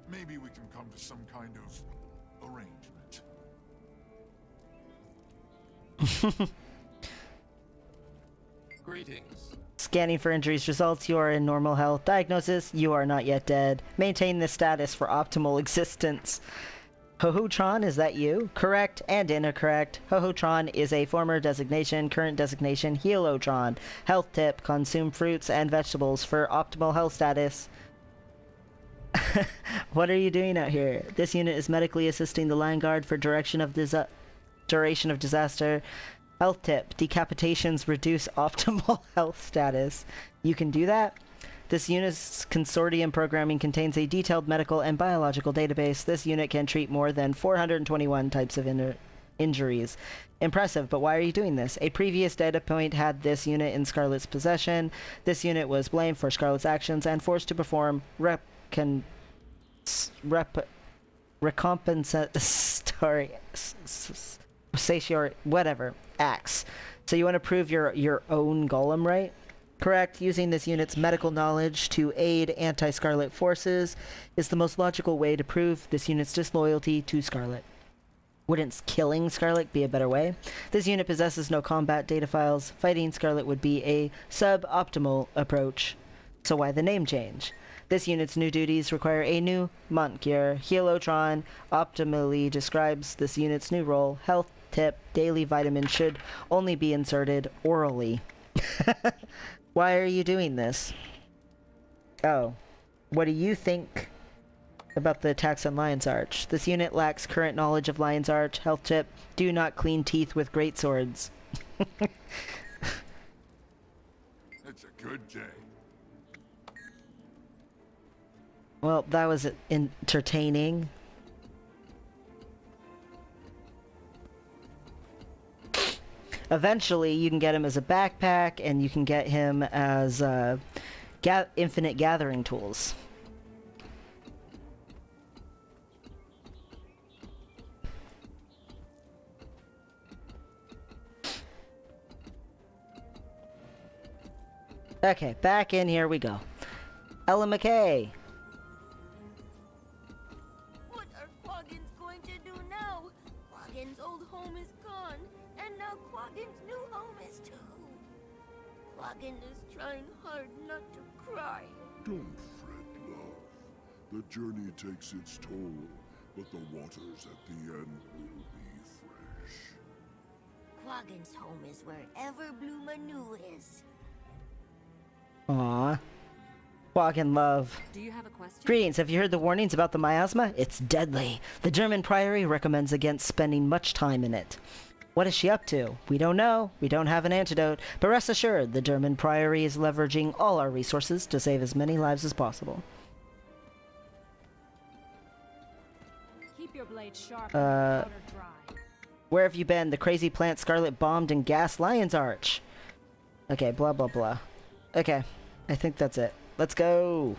Maybe we can come to some kind of arrangement. Greetings. Scanning for injuries results, you are in normal health. Diagnosis, you are not yet dead. Maintain this status for optimal existence. Ho-Ho-Tron, is that you? Correct and incorrect. Ho-Ho-Tron is a former designation, current designation, Helotron. Health tip, consume fruits and vegetables for optimal health status. What are you doing out here? This unit is medically assisting the Lion Guard for duration of disaster. Health tip, decapitations reduce optimal health status. You can do that? This unit's consortium programming contains a detailed medical and biological database. This unit can treat more than 421 types of injuries. Impressive, but why are you doing this? A previous data point had this unit in Scarlet's possession. This unit was blamed for Scarlet's actions and forced to perform recompensatory whatever acts. So you want to prove your own golem, right? Correct. Using this unit's medical knowledge to aid anti-Scarlet forces is the most logical way to prove this unit's disloyalty to Scarlet. Wouldn't killing Scarlet be a better way? This unit possesses no combat data files. Fighting Scarlet would be a suboptimal approach. So why the name change? This unit's new duties require a new Montgear. Helotron optimally describes this unit's new role. Health tip, daily vitamin should only be inserted orally. Why are you doing this? Oh. What do you think about the attacks on Lion's Arch? This unit lacks current knowledge of Lion's Arch. Health tip, do not clean teeth with greatswords. It's a good day. Well, that was entertaining. Eventually, you can get him as a backpack, and you can get him as infinite gathering tools. Okay, back in here we go. Ella McKay. What are Quaggins going to do now? Quaggin's old home is gone, and now Quaggin's new home is too. Quaggin is trying hard not to cry. Don't fret, love. The journey takes its toll, but the waters at the end will be fresh. Quaggin's home is wherever Blue Manu is. Aww. Quaggin love. Do you have a question? Greetings, have you heard the warnings about the miasma? It's deadly. The German Priory recommends against spending much time in it. What is she up to? We don't know. We don't have an antidote. But rest assured, the German Priory is leveraging all our resources to save as many lives as possible. Keep your blade sharp and your powder dry. Where have you been? The crazy plant Scarlet bombed and gassed Lion's Arch. Okay, blah blah blah. Okay, I think that's it. Let's go!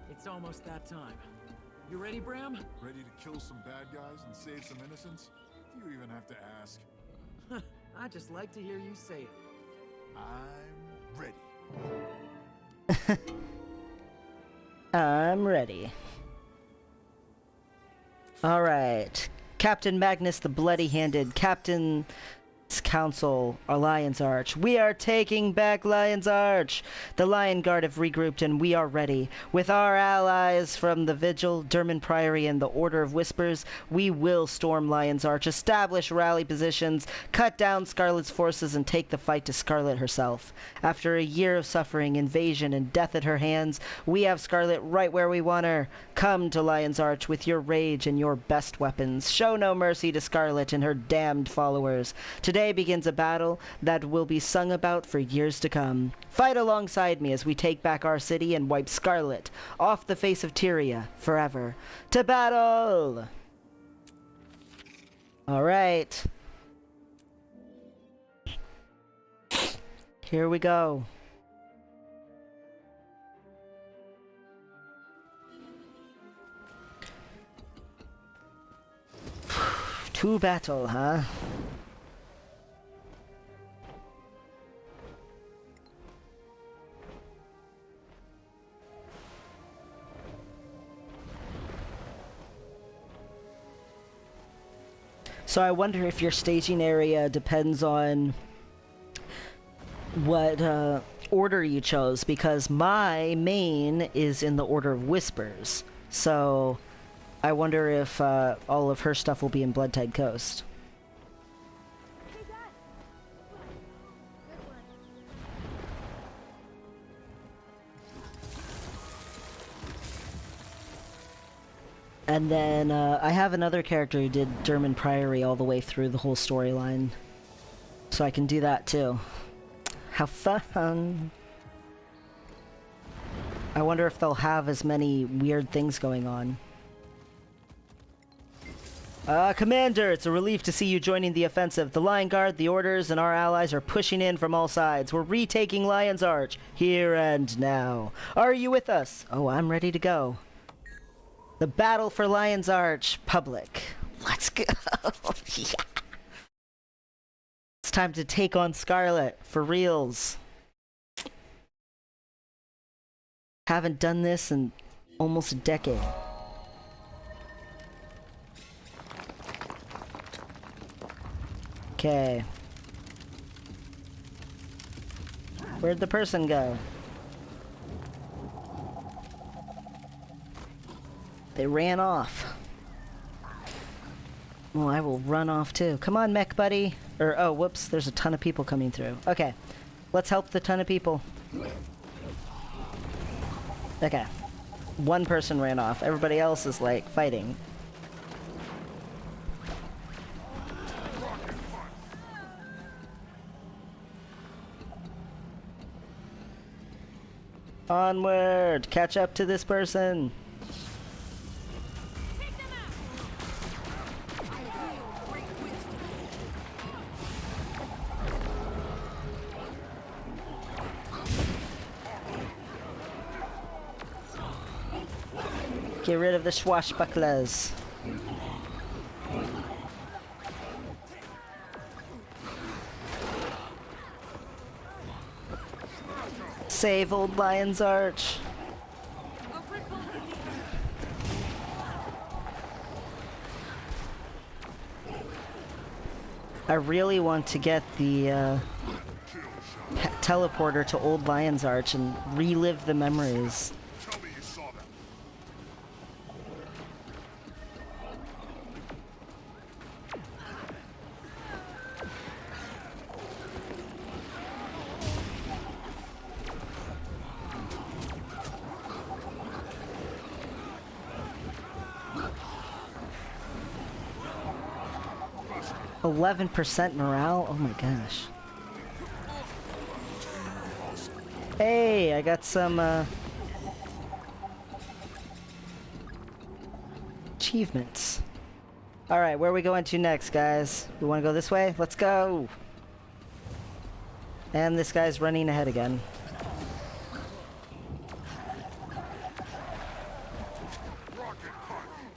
It's almost that time. You ready, Bram? Ready to kill some bad guys and save some innocents? Do you even have to ask? I just like to hear you say it. I'm ready. I'm ready. Alright. Captain Magnus the Bloody-Handed. Captain Council, or Lion's Arch. We are taking back Lion's Arch! The Lion Guard have regrouped and we are ready. With our allies from the Vigil, Derman Priory, and the Order of Whispers, we will storm Lion's Arch, establish rally positions, cut down Scarlet's forces, and take the fight to Scarlet herself. After a year of suffering, invasion, and death at her hands, we have Scarlet right where we want her. Come to Lion's Arch with your rage and your best weapons. Show no mercy to Scarlet and her damned followers. Today begins a battle that will be sung about for years to come. Fight alongside me as we take back our city and wipe Scarlet off the face of Tyria forever. To battle! Alright. Here we go. To battle, huh? So I wonder if your staging area depends on what order you chose, because my main is in the Order of Whispers. So I wonder if all of her stuff will be in Bloodtide Coast. And then I have another character who did Derman Priory all the way through the whole storyline. So I can do that too. How fun! I wonder if they'll have as many weird things going on. Commander, it's a relief to see you joining the offensive. The Lion Guard, the Orders, and our allies are pushing in from all sides. We're retaking Lion's Arch, here and now. Are you with us? Oh, I'm ready to go. The battle for Lion's Arch, public. Let's go! Yeah. It's time to take on Scarlet, for reals. Haven't done this in almost a decade. Okay. Where'd the person go? They ran off. Well, I will run off too. Come on, mech buddy. Or, oh, whoops, there's a ton of people coming through. Okay, let's help the ton of people. Okay. One person ran off. Everybody else is, like, fighting. Onward! Catch up to this person! Get rid of the swashbucklers. Save old Lion's Arch. I really want to get the teleporter to old Lion's Arch and relive the memories. 11% morale? Oh my gosh. Hey, I got some achievements. Alright, where are we going to next, guys? We want to go this way? Let's go! And this guy's running ahead again.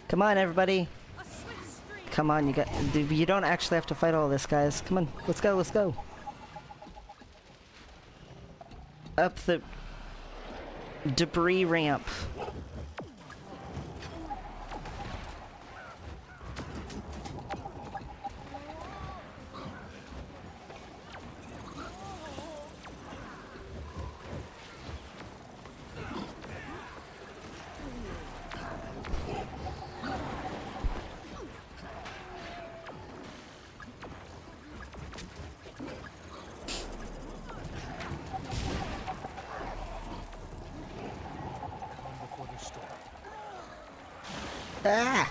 Come on, everybody! Come on, you don't actually have to fight all this, guys. Come on, let's go, let's go. Up the debris ramp. Ah!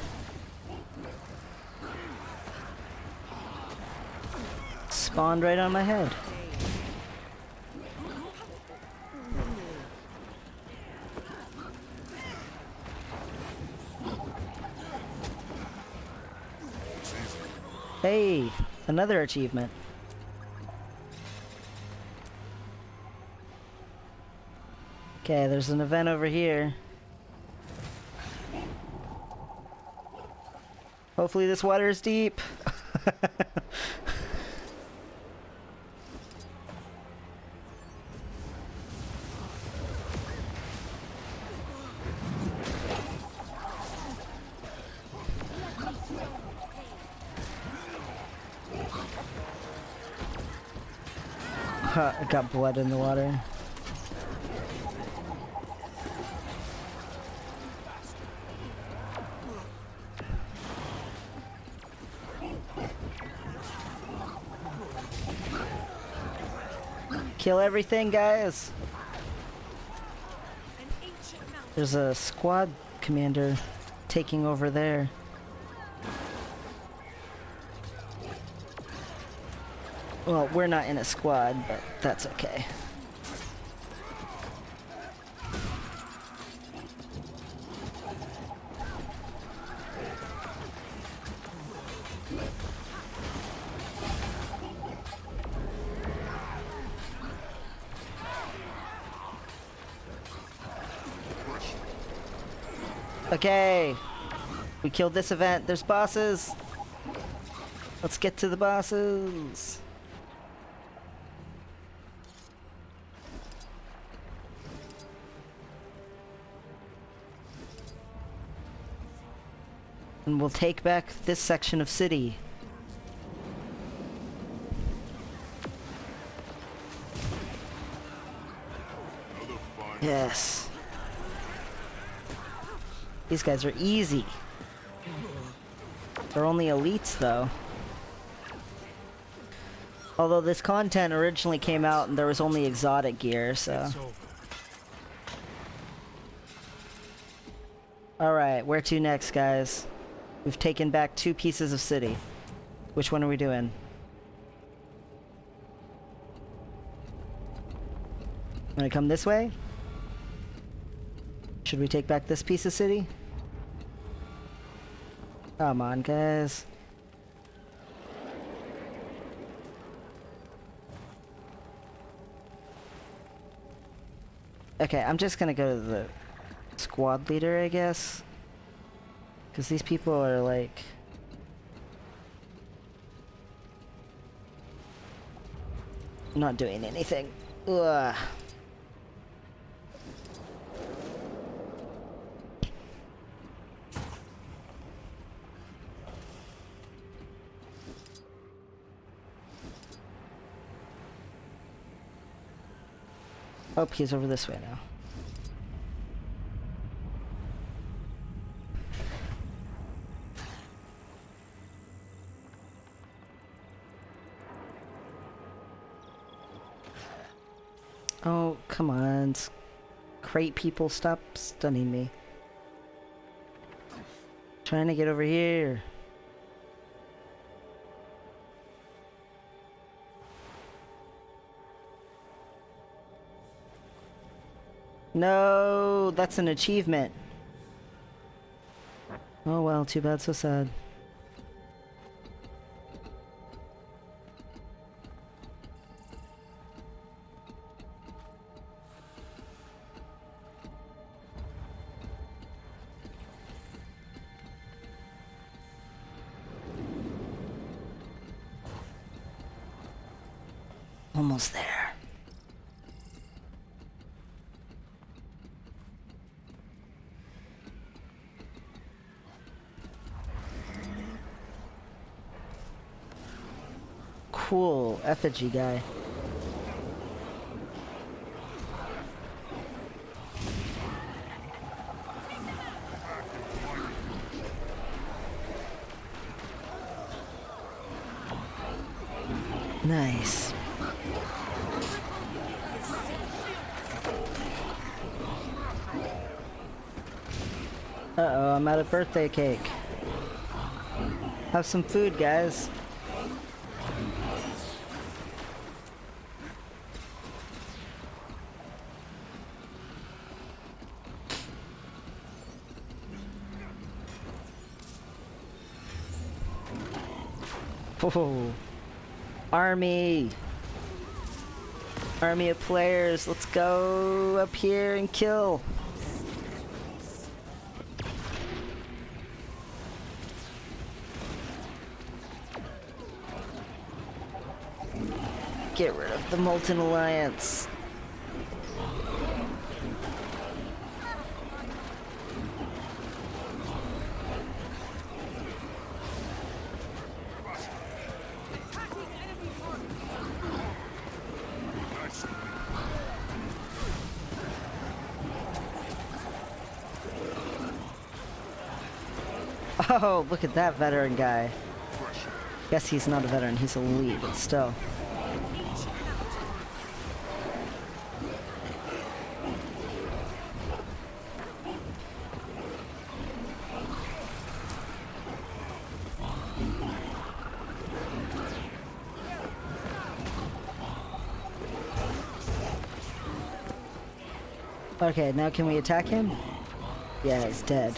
Spawned right on my head. Hey, another achievement. Okay, there's an event over here. Hopefully this water is deep. I got blood in the water. Kill everything, guys! There's a squad commander taking over there. Well, we're not in a squad, but that's okay. Okay, we killed this event. There's bosses. Let's get to the bosses. And we'll take back this section of city. Yes. These guys are easy. They're only elites, though. Although this content originally came out and there was only exotic gear, so... Alright, where to next, guys? We've taken back 2 pieces of city. Which one are we doing? Wanna come this way? Should we take back this piece of city? Come on, guys. Okay, I'm just gonna go to the squad leader, I guess. Because these people are like... not doing anything. Ugh. Oh, he's over this way now. Oh, come on. Crate people, stop stunning me. Trying to get over here. No, that's an achievement. Oh well, too bad, so sad. Almost there. Cool effigy guy. Nice. Uh-oh, I'm out of birthday cake. Have some food, guys. Oh, army of players, let's go up here and kill. Get rid of the Molten Alliance. Oh, look at that veteran guy. Guess he's not a veteran, he's elite, but still. Okay, now can we attack him? Yeah, he's dead.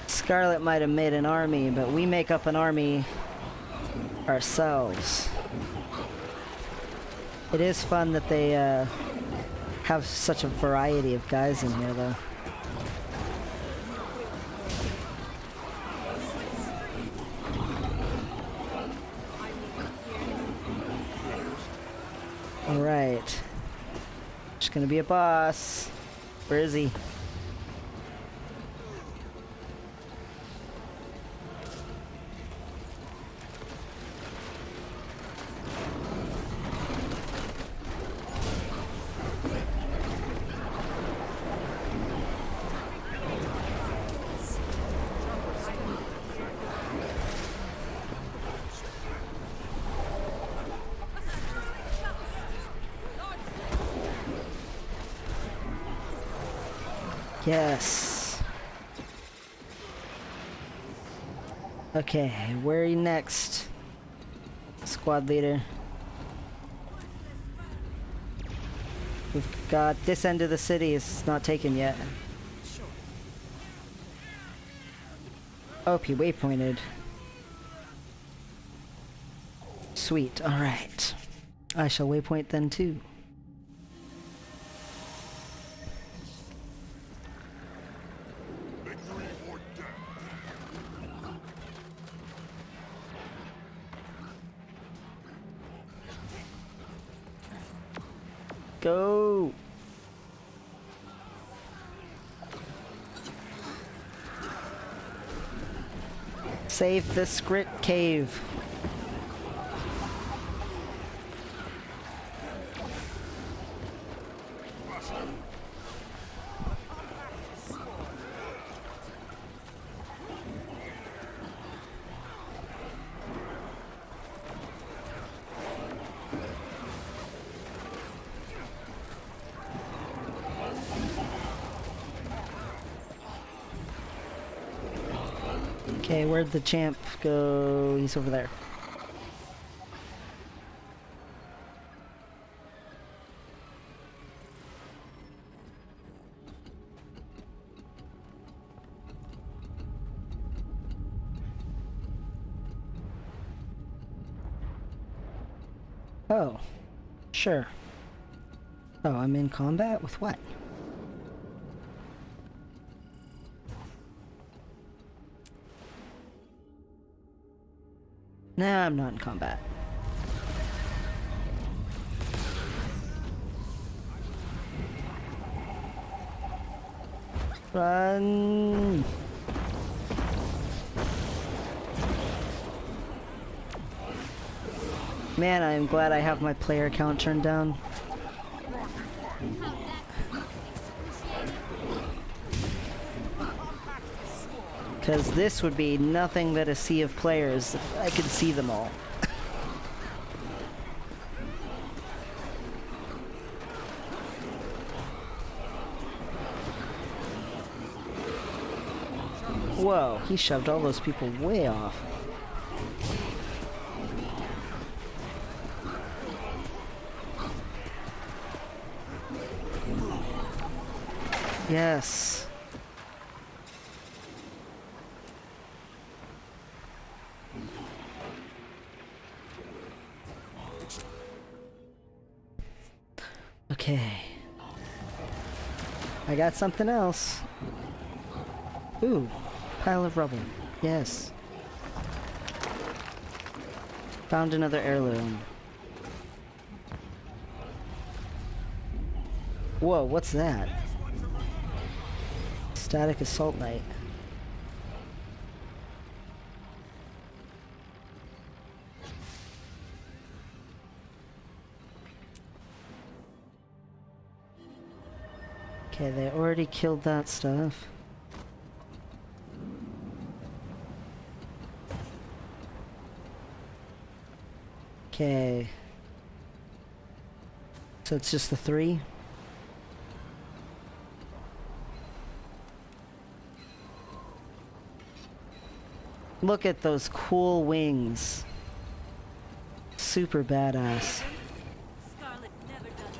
Scarlet might have made an army, but we make up an army ourselves. It is fun that they have such a variety of guys in here, though. Alright. Just gonna be a boss. Where is he? Yes. Okay, where are you next? Squad leader. We've got this end of the city is not taken yet. Oh, he waypointed. Sweet, alright. I shall waypoint then too. Go! Save the Skrit Cave. Okay, where'd the champ go? He's over there. Oh, sure. Oh, I'm in combat? With what? Nah, I'm not in combat. Run! Man, I am glad I have my player count turned down. Because this would be nothing but a sea of players if I could see them all. Whoa, he shoved all those people way off. Yes. Okay. I got something else. Ooh, pile of rubble. Yes. Found another heirloom. Whoa, what's that? Static Assault Knight. Okay, they already killed that stuff. Okay. So it's just the 3? Look at those cool wings. Super badass. Scarlet never does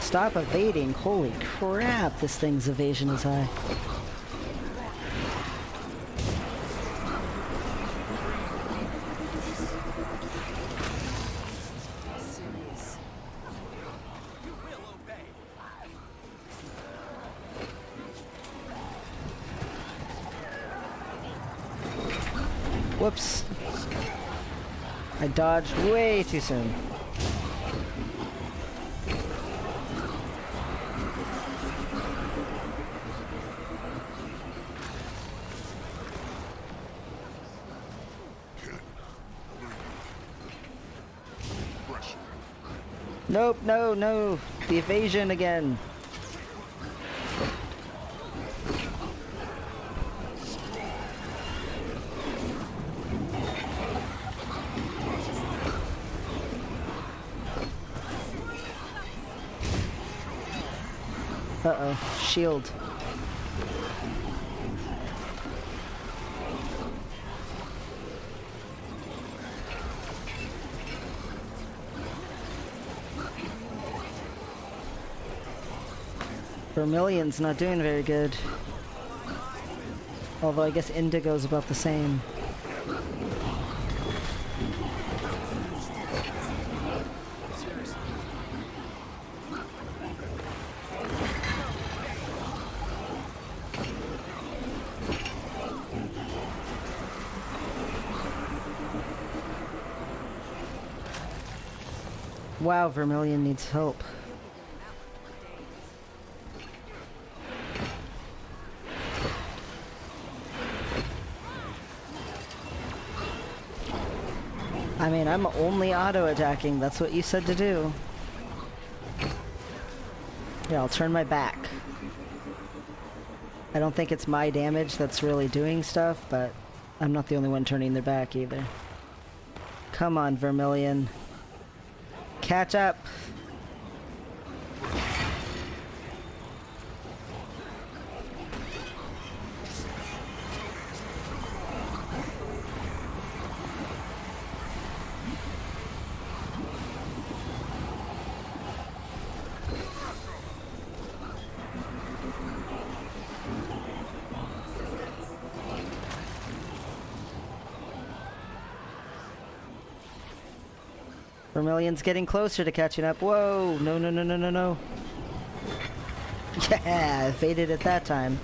Stop evading. Holy crap, this thing's evasion is high. Whoops. I dodged way too soon. Nope, no, no. The evasion again. Uh-oh, shield. Vermilion's not doing very good. Although I guess Indigo's about the same. Wow, Vermilion needs help. I mean, I'm only auto-attacking. That's what you said to do. Yeah, I'll turn my back. I don't think it's my damage that's really doing stuff, but I'm not the only one turning their back either. Come on, Vermilion. Catch up. Vermilion's getting closer to catching up. Whoa! No, no, no, no, no, no. Yeah, faded at that time.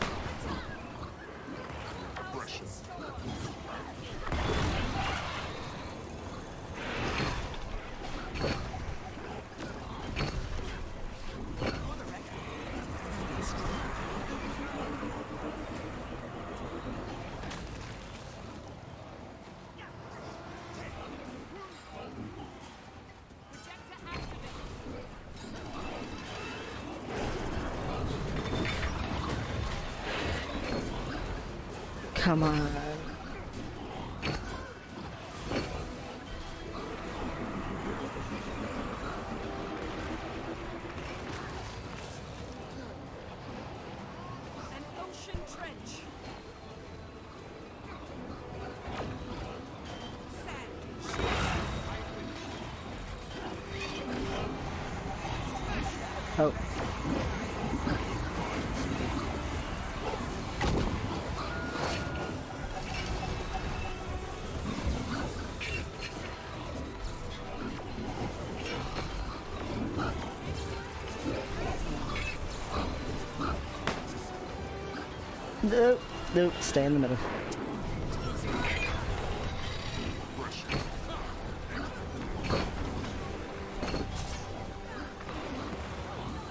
Come on. An ocean trench. Oh. Nope, nope, stay in the middle.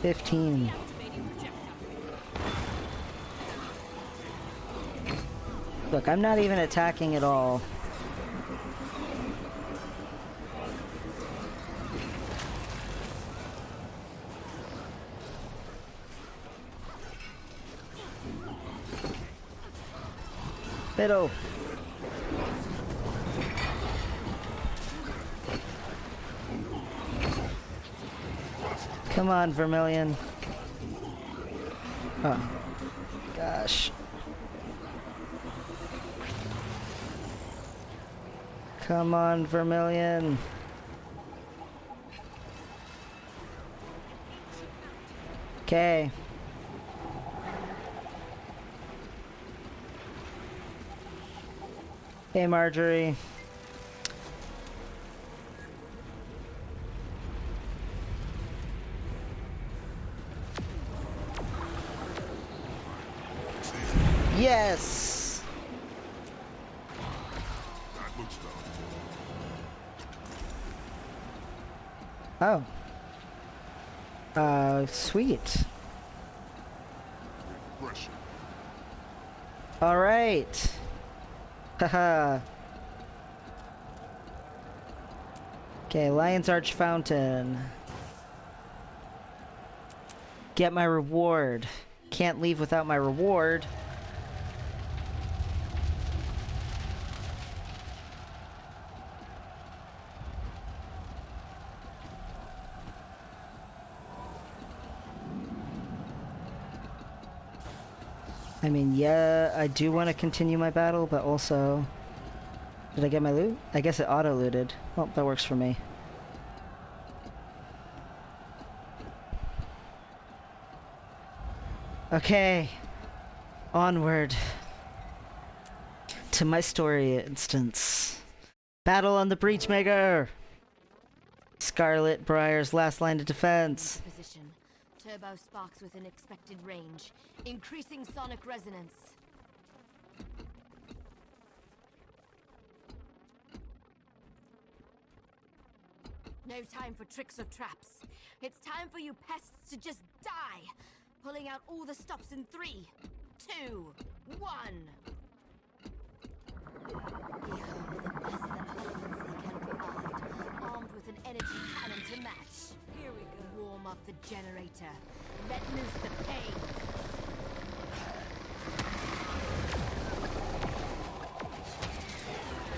$15. Look, I'm not even attacking at all. Middle. Come on, Vermilion. Oh, gosh. Come on, Vermilion. Okay. Hey, Marjorie. Yes! That looks done. Oh. Sweet. Alright. Haha. Okay, Lion's Arch Fountain. Get my reward. Can't leave without my reward. I mean, yeah, I do want to continue my battle, but also... Did I get my loot? I guess it auto-looted. Well, that works for me. Okay. Onward. To my story instance. Battle on the Breachmaker! Scarlet Briar's last line of defense. Position. Turbo sparks within expected range. Increasing sonic resonance. No time for tricks or traps. It's time for you pests to just die. Pulling out all the stops in 3, 2, 1. Behold the best that Elemency can provide, armed with an energy cannon to match. Here we go. Warm up the generator. Let loose the pain.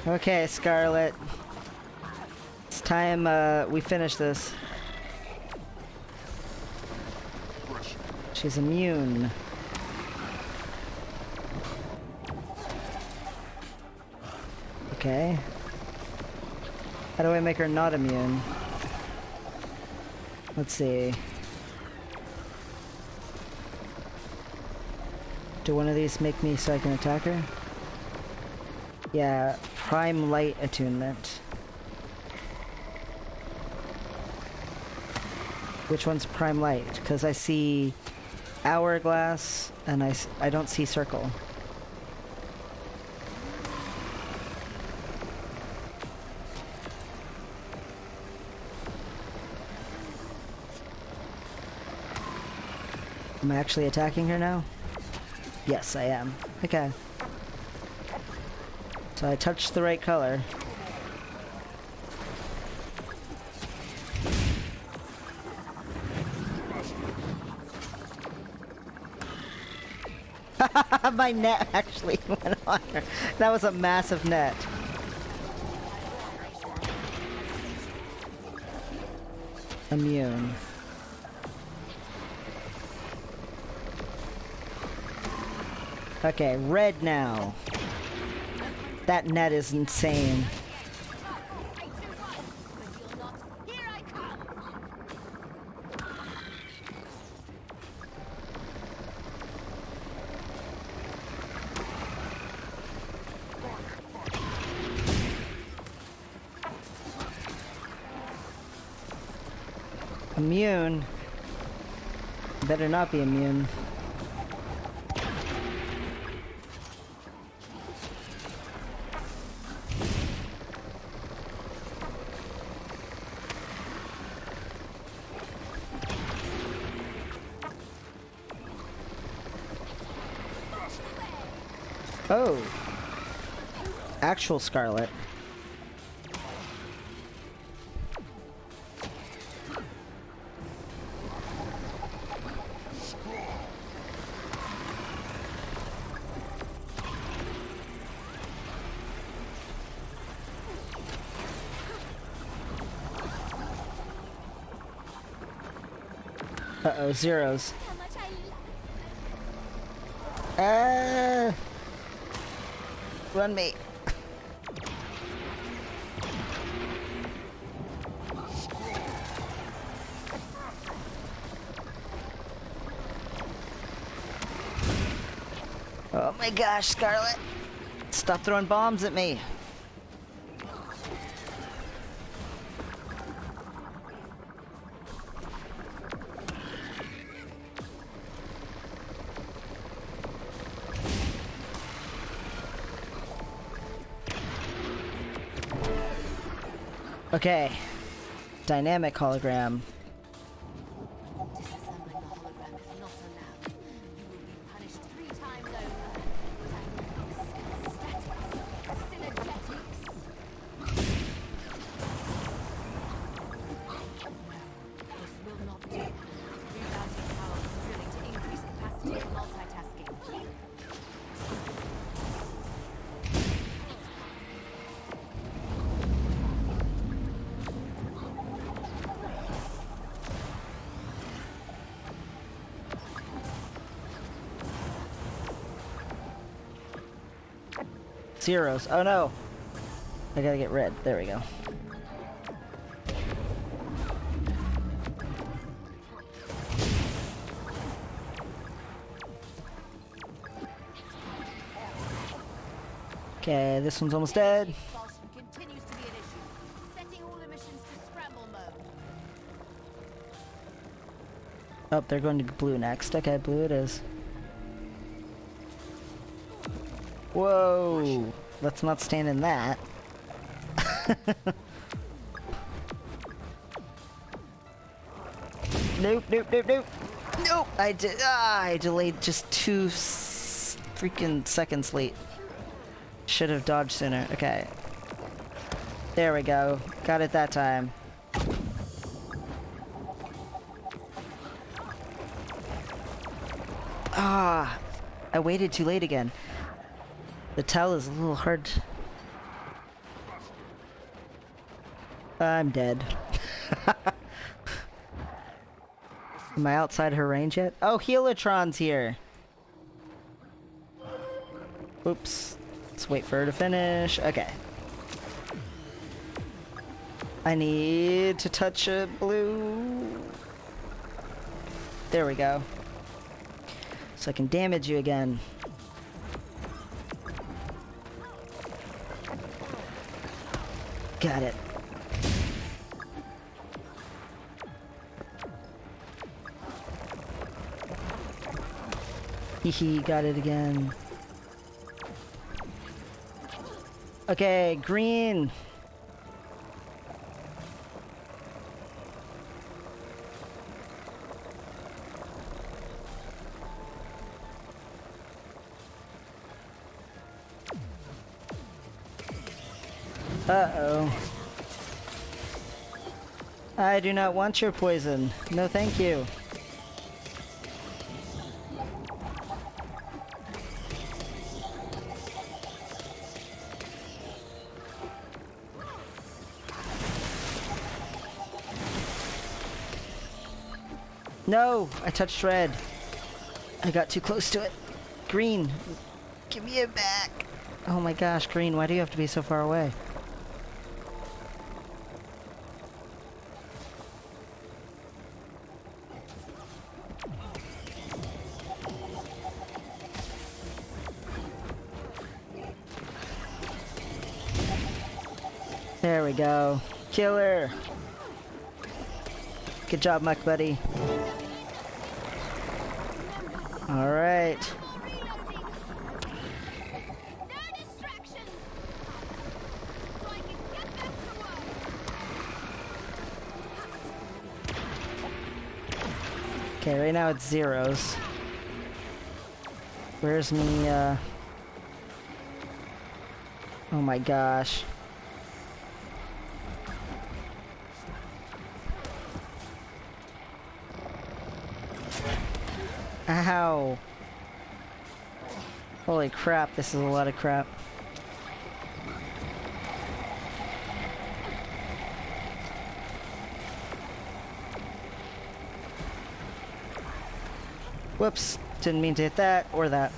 Okay, Scarlet. It's time we finish this. She's immune. Okay. How do I make her not immune? Let's see. Do one of these make me so I can attack her? Yeah, Prime Light Attunement. Which one's Prime Light? Because I see Hourglass and I don't see Circle. Am I actually attacking her now? Yes, I am. Okay. So I touched the right color. My net actually went on her. That was a massive net. Immune. Okay, red now. That net is insane. Immune. Better not be immune. Oh. Actual Scarlet. Uh-oh, zeros. Run me. Oh my gosh, Scarlet. Stop throwing bombs at me. Okay. Dynamic hologram. Disassembling the hologram is not allowed. You will be punished 3 times over. Dynamics, statics, synergetics. This will not do. Rerouting power from drilling to increase capacity of multitasking. Zeros. Oh no. I gotta get red. There we go. Okay, this one's almost dead. Expulsion continues to be an issue. Setting all emissions to scramble mode. Oh, they're going to blue next. Okay, blue it is. Whoa! Let's not stand in that. Nope, nope, nope, nope. Nope! I delayed just 2 freaking seconds late. Should have dodged sooner. Okay. There we go. Got it that time. Ah! I waited too late again. The tell is a little hard. I'm dead. Am I outside her range yet? Oh, Helitron's here! Oops. Let's wait for her to finish. Okay. I need to touch a blue. There we go. So I can damage you again. Got it. Hehe, got it again. Okay, green. Uh-oh. I do not want your poison. No, thank you. No! I touched red. I got too close to it. Green! Give me it back! Oh my gosh, Green, why do you have to be so far away? There we go. Killer! Good job, Muck Buddy. Alright. Okay, right now it's zeros. Where's me, Oh my gosh. Ow. Holy crap, this is a lot of crap. Whoops, didn't mean to hit that or that.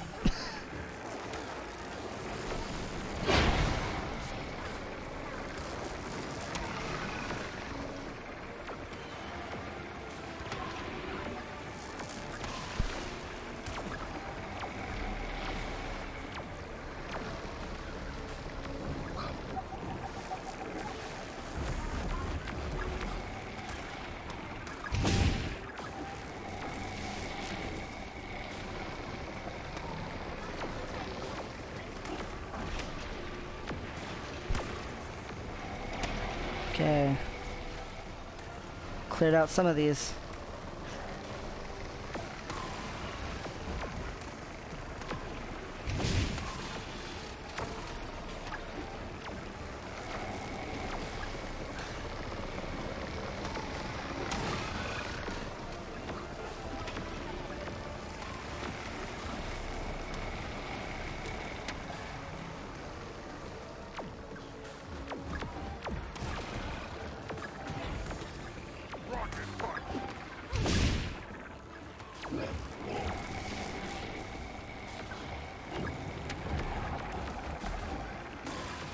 Okay. Cleared out some of these.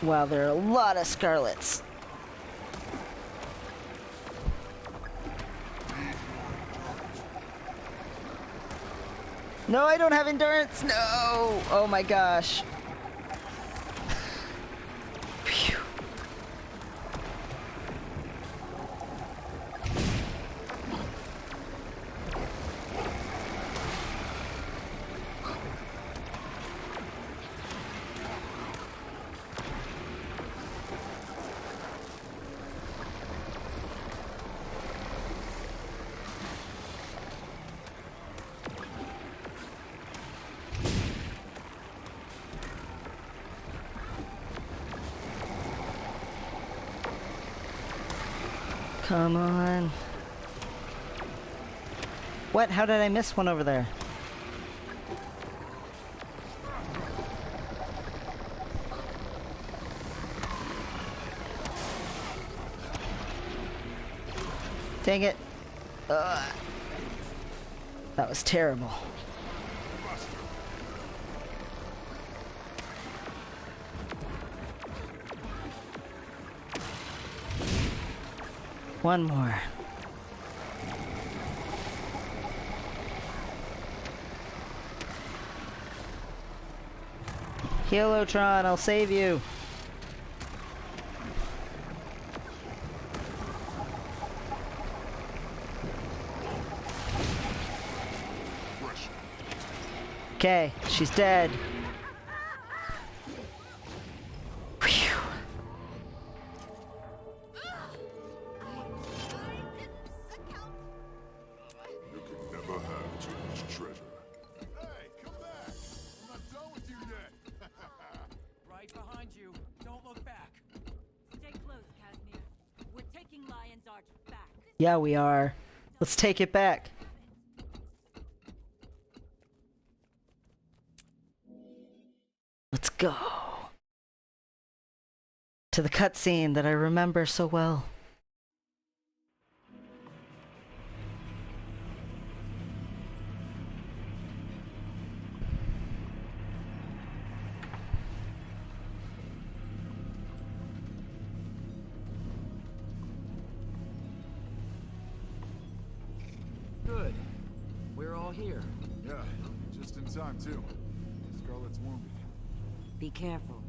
Wow, there are a lot of Scarlets. No, I don't have endurance. No. Oh my gosh. Phew. Come on. What? How did I miss one over there? Dang it. Ugh. That was terrible. One more. Helotron, I'll save you. Okay, she's dead. Phew. You can never have too much treasure. Hey, come back! I'm not done with you yet! Right behind you. Don't look back. Stay close, Casimir. We're taking Lion's Arch back. Yeah, we are. Let's take it back. Let's go. To the cutscene that I remember so well. time, too. Scarlet's wounded. Be careful.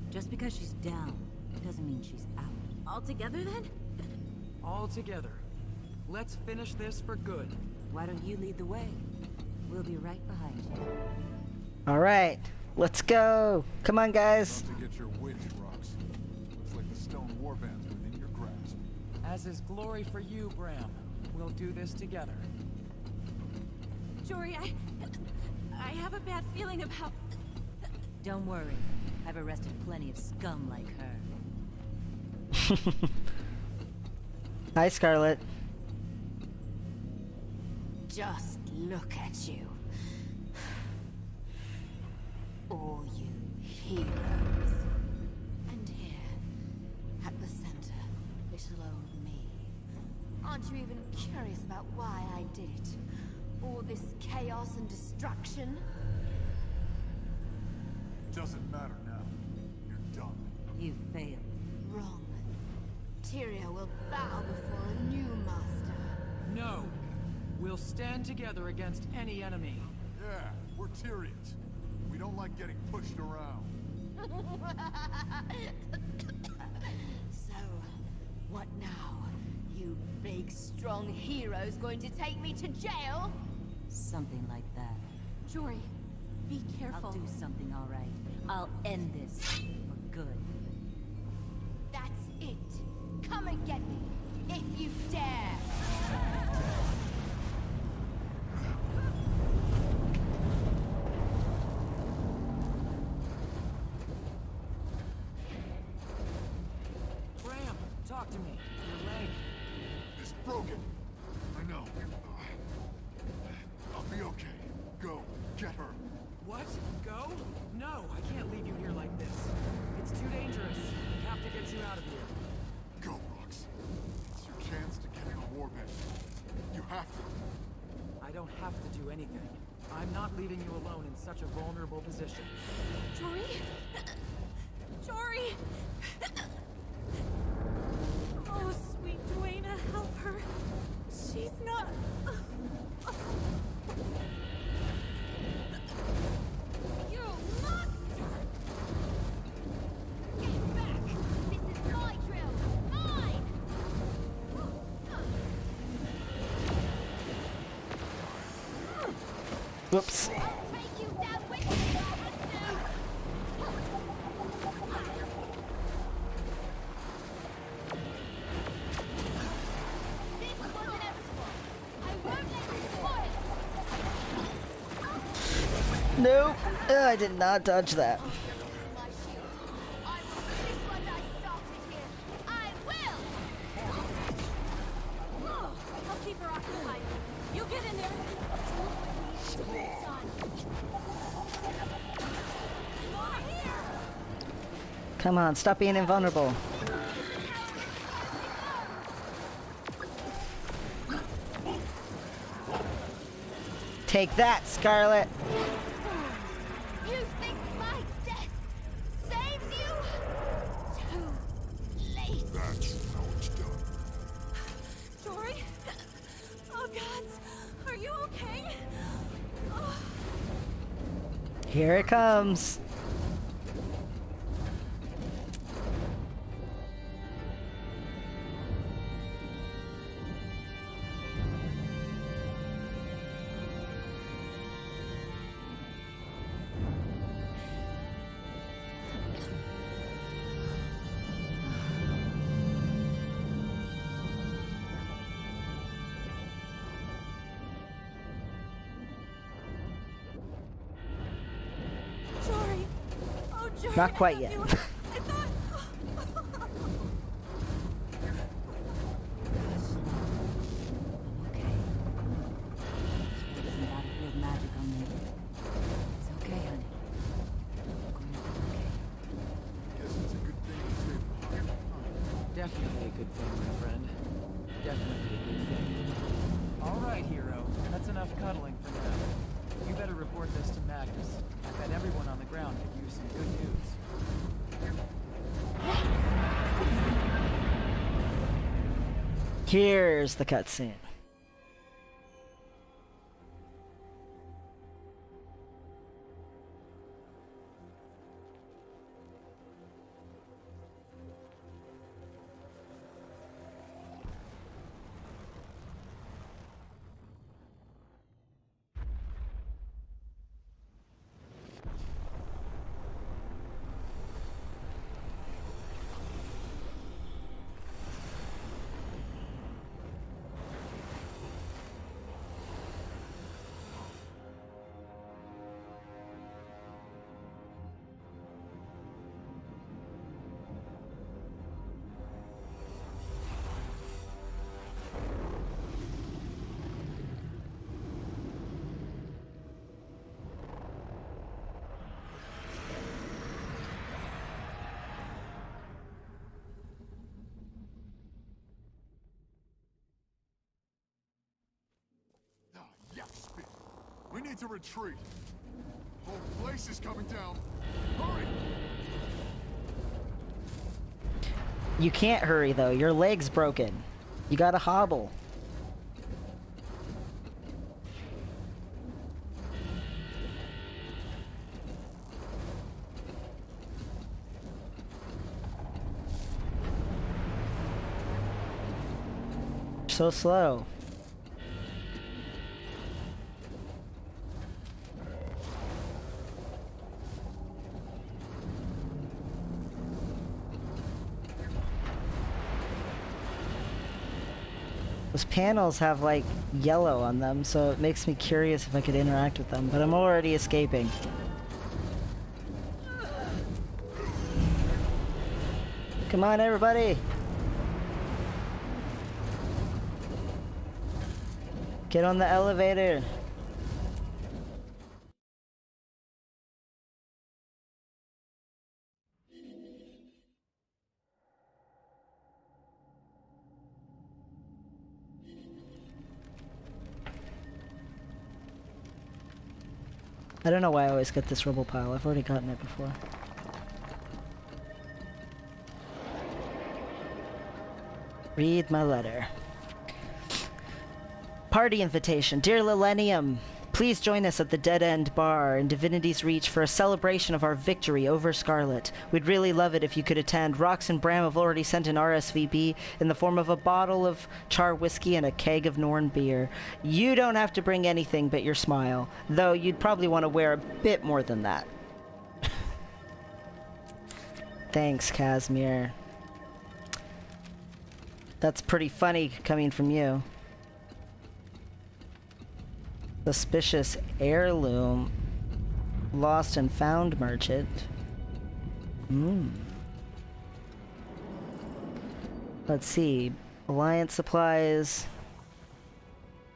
Just because she's down doesn't mean she's out. All together then? All together. Let's finish this for good. Why don't you lead the way? We'll be right behind you. All right, let's go. Come on, guys. About to get your wish, Rox. Looks like the stone warband's within your grasp. As is glory for you, Bram. We'll do this together. Jory, I have a bad feeling about... Don't worry. I've arrested plenty of scum like her. Hi, Scarlet. Just look at you. All you heroes. And here, at the center, little old me. Aren't you even curious about why I did it? All this chaos and destruction? Doesn't matter now. You're done. You failed. Wrong. Tyria will bow before a new master. No. We'll stand together against any enemy. Yeah, we're Tyrians. We don't like getting pushed around. So, what now? You big, strong heroes going to take me to jail? Something like that. Jory, be careful. I'll do something all right. I'll end this for good. That's it. Come and get me, if you dare. Bram, talk to me. Your leg. It's broken. I know. I'll be okay. Go, get her. What? Go? No, I can't leave you here like this. It's too dangerous. We have to get you out of here. Go, Rox. It's your chance to get in a warband. You have to. I don't have to do anything. I'm not leaving you alone in such a vulnerable position. Jory? Jory! Oh, sweet Duena, help her. She's not... You monster! Get back! This is my drill! Mine! Whoops. I'll take you down with me, Arthur! This was inevitable! I won't let you spoil it! Nope. I did not dodge that. My shield. I will finish what I started here. I will! Oh, I'll keep her occupied. You get in there. Come on, stop being invulnerable. Take that, Scarlet. You think my death saves you? Too late. That's how it's done. Jory? Oh, gods. Are you okay? Oh. Here it comes. Jory. Oh, Jory. Not quite yet. I thought... Okay. Some battlefield magic on me. It's okay, honey. Guess it's a good thing you saved the husband. Definitely a good thing, my friend. Definitely a good thing. All right, hero. That's enough cuddling for now. You better report this to Magnus. I bet everyone on the ground could use some good news. Here's the cutscene. need to retreat. Whole place is coming down. Hurry! You can't hurry though. Your leg's broken. You gotta hobble. So slow. Those panels have like yellow on them, so it makes me curious if I could interact with them, but I'm already escaping. Come on, everybody! Get on the elevator! I don't know why I always get this rubble pile. I've already gotten it before. Read my letter. Party invitation. Dear Lillennium, please join us at the Dead End Bar in Divinity's Reach for a celebration of our victory over Scarlet. We'd really love it if you could attend. Rox and Bram have already sent an RSVP in the form of a bottle of Char whiskey and a keg of Norn beer. You don't have to bring anything but your smile, though you'd probably want to wear a bit more than that. Thanks, Casimir. That's pretty funny coming from you. Suspicious heirloom. Lost and found merchant. Let's see. Alliance supplies.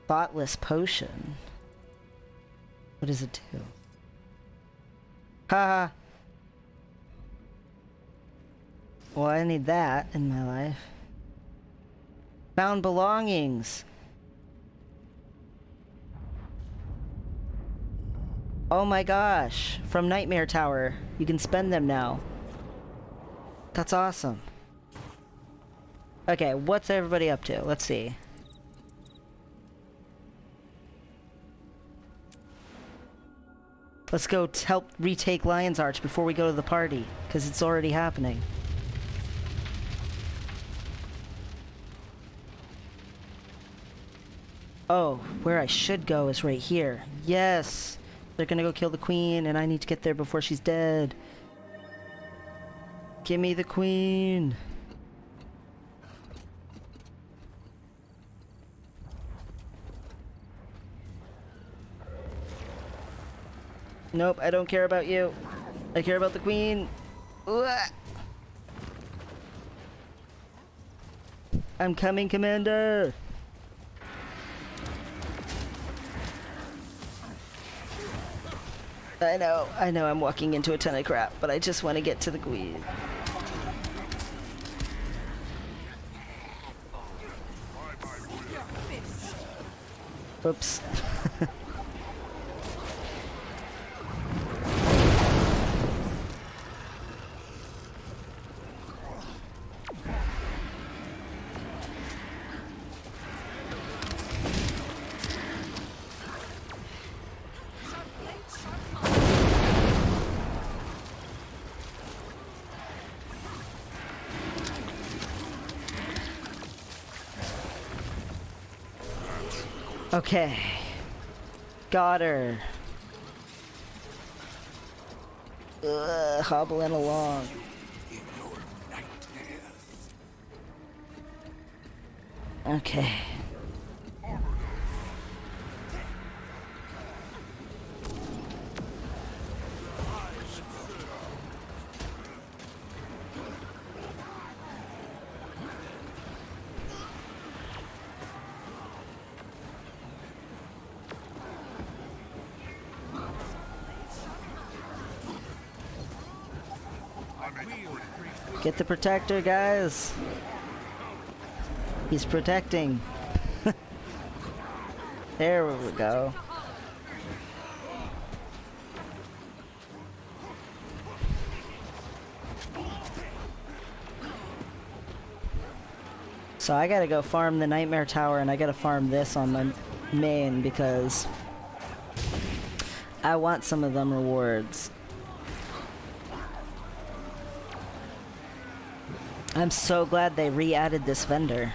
Thoughtless potion. What does it do? Haha. Well, I need that in my life. Found belongings. Oh my gosh, from Nightmare Tower. You can spend them now. That's awesome. Okay, what's everybody up to? Let's see. Let's go help retake Lion's Arch before we go to the party, because it's already happening. Oh, where I should go is right here. Yes! They're gonna go kill the queen, and I need to get there before she's dead. Give me the queen! Nope, I don't care about you. I care about the queen. Uah. I'm coming, Commander! I know I'm walking into a ton of crap, but I just want to get to the queen. Oops. Okay. Got her. Hobbling along. Okay. Get the protector, guys. He's protecting. There we go. So I gotta go farm the Nightmare Tower, and I gotta farm this on my main because I want some of them rewards. I'm so glad they re-added this vendor.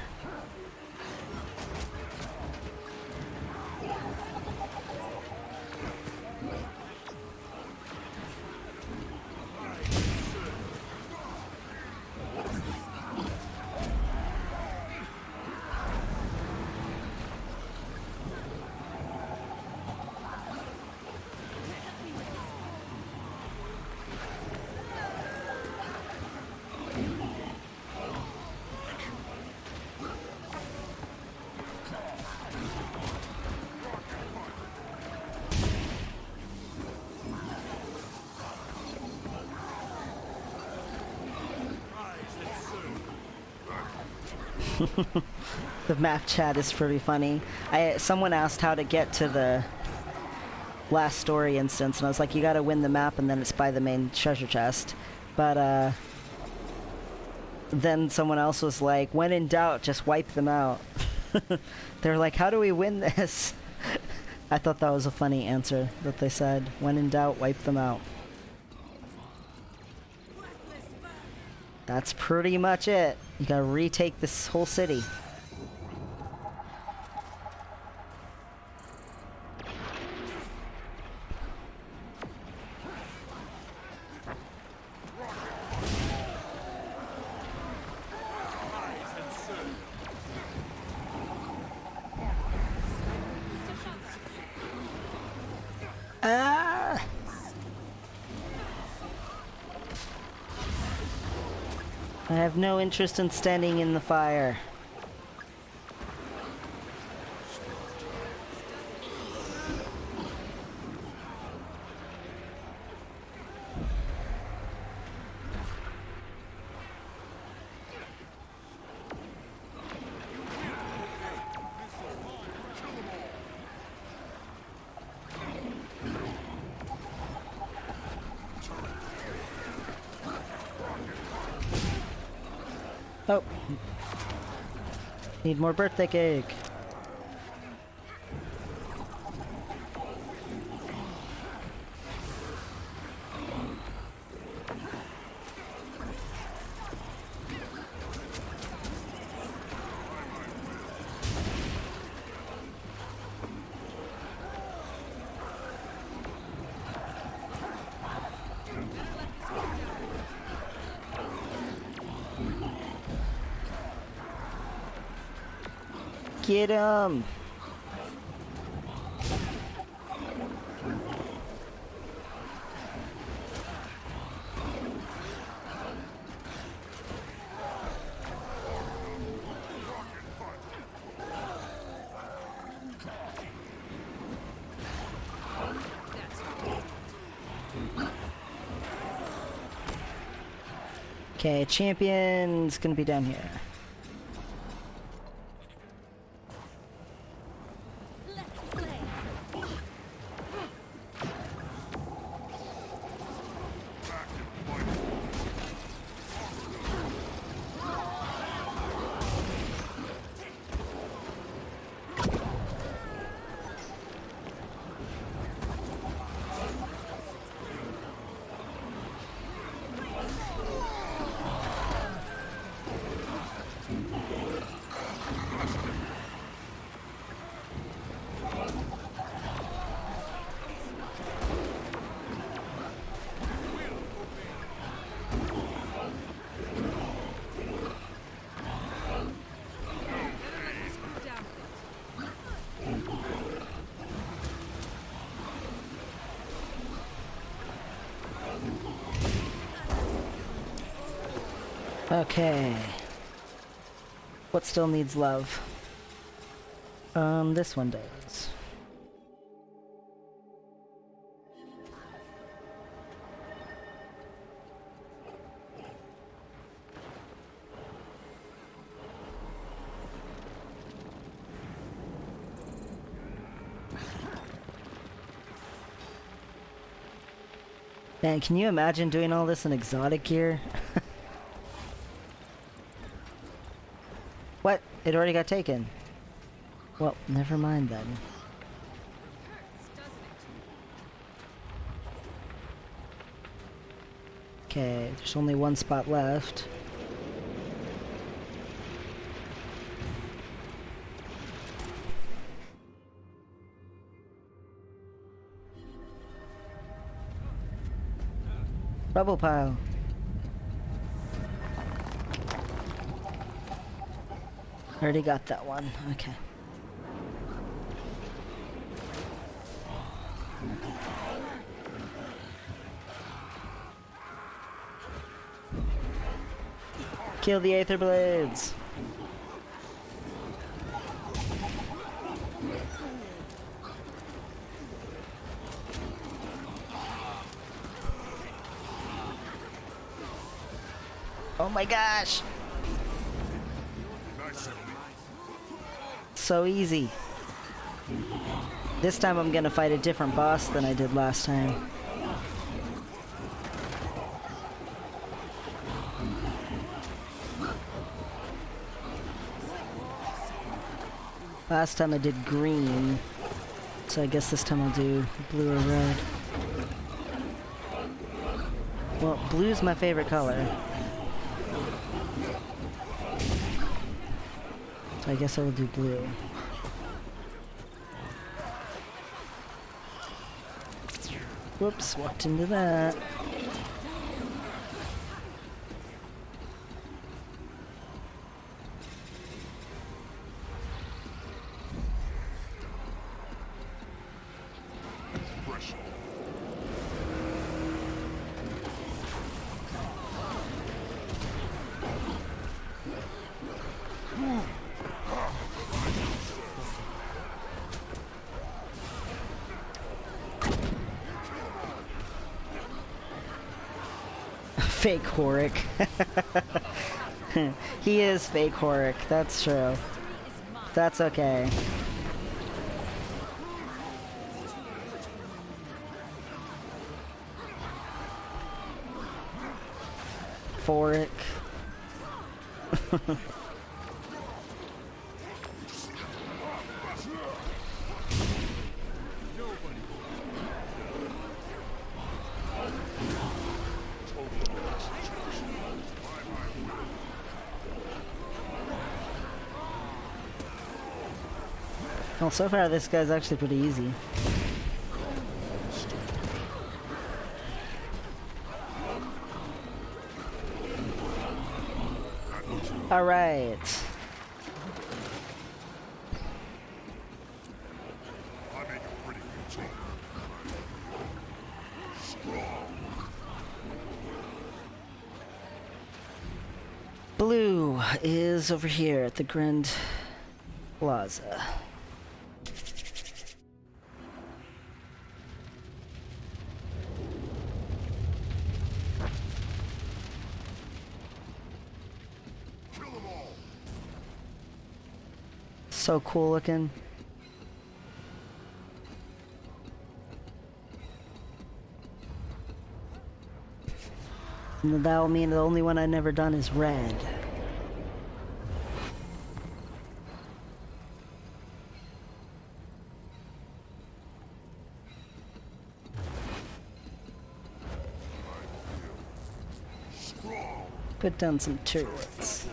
The map chat is pretty funny. Someone asked how to get to the last story instance, and I was like, you gotta win the map and then it's by the main treasure chest. But then someone else was like, when in doubt, just wipe them out. They're like, how do we win this? I thought that was a funny answer that they said. When in doubt, wipe them out. That's pretty much it. You gotta retake this whole city. Ah! I have no interest in standing in the fire. Oh. Need more birthday cake. Get him! Okay, champion's gonna be down here. Okay. What still needs love? This one does. Man, can you imagine doing all this in exotic gear? What? It already got taken. Well, never mind then. Okay, there's only one spot left. Rubble pile. Already got that one. Okay. Kill the Aether Blades. Oh my gosh! So easy. This time I'm gonna fight a different boss than I did last time. Last time I did green, so I guess this time I'll do blue or red. Well, blue's my favorite color. So I guess I will do blue. Whoops, walked into that. Fake Horik. He is fake Horik, that's true. That's okay. Forik. Well, so far this guy's actually pretty easy. All right. Blue is over here at the Grand Plaza. So cool looking. And that will mean the only one I've never done is red. Put down some turrets.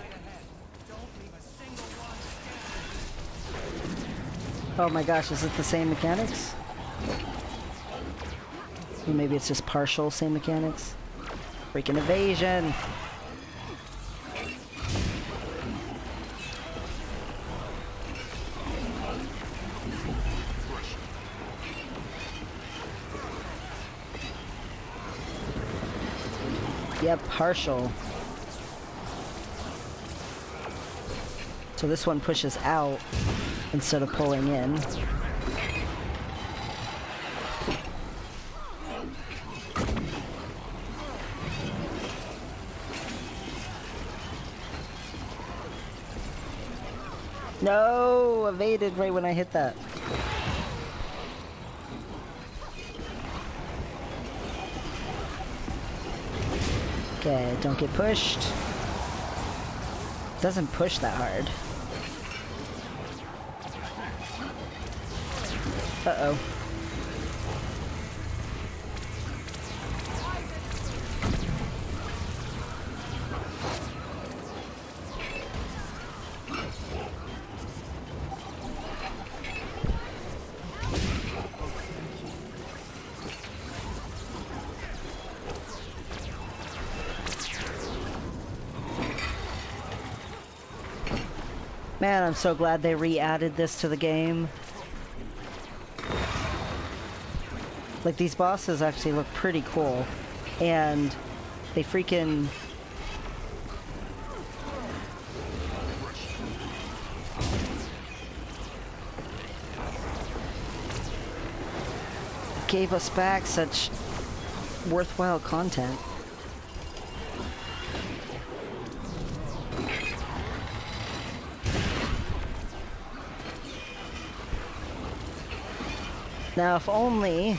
Oh my gosh, is it the same mechanics? Or maybe it's just partial same mechanics? Freaking evasion! Yep, partial. So this one pushes out instead of pulling in. No! Evaded right when I hit that. Okay, don't get pushed. Doesn't push that hard. Uh-oh. Man, I'm so glad they re-added this to the game. Like, these bosses actually look pretty cool. And they freaking... gave us back such worthwhile content. Now, if only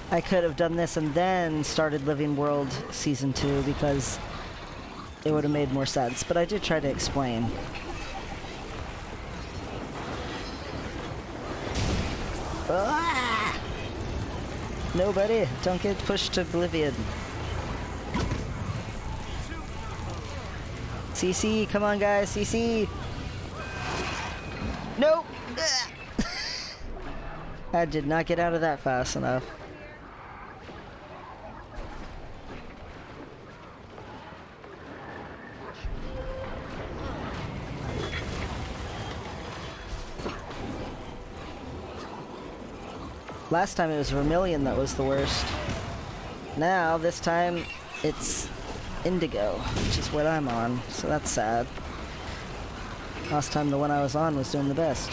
I could have done this and then started Living World Season 2, because it would have made more sense. But I did try to explain. Ah! Nobody, don't get pushed to oblivion. CC, come on guys, CC! Nope! I did not get out of that fast enough. Last time it was Vermilion that was the worst. Now, this time, it's Indigo, which is what I'm on, so that's sad. Last time the one I was on was doing the best.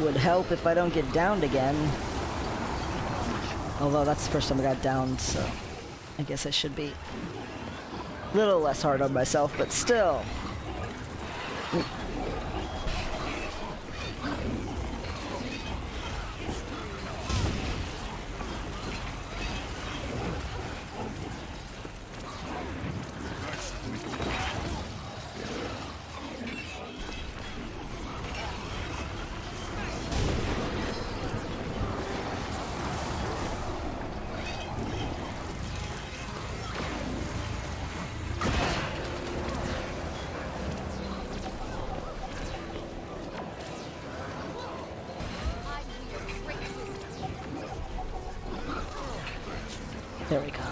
Would help if I don't get downed again. Although that's the first time I got downed, so I guess I should be a little less hard on myself, but still. There we go.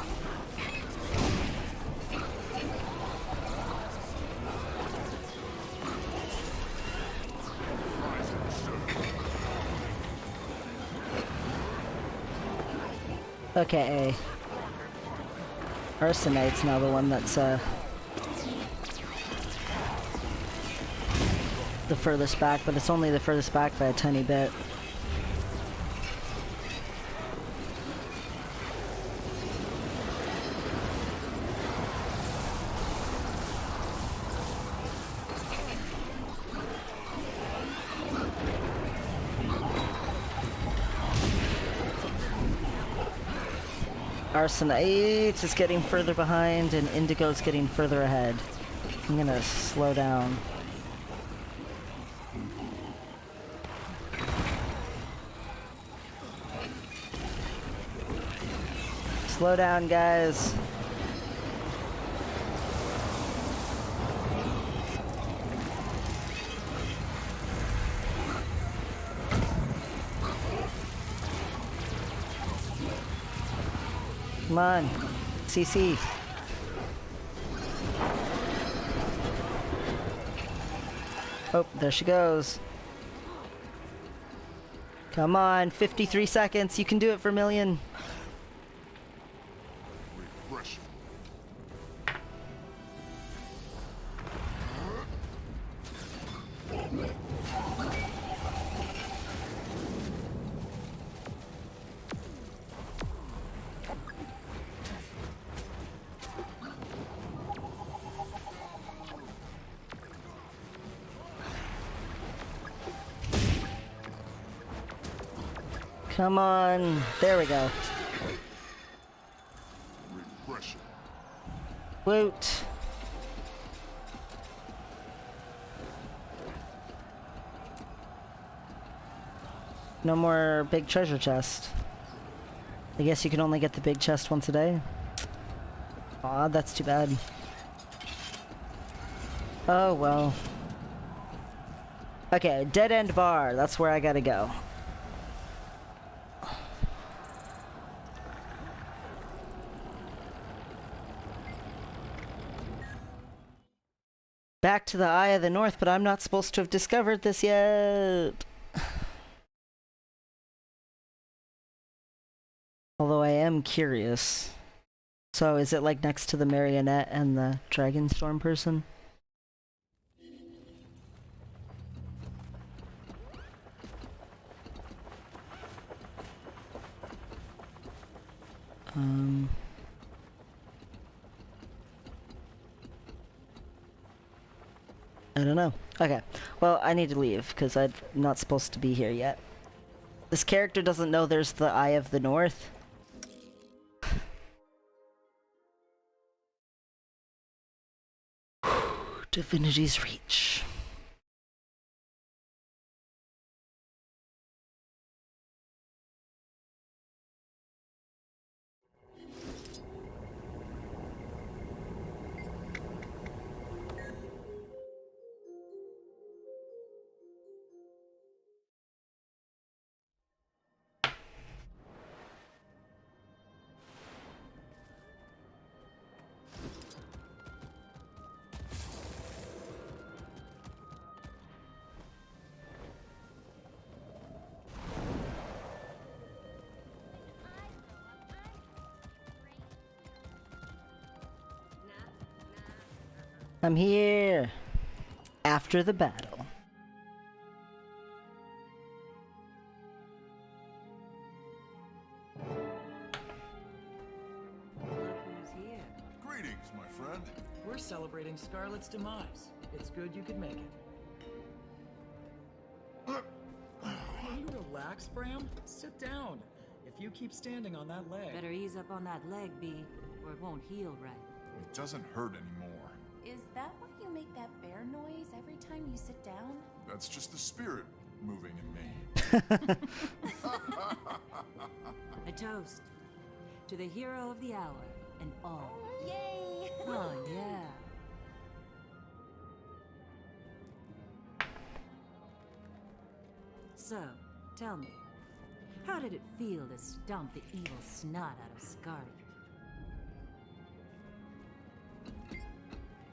Okay. Arsenite's now the one that's the furthest back, but it's only the furthest back by a tiny bit. Arsenite is getting further behind, and Indigo's getting further ahead. I'm gonna slow down. Slow down, guys. Come on, CC. Oh, there she goes. Come on, 53 seconds. You can do it, Vermilion. Refresh. Come on. There we go. Refresh. Woot. No more big treasure chest. I guess you can only get the big chest once a day. Aw, that's too bad. Oh well. Okay, dead end bar. That's where I gotta go. Back to the Eye of the North, but I'm not supposed to have discovered this yet. Although I am curious. So is it like next to the marionette and the Dragonstorm person? I don't know. Okay. Well, I need to leave because I'm not supposed to be here yet. This character doesn't know there's the Eye of the North. Divinity's Reach. I'm here. After the battle. Greetings, my friend. We're celebrating Scarlet's demise. It's good you could make it. Can you relax, Bram? Sit down. If you keep standing on that leg... Better ease up on that leg, B, or it won't heal right. It doesn't hurt anymore. Is that why you make that bear noise every time you sit down? That's just the spirit moving in me. A toast to the hero of the hour and all. Yay! Oh, yeah. So, tell me, how did it feel to stomp the evil snot out of Scarlet?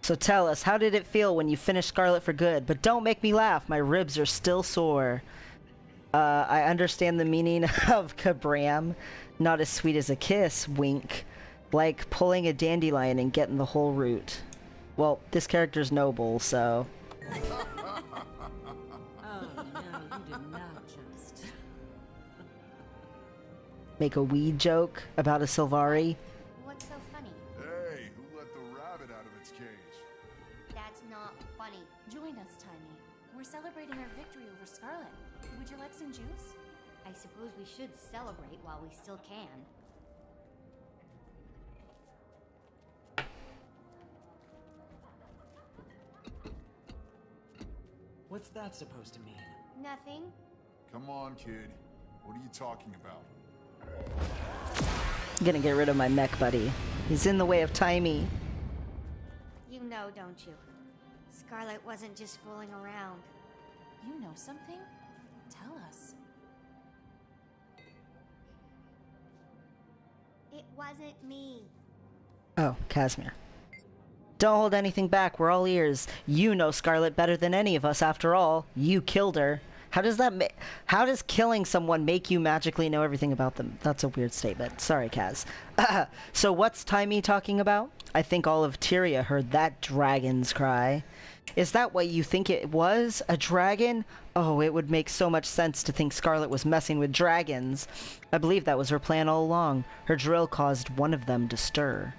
So tell us, how did it feel when you finished Scarlet for good? But don't make me laugh, my ribs are still sore. I understand the meaning of kabram. Not as sweet as a kiss, wink. Like pulling a dandelion and getting the whole root. Well, this character's noble, so... Oh, no, you did not just... Make a weed joke about a Sylvari? What's so funny? Hey, who let the rabbit out of its cage? That's not funny. Join us, Tiny. We're celebrating our victory over Scarlet. Would you like some juice? I suppose we should celebrate while we still can. What's that supposed to mean? Nothing. Come on, kid. What are you talking about? I'm gonna get rid of my mech buddy. He's in the way of Timey. You know, don't you? Scarlet wasn't just fooling around. You know something? Tell us. It wasn't me. Oh, Casimir. Don't hold anything back, we're all ears. You know Scarlet better than any of us, after all. You killed her. How does killing someone make you magically know everything about them? That's a weird statement. Sorry, Kaz. So what's Timey talking about? I think all of Tyria heard that dragon's cry. Is that what you think it was? A dragon? Oh, it would make so much sense to think Scarlet was messing with dragons. I believe that was her plan all along. Her drill caused one of them to stir.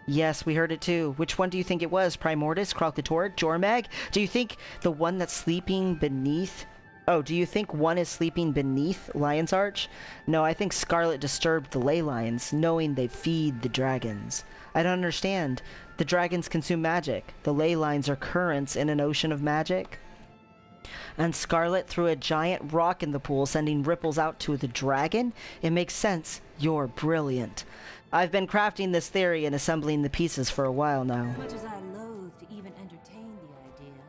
Yes, we heard it too. Which one do you think it was? Primordus, Kralkator, Jormag? Do you think the one that's sleeping beneath... Oh, do you think one is sleeping beneath Lion's Arch? No, I think Scarlet disturbed the ley lines, knowing they feed the dragons. I don't understand. The dragons consume magic. The ley lines are currents in an ocean of magic. And Scarlet threw a giant rock in the pool, sending ripples out to the dragon? It makes sense. You're brilliant. I've been crafting this theory and assembling the pieces for a while now. Much as I loathe to even entertain the idea,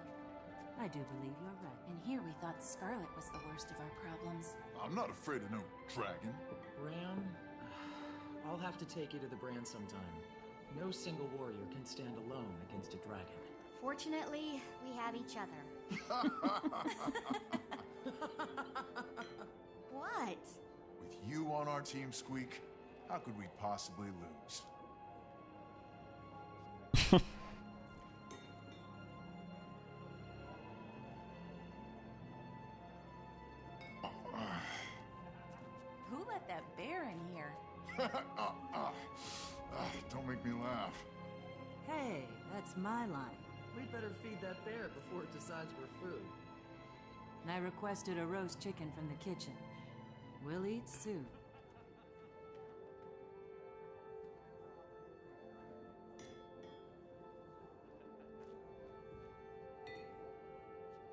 I do believe you're right. And here we thought Scarlet was the worst of our problems. I'm not afraid of no dragon. Bran, I'll have to take you to the Bran sometime. No single warrior can stand alone against a dragon. Fortunately, we have each other. What? With you on our team, Squeak, how could we possibly lose? Who let that bear in here? Don't make me laugh. Hey, that's my line. We'd better feed that bear before it decides we're food. I requested a roast chicken from the kitchen. We'll eat soon.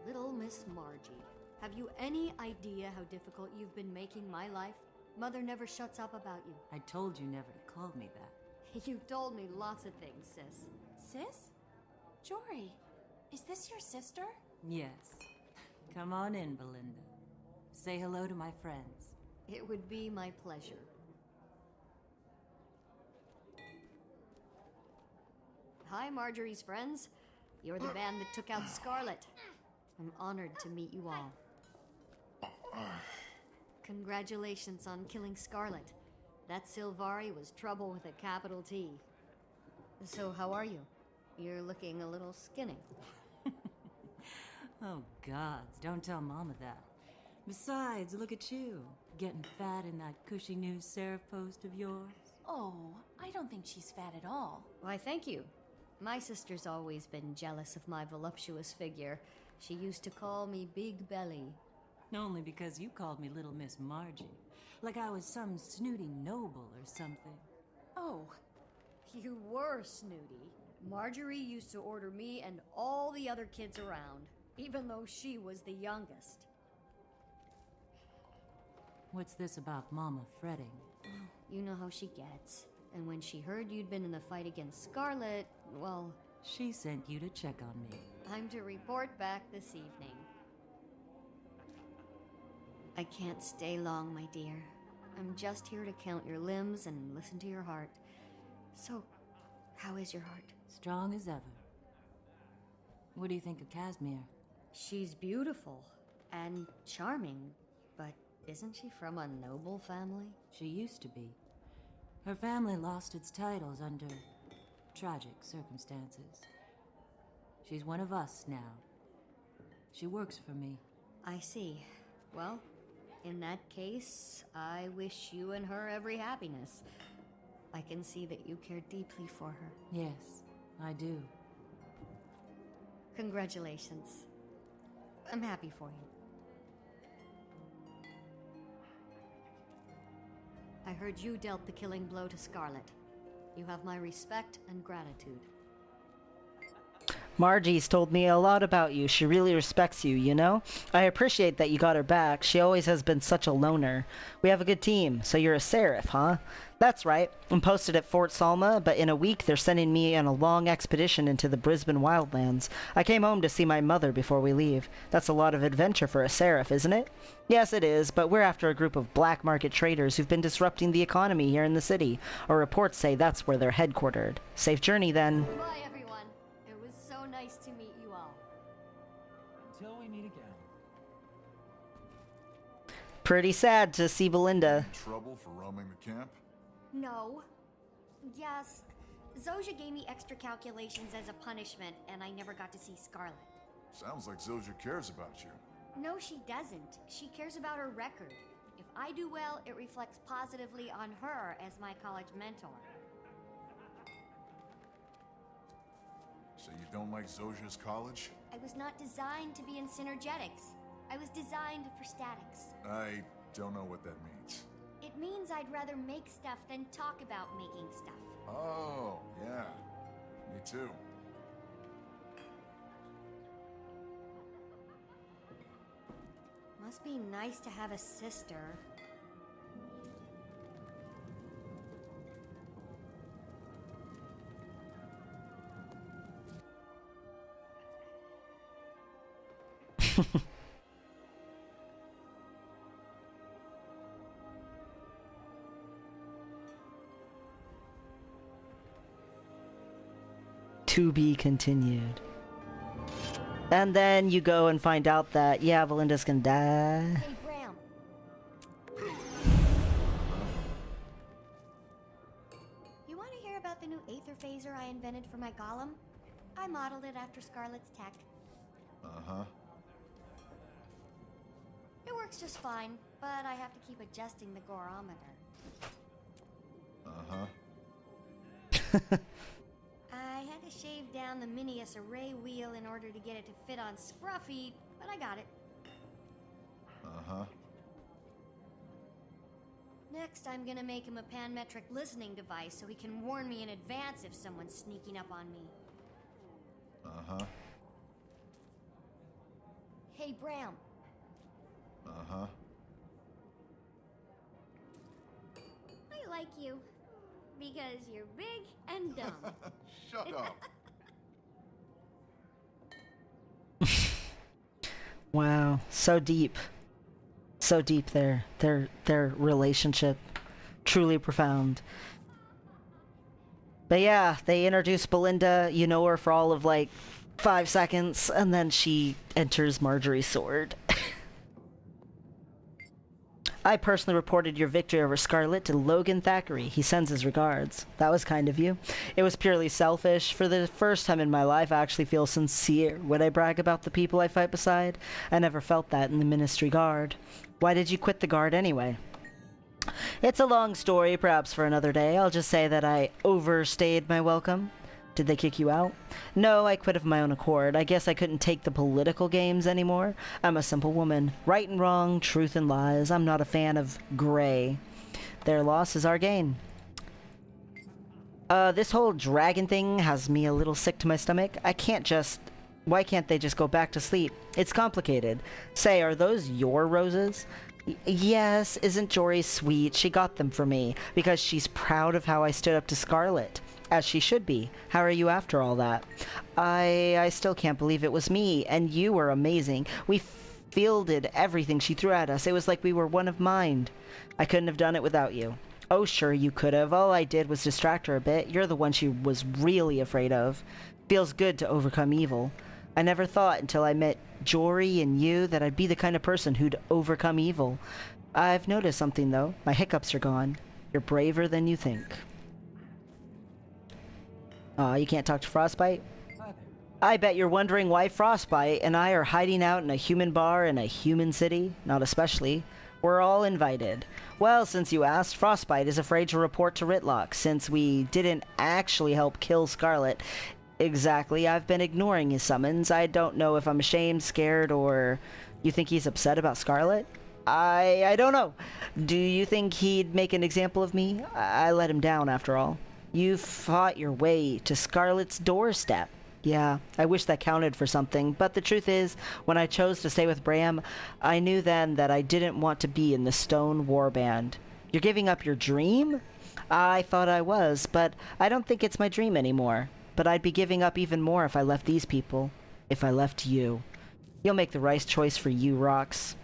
Little Miss Margie, have you any idea how difficult you've been making my life? Mother never shuts up about you. I told you never to call me that. You've told me lots of things, sis. Sis? Jory, is this your sister? Yes. Come on in, Belinda. Say hello to my friends. It would be my pleasure. Hi, Marjorie's friends. You're the band that took out Scarlet. I'm honored to meet you all. Congratulations on killing Scarlet. That Sylvari was trouble with a capital T. So how are you? You're looking a little skinny. Oh, gods, don't tell Mama that. Besides, look at you, getting fat in that cushy new Seraph post of yours. Oh, I don't think she's fat at all. Why, thank you. My sister's always been jealous of my voluptuous figure. She used to call me Big Belly. Only because you called me Little Miss Margie. Like I was some snooty noble or something. Oh, you were snooty. Marjorie used to order me and all the other kids around, even though she was the youngest. What's this about Mama fretting? You know how she gets. And when she heard you'd been in the fight against Scarlet, well... She sent you to check on me. I'm to report back this evening. I can't stay long, my dear. I'm just here to count your limbs and listen to your heart. So, how is your heart? Strong as ever. What do you think of Casimir? She's beautiful and charming, but isn't she from a noble family? She used to be. Her family lost its titles under tragic circumstances. She's one of us now. She works for me. I see. Well, in that case, I wish you and her every happiness. I can see that you care deeply for her. Yes, I do. Congratulations. I'm happy for you. I heard you dealt the killing blow to Scarlet. You have my respect and gratitude. Margie's told me a lot about you. She really respects you, you know? I appreciate that you got her back. She always has been such a loner. We have a good team, so you're a Seraph, huh? That's right. I'm posted at Fort Salma, but in a week they're sending me on a long expedition into the Brisbane wildlands. I came home to see my mother before we leave. That's a lot of adventure for a Seraph, isn't it? Yes, it is, but we're after a group of black market traders who've been disrupting the economy here in the city. Our reports say that's where they're headquartered. Safe journey, then. Bye, everyone. It was so nice to meet you all. Until we meet again. Pretty sad to see Belinda. Trouble for roaming the camp? No. Yes. Zojia gave me extra calculations as a punishment, and I never got to see Scarlet. Sounds like Zojia cares about you. No, she doesn't. She cares about her record. If I do well, it reflects positively on her as my college mentor. So you don't like Zojia's college? I was not designed to be in synergetics. I was designed for statics. I don't know what that means. It means I'd rather make stuff than talk about making stuff. Oh, yeah. Me too. Must be nice to have a sister. To be continued. And then you go and find out that, yeah, Valinda's gonna die. Hey, Bram. You want to hear about the new Aether Phaser I invented for my golem? I modeled it after Scarlet's tech. Uh-huh. It works just fine, but I have to keep adjusting the gorometer. Uh-huh. I had to shave down the Minius array wheel in order to get it to fit on Scruffy, but I got it. Uh-huh. Next, I'm gonna make him a panmetric listening device so he can warn me in advance if someone's sneaking up on me. Uh-huh. Hey, Bram. Uh-huh. I like you. Because you're big and dumb. Shut up. Wow, so deep. So deep their relationship. Truly profound. But yeah, they introduce Belinda, you know her for all of like 5 seconds, and then she enters Marjorie's sword. I personally reported your victory over Scarlet to Logan Thackeray. He sends his regards. That was kind of you. It was purely selfish. For the first time in my life, I actually feel sincere when I brag about the people I fight beside. I never felt that in the Ministry Guard. Why did you quit the Guard anyway? It's a long story, perhaps for another day. I'll just say that I overstayed my welcome. Did they kick you out? No, I quit of my own accord. I guess I couldn't take the political games anymore. I'm a simple woman. Right and wrong, truth and lies. I'm not a fan of gray. Their loss is our gain. This whole dragon thing has me a little sick to my stomach. Why can't they just go back to sleep? It's complicated. Say, are those your roses? Yes, isn't Jory sweet? She got them for me because she's proud of how I stood up to Scarlet. As she should be. How are you after all that? I still can't believe it was me, and you were amazing. We fielded everything she threw at us. It was like we were one of mind. I couldn't have done it without you. Oh, sure you could have. All I did was distract her a bit. You're the one she was really afraid of. Feels good to overcome evil. I never thought until I met Jory and you that I'd be the kind of person who'd overcome evil. I've noticed something, though. My hiccups are gone. You're braver than you think. Aw, you can't talk to Frostbite? I bet you're wondering why Frostbite and I are hiding out in a human bar in a human city. Not especially. We're all invited. Well, since you asked, Frostbite is afraid to report to Ritlock, since we didn't actually help kill Scarlet. Exactly, I've been ignoring his summons. I don't know if I'm ashamed, scared, or... You think he's upset about Scarlet? I don't know. Do you think he'd make an example of me? I let him down, after all. You fought your way to Scarlet's doorstep. Yeah, I wish that counted for something, but the truth is, when I chose to stay with Bram, I knew then that I didn't want to be in the Stone Warband. You're giving up your dream? I thought I was, but I don't think it's my dream anymore. But I'd be giving up even more if I left these people. If I left you. You'll make the right choice for you, Rox.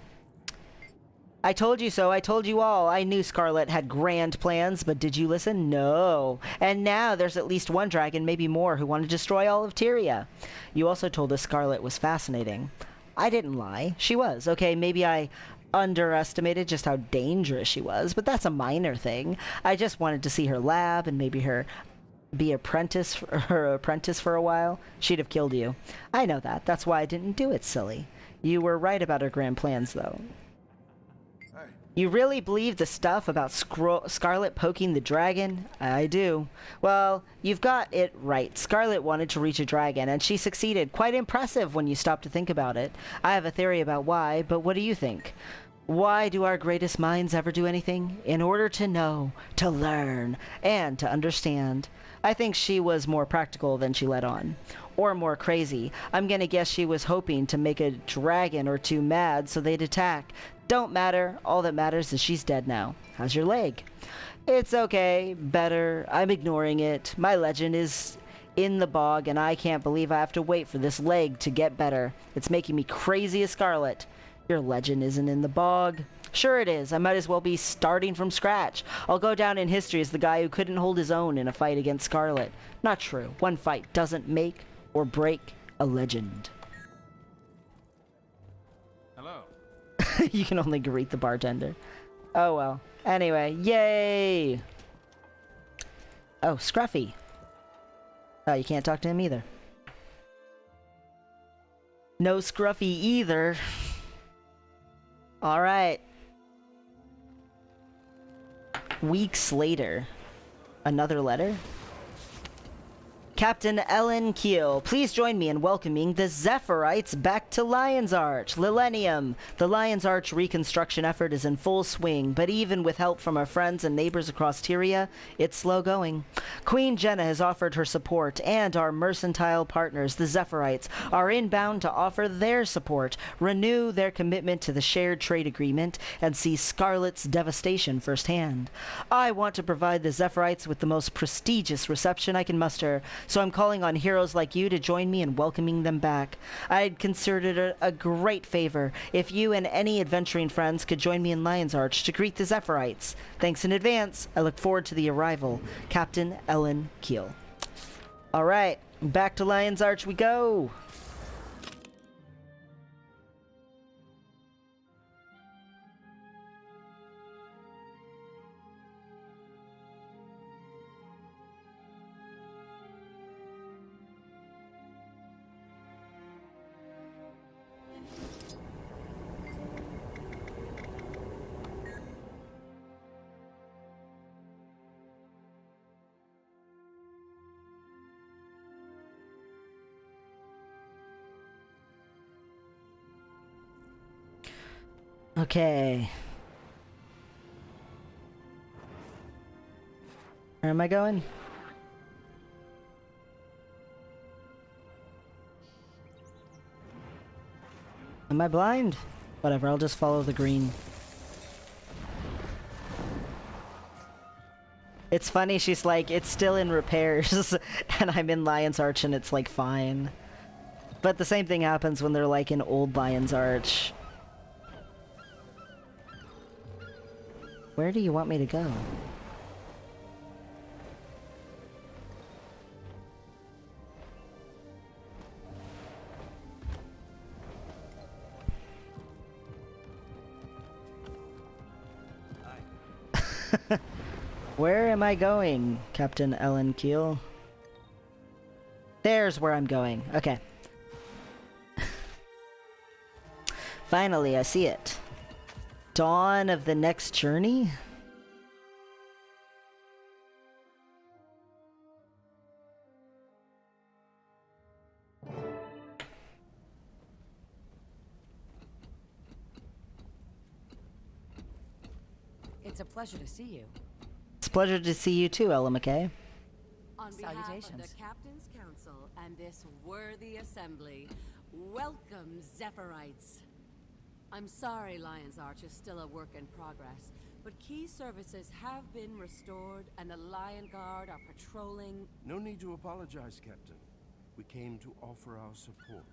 I told you so. I told you all. I knew Scarlet had grand plans, but did you listen? No. And now there's at least one dragon, maybe more, who want to destroy all of Tyria. You also told us Scarlet was fascinating. I didn't lie. She was. Okay, maybe I underestimated just how dangerous she was, but that's a minor thing. I just wanted to see her lab and maybe her apprentice for a while. She'd have killed you. I know that. That's why I didn't do it, silly. You were right about her grand plans, though. You really believe the stuff about Scarlet poking the dragon? I do. Well, you've got it right. Scarlet wanted to reach a dragon, and she succeeded. Quite impressive when you stop to think about it. I have a theory about why, but what do you think? Why do our greatest minds ever do anything? In order to know, to learn, and to understand. I think she was more practical than she let on. Or more crazy. I'm gonna guess she was hoping to make a dragon or two mad so they'd attack. Don't matter. All that matters is she's dead now. How's your leg? It's okay. Better. I'm ignoring it. My legend is in the bog, and I can't believe I have to wait for this leg to get better. It's making me crazy as Scarlet. Your legend isn't in the bog. Sure it is. I might as well be starting from scratch. I'll go down in history as the guy who couldn't hold his own in a fight against Scarlet. Not true. One fight doesn't make or break a legend. Hello. You can only greet the bartender. Oh well. Anyway, yay! Oh, Scruffy. Oh, you can't talk to him either. No Scruffy either. Alright. Weeks later. Another letter? Captain Ellen Keel, please join me in welcoming the Zephyrites back to Lion's Arch. Lillennium. The Lion's Arch reconstruction effort is in full swing, but even with help from our friends and neighbors across Tyria, it's slow going. Queen Jenna has offered her support, and our mercantile partners, the Zephyrites, are inbound to offer their support, renew their commitment to the shared trade agreement, and see Scarlet's devastation firsthand. I want to provide the Zephyrites with the most prestigious reception I can muster, so I'm calling on heroes like you to join me in welcoming them back. I'd consider it a great favor if you and any adventuring friends could join me in Lion's Arch to greet the Zephyrites. Thanks in advance. I look forward to the arrival. Captain Ellen Keel. Alright, back to Lion's Arch we go! Okay. Where am I going? Am I blind? Whatever, I'll just follow the green. It's funny, she's like, it's still in repairs, and I'm in Lion's Arch and it's like fine. But the same thing happens when they're like in old Lion's Arch. Where do you want me to go? Where am I going, Captain Ellen Keel? There's where I'm going. Okay. Finally, I see it. Dawn of the next journey? It's a pleasure to see you. It's a pleasure to see you too, Ella McKay. On behalf of the Captain's Council and this worthy assembly, welcome, Zephyrites. I'm sorry Lion's Arch is still a work in progress, but key services have been restored and the Lion Guard are patrolling. No need to apologize, Captain. We came to offer our support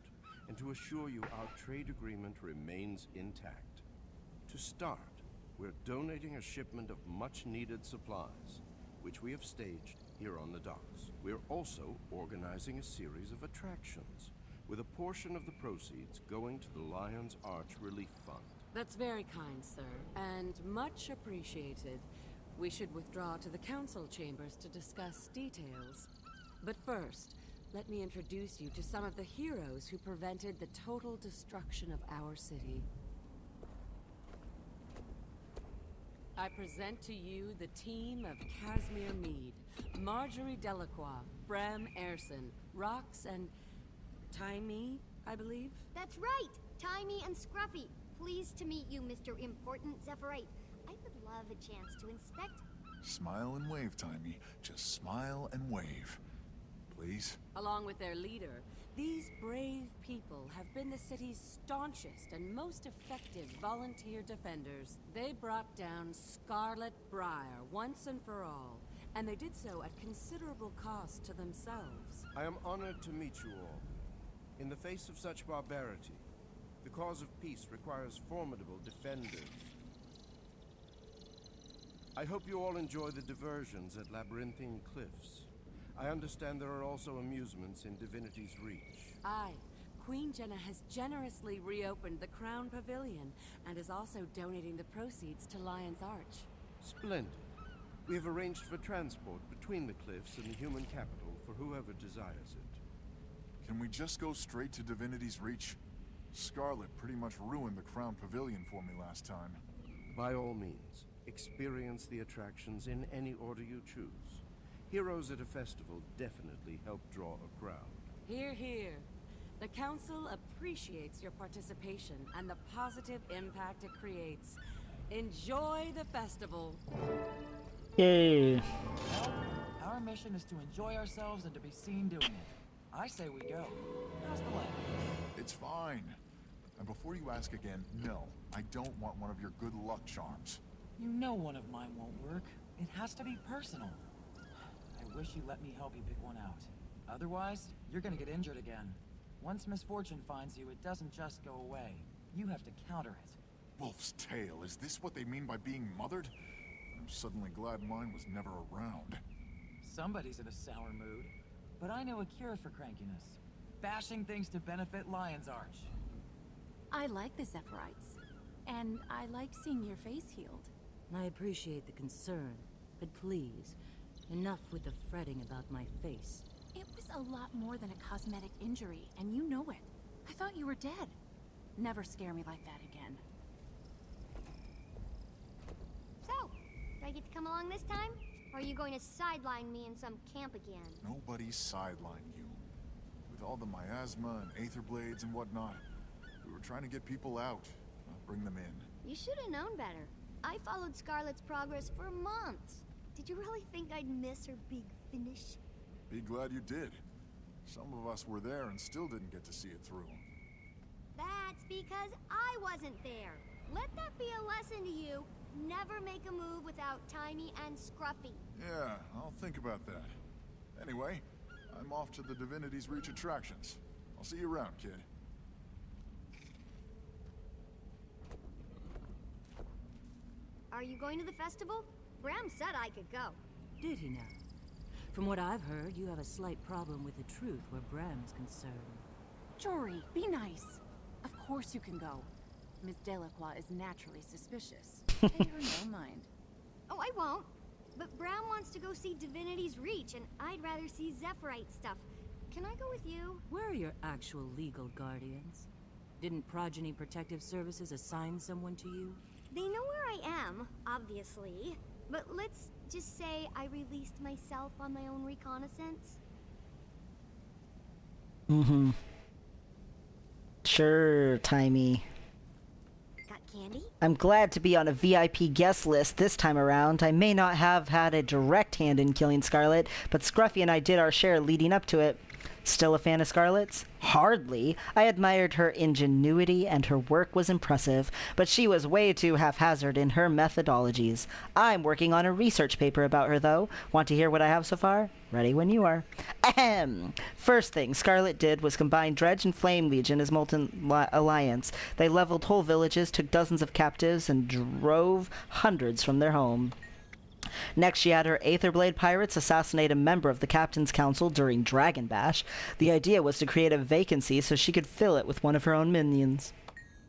and to assure you our trade agreement remains intact. To start, we're donating a shipment of much-needed supplies, which we have staged here on the docks. We're also organizing a series of attractions, with a portion of the proceeds going to the Lion's Arch Relief Fund. That's very kind, sir, and much appreciated. We should withdraw to the council chambers to discuss details. But first, let me introduce you to some of the heroes who prevented the total destruction of our city. I present to you the team of Casimir Mead, Marjorie Delacroix, Bram Erson, Rox, and Taimi, I believe? That's right! Taimi and Scruffy. Pleased to meet you, Mr. Important Zephyrite. I would love a chance to inspect... Smile and wave, Timey. Just smile and wave. Please? Along with their leader, these brave people have been the city's staunchest and most effective volunteer defenders. They brought down Scarlet Briar once and for all, and they did so at considerable cost to themselves. I am honored to meet you all. In the face of such barbarity, the cause of peace requires formidable defenders. I hope you all enjoy the diversions at Labyrinthine Cliffs. I understand there are also amusements in Divinity's Reach. Aye. Queen Jenna has generously reopened the Crown Pavilion and is also donating the proceeds to Lion's Arch. Splendid. We have arranged for transport between the cliffs and the human capital for whoever desires it. Can we just go straight to Divinity's Reach? Scarlet pretty much ruined the Crown Pavilion for me last time. By all means, experience the attractions in any order you choose. Heroes at a festival definitely help draw a crowd. Hear, hear. The Council appreciates your participation and the positive impact it creates. Enjoy the festival. Yay. Well, our mission is to enjoy ourselves and to be seen doing it. I say we go. How's the land? It's fine. And before you ask again, no, I don't want one of your good luck charms. You know one of mine won't work. It has to be personal. I wish you let me help you pick one out. Otherwise, you're gonna get injured again. Once misfortune finds you, it doesn't just go away. You have to counter it. Wolf's tail, is this what they mean by being mothered? I'm suddenly glad mine was never around. Somebody's in a sour mood. But I know a cure for crankiness. Bashing things to benefit Lion's Arch. I like the Zephyrite, and I like seeing your face healed. I appreciate the concern, but please, enough with the fretting about my face. It was a lot more than a cosmetic injury, and you know it. I thought you were dead. Never scare me like that again. So, do I get to come along this time? Or are you going to sideline me in some camp again? Nobody's sidelined you. With all the miasma and aether blades and whatnot, we were trying to get people out, not bring them in. You should have known better. I followed Scarlet's progress for months. Did you really think I'd miss her big finish? Be glad you did. Some of us were there and still didn't get to see it through. That's because I wasn't there. Let that be a lesson to you. Never make a move without Timey and Scruffy. Yeah, I'll think about that. Anyway, I'm off to the Divinity's Reach attractions. I'll see you around, kid. Are you going to the festival? Bram said I could go. Did he now? From what I've heard, you have a slight problem with the truth where Bram's concerned. Jory, be nice. Of course you can go. Miss Delacroix is naturally suspicious. Pay her no mind. Oh, I won't. But Bram wants to go see Divinity's Reach, and I'd rather see Zephyrite stuff. Can I go with you? Where are your actual legal guardians? Didn't Progeny Protective Services assign someone to you? They know where I am, obviously. But let's just say I released myself on my own reconnaissance. Mm-hmm. Sure, Timey. Got candy? I'm glad to be on a VIP guest list this time around. I may not have had a direct hand in killing Scarlet, but Scruffy and I did our share leading up to it. Still a fan of Scarlet's? Hardly. I admired her ingenuity and her work was impressive, but she was way too haphazard in her methodologies. I'm working on a research paper about her, though. Want to hear what I have so far? Ready when you are. Ahem! First thing Scarlet did was combine Dredge and Flame Legion as Molten Alliance. They leveled whole villages, took dozens of captives, and drove hundreds from their home. Next, she had her Aetherblade pirates assassinate a member of the Captain's Council during Dragon Bash. The idea was to create a vacancy so she could fill it with one of her own minions.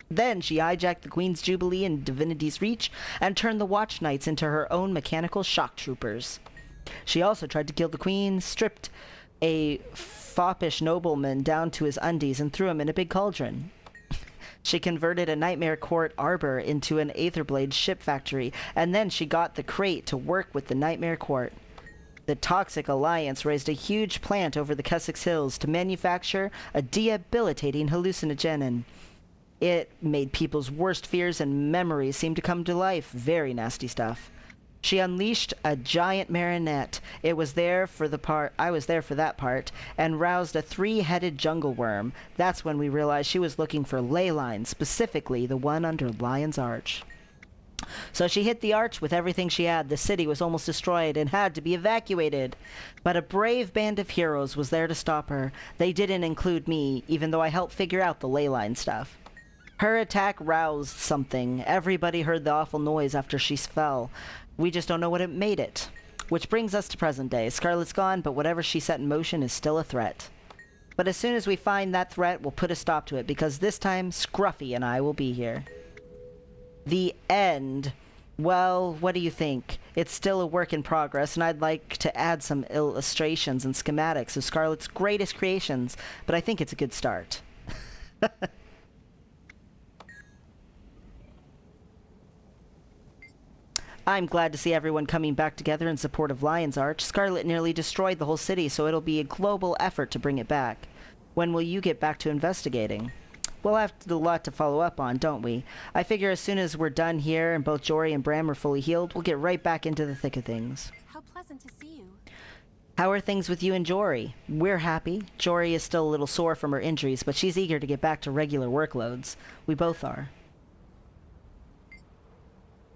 Then she hijacked the Queen's Jubilee in Divinity's Reach and turned the Watch Knights into her own mechanical shock troopers. She also tried to kill the Queen, stripped a foppish nobleman down to his undies and threw him in a big cauldron. She converted a Nightmare Court arbor into an Aetherblade ship factory, and then she got the Crate to work with the Nightmare Court. The Toxic Alliance raised a huge plant over the Kessex Hills to manufacture a debilitating hallucinogen. It made people's worst fears and memories seem to come to life. Very nasty stuff. She unleashed a giant marionette. I was there for that part, and roused a 3-headed jungle worm. That's when we realized she was looking for ley lines, specifically the one under Lion's Arch. So she hit the arch with everything she had. The city was almost destroyed and had to be evacuated. But a brave band of heroes was there to stop her. They didn't include me, even though I helped figure out the ley line stuff. Her attack roused something. Everybody heard the awful noise after she fell. We just don't know what it made it. Which brings us to present day. Scarlet's gone, but whatever she set in motion is still a threat. But as soon as we find that threat, we'll put a stop to it, because this time, Scruffy and I will be here. The end. Well, what do you think? It's still a work in progress, and I'd like to add some illustrations and schematics of Scarlet's greatest creations, but I think it's a good start. I'm glad to see everyone coming back together in support of Lion's Arch. Scarlet nearly destroyed the whole city, so it'll be a global effort to bring it back. When will you get back to investigating? We'll have a lot to follow up on, don't we? I figure as soon as we're done here and both Jory and Bram are fully healed, we'll get right back into the thick of things. How pleasant to see you. How are things with you and Jory? We're happy. Jory is still a little sore from her injuries, but she's eager to get back to regular workloads. We both are.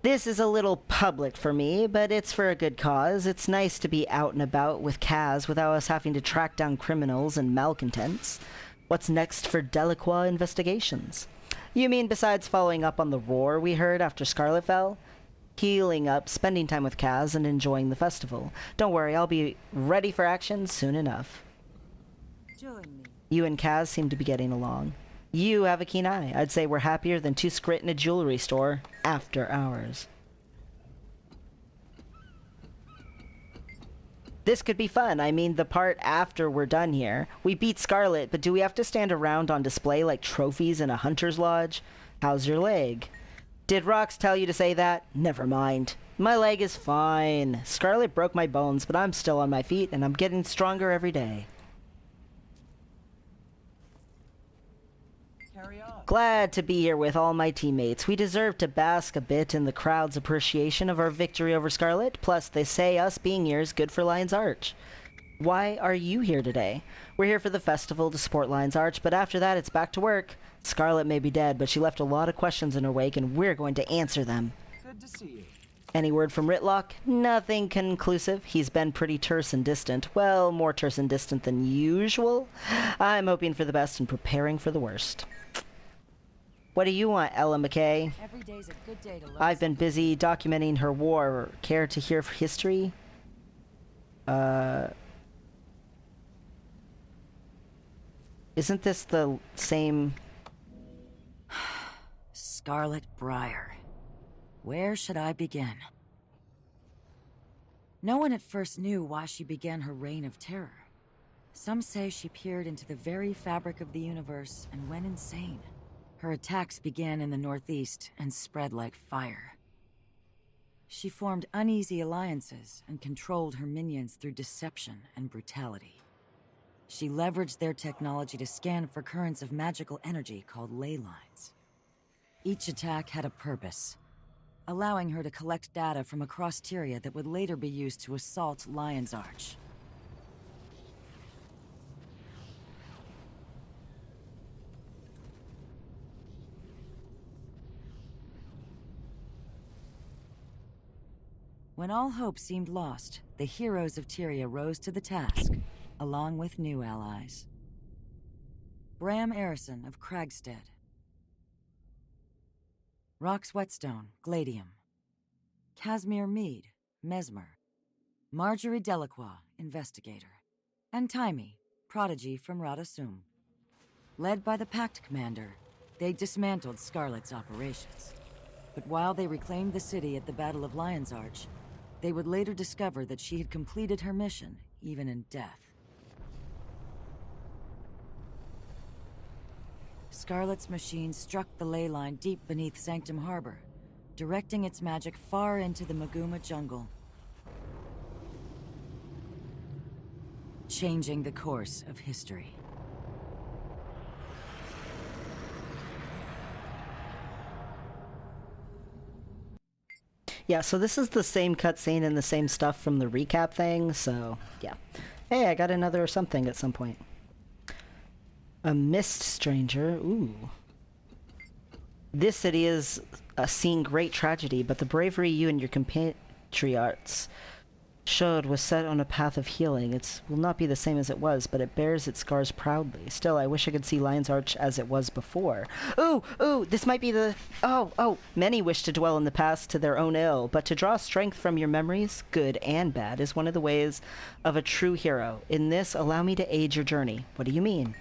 This is a little public for me, but it's for a good cause. It's nice to be out and about with Kaz without us having to track down criminals and malcontents. What's next for Delacroix investigations? You mean besides following up on the roar we heard after Scarlet fell? Healing up, spending time with Kaz, and enjoying the festival. Don't worry, I'll be ready for action soon enough. Join me. You and Kaz seem to be getting along. You have a keen eye. I'd say we're happier than 2 Skrit in a jewelry store after hours. This could be fun. I mean, the part after we're done here. We beat Scarlet, but do we have to stand around on display like trophies in a hunter's lodge? How's your leg? Did Rox tell you to say that? Never mind. My leg is fine. Scarlet broke my bones, but I'm still on my feet, and I'm getting stronger every day. Glad to be here with all my teammates. We deserve to bask a bit in the crowd's appreciation of our victory over Scarlet. Plus, they say us being here is good for Lion's Arch. Why are you here today? We're here for the festival to support Lion's Arch, but after that, it's back to work. Scarlet may be dead, but she left a lot of questions in her wake, and we're going to answer them. Good to see you. Any word from Rytlock? Nothing conclusive. He's been pretty terse and distant. Well, more terse and distant than usual. I'm hoping for the best and preparing for the worst. What do you want, Ella McKay? Every day's a good day to learn. I've been busy documenting her war. Care to hear history? Isn't this the same... Scarlet Briar. Where should I begin? No one at first knew why she began her reign of terror. Some say she peered into the very fabric of the universe and went insane. Her attacks began in the northeast and spread like fire. She formed uneasy alliances and controlled her minions through deception and brutality. She leveraged their technology to scan for currents of magical energy called ley lines. Each attack had a purpose, allowing her to collect data from across Tyria that would later be used to assault Lion's Arch. When all hope seemed lost, the heroes of Tyria rose to the task, along with new allies. Bram Arison of Kragstead. Rox Whetstone, Gladium. Casimir Mead, Mesmer. Marjorie Delacroix, Investigator. And Taimi, Prodigy from Radasum. Led by the Pact Commander, they dismantled Scarlet's operations. But while they reclaimed the city at the Battle of Lion's Arch, they would later discover that she had completed her mission, even in death. Scarlet's machine struck the ley line deep beneath Sanctum Harbor, directing its magic far into the Maguma jungle, changing the course of history. Yeah, so this is the same cutscene and the same stuff from the recap thing, so yeah. Hey, I got another something at some point. A mist stranger. Ooh. This city is seen great tragedy, but the bravery you and your compatriots showed was set on a path of healing. It will not be the same as it was, but it bears its scars proudly. Still, I wish I could see Lion's Arch as it was before. Ooh, this might be the... Oh, many wish to dwell in the past to their own ill, but to draw strength from your memories, good and bad, is one of the ways of a true hero. In this, allow me to aid your journey. What do you mean?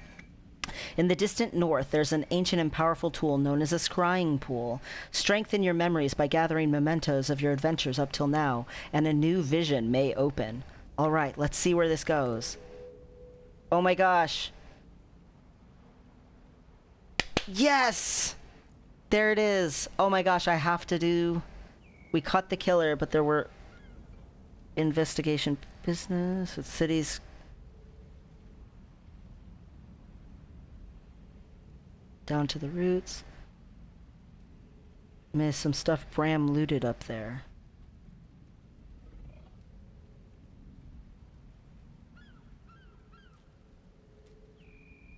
In the distant north, there's an ancient and powerful tool known as a scrying pool. Strengthen your memories by gathering mementos of your adventures up till now, and a new vision may open. Alright, let's see where this goes. Oh my gosh. Yes! There it is. Oh my gosh, I have to do... We caught the killer, but there were... Investigation business with cities... Down to the roots. There's some stuff Bram looted up there.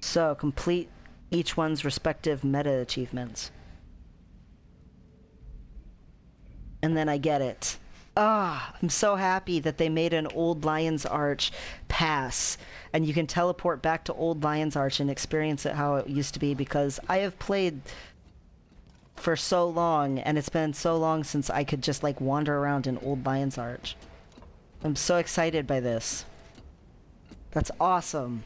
So, complete each one's respective meta achievements. And then I get it. I'm so happy that they made an Old Lion's Arch pass, and you can teleport back to Old Lion's Arch and experience it how it used to be, because I have played for so long, and it's been so long since I could just like wander around in Old Lion's Arch. I'm so excited by this. That's awesome.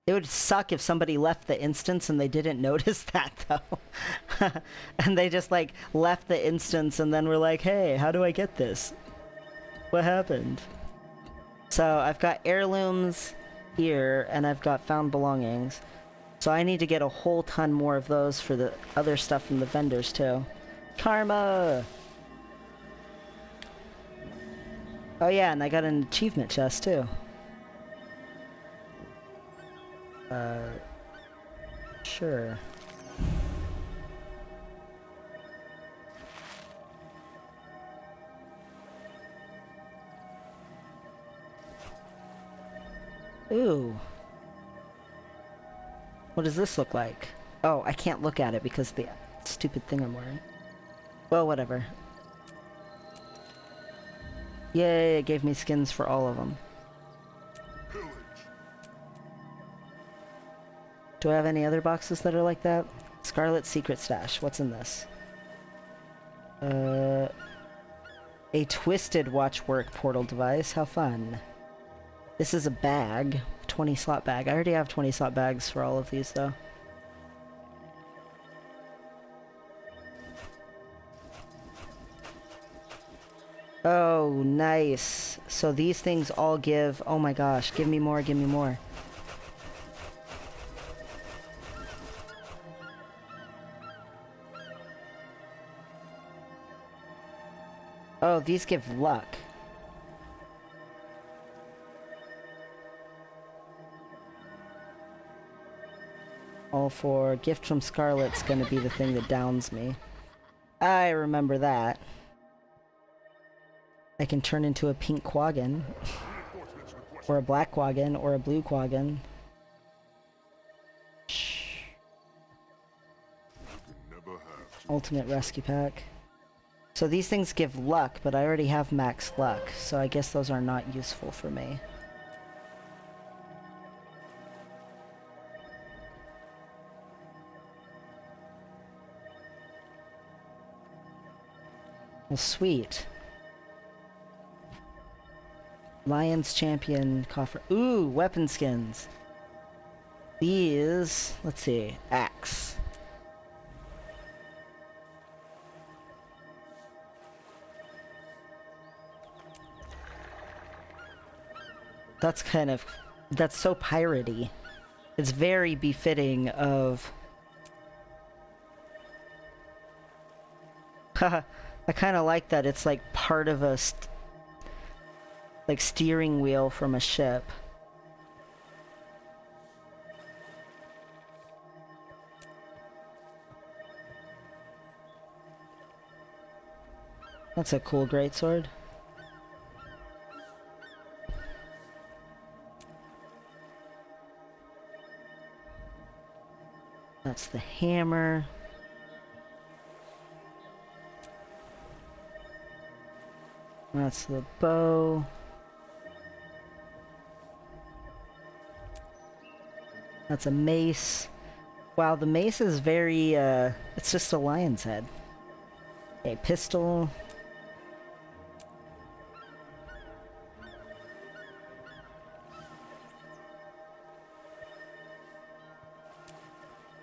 It would suck if somebody left the instance and they didn't notice that, though. And they just, like, left the instance and then were like, hey, how do I get this? What happened? So, I've got heirlooms here, and I've got found belongings. So I need to get a whole ton more of those for the other stuff from the vendors, too. Karma! Oh yeah, and I got an achievement chest, too. Sure. Ooh. What does this look like? Oh, I can't look at it because of the stupid thing I'm wearing. Well, whatever. Yay, it gave me skins for all of them. Do I have any other boxes that are like that? Scarlet's Secret Stash. What's in this? A twisted watchwork portal device. How fun. This is a bag. 20 slot bag. I already have 20 slot bags for all of these, though. Oh, nice. So these things all give... Oh my gosh. Give me more, give me more. Oh, these give luck. All for gift from Scarlet's gonna be the thing that downs me. I remember that. I can turn into a pink Quaggin. Or a black Quaggin, or a blue Quaggin. Ultimate Rescue Pack. So these things give luck, but I already have max luck, so I guess those are not useful for me. Well, sweet. Lion's Champion coffer. Ooh, weapon skins. These, let's see, axe. That's kind of... that's so piratey. It's very befitting of... Haha, I kind of like that it's like part of a... like steering wheel from a ship. That's a cool greatsword. That's the hammer. That's the bow. That's a mace. Wow, the mace is very, it's just a lion's head. A pistol.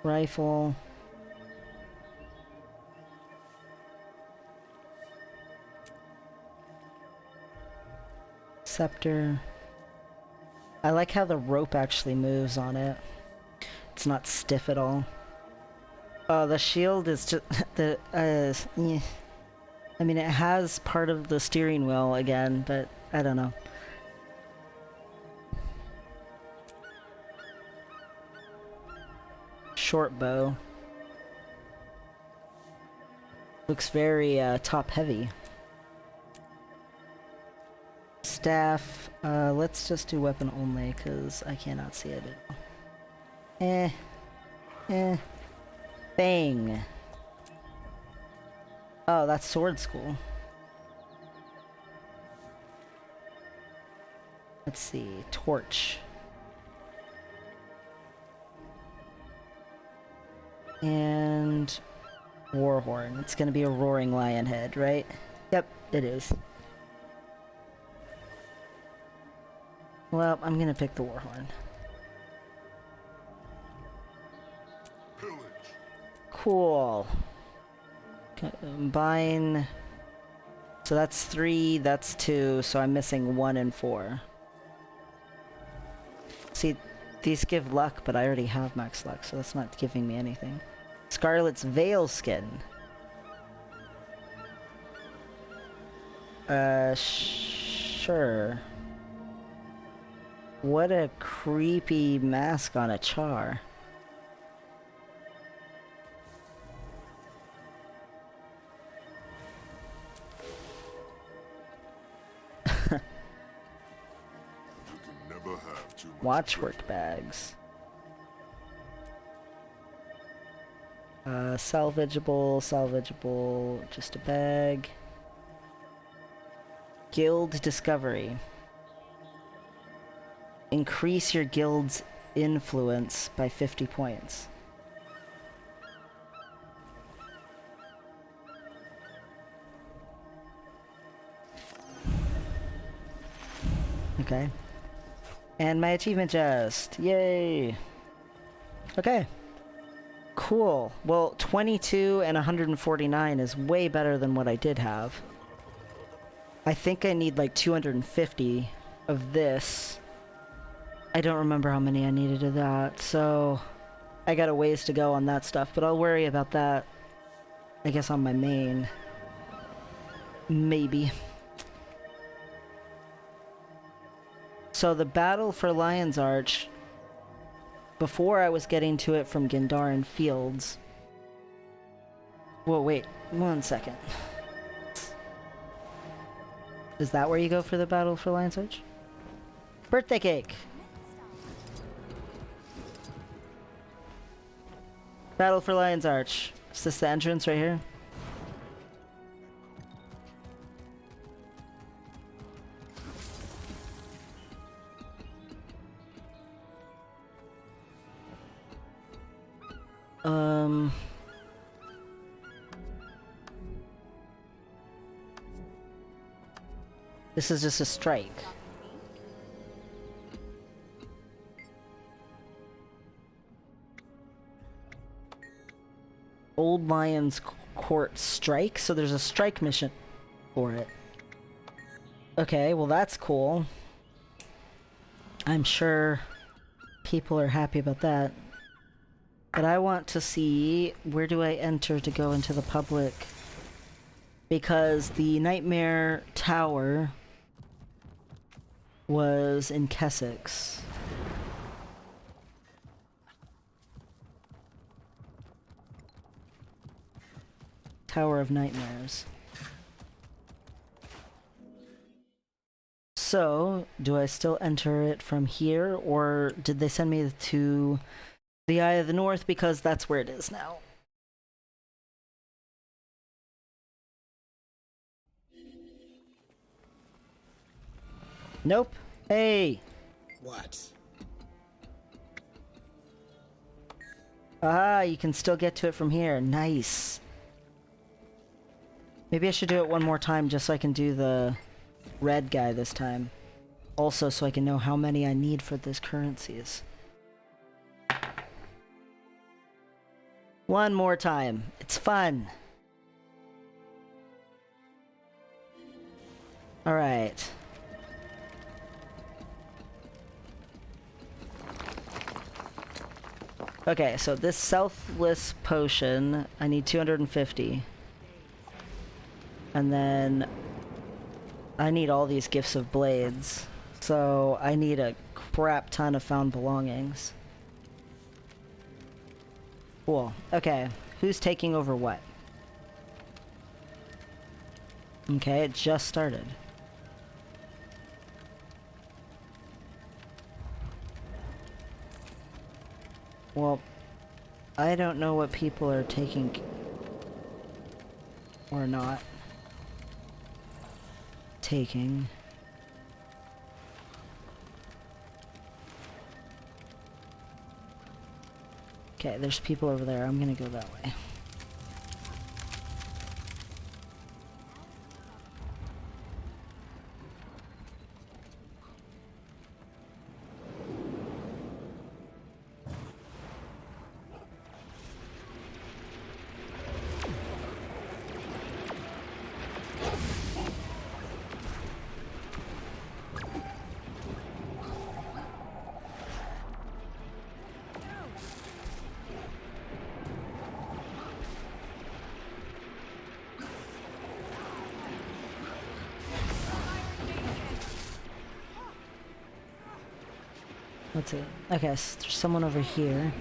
Rifle. Scepter. I like how the rope actually moves on it. It's not stiff at all. Oh, the shield is just the yeah. I mean, it has part of the steering wheel again, but I don't know. Short bow. Looks very top heavy. Staff. Let's just do weapon only, because I cannot see it at all. Bang. Oh, that's sword school. Let's see. Torch. And Warhorn. It's gonna be a roaring lion head, right? Yep, it is. Well, I'm gonna pick the Warhorn. Cool. Combine. So that's 3, that's 2, so I'm missing 1 and 4. See, these give luck, but I already have max luck, so that's not giving me anything. Scarlet's Veil Skin. Sure. What a creepy mask on a char. Watchwork bags. Salvageable, just a bag. Guild discovery. Increase your guild's influence by 50 points. Okay. And my achievement chest. Yay! Okay. Cool. Well, 22 and 149 is way better than what I did have. I think I need like 250 of this. I don't remember how many I needed of that, so I got a ways to go on that stuff, but I'll worry about that, I guess, on my main. Maybe. So the battle for Lion's Arch, before I was getting to it from Gandharan Fields. Whoa, wait, 1 second. Is that where you go for the battle for Lion's Arch? Birthday cake! Battle for Lion's Arch. Is this the entrance right here? This is just a strike. Old Lion's Court strike, so there's a strike mission for it. Okay, well that's cool. I'm sure people are happy about that. But I want to see, where do I enter to go into the public? Because the Nightmare Tower was in Kessex. Tower of Nightmares. So, do I still enter it from here, or did they send me to the Eye of the North because that's where it is now? Nope. Hey! What? Ah, you can still get to it from here. Nice. Maybe I should do it one more time just so I can do the red guy this time. Also, so I can know how many I need for these currencies. One more time. It's fun. Alright. Okay, so this Selfless Potion, I need 250. And then I need all these Gifts of Blades. So I need a crap ton of Found Belongings. Cool. Okay, who's taking over what? Okay, it just started. Well, I don't know what people are taking or not taking. Okay, there's people over there. I'm gonna go that way. Let's see. Okay, so there's someone over here.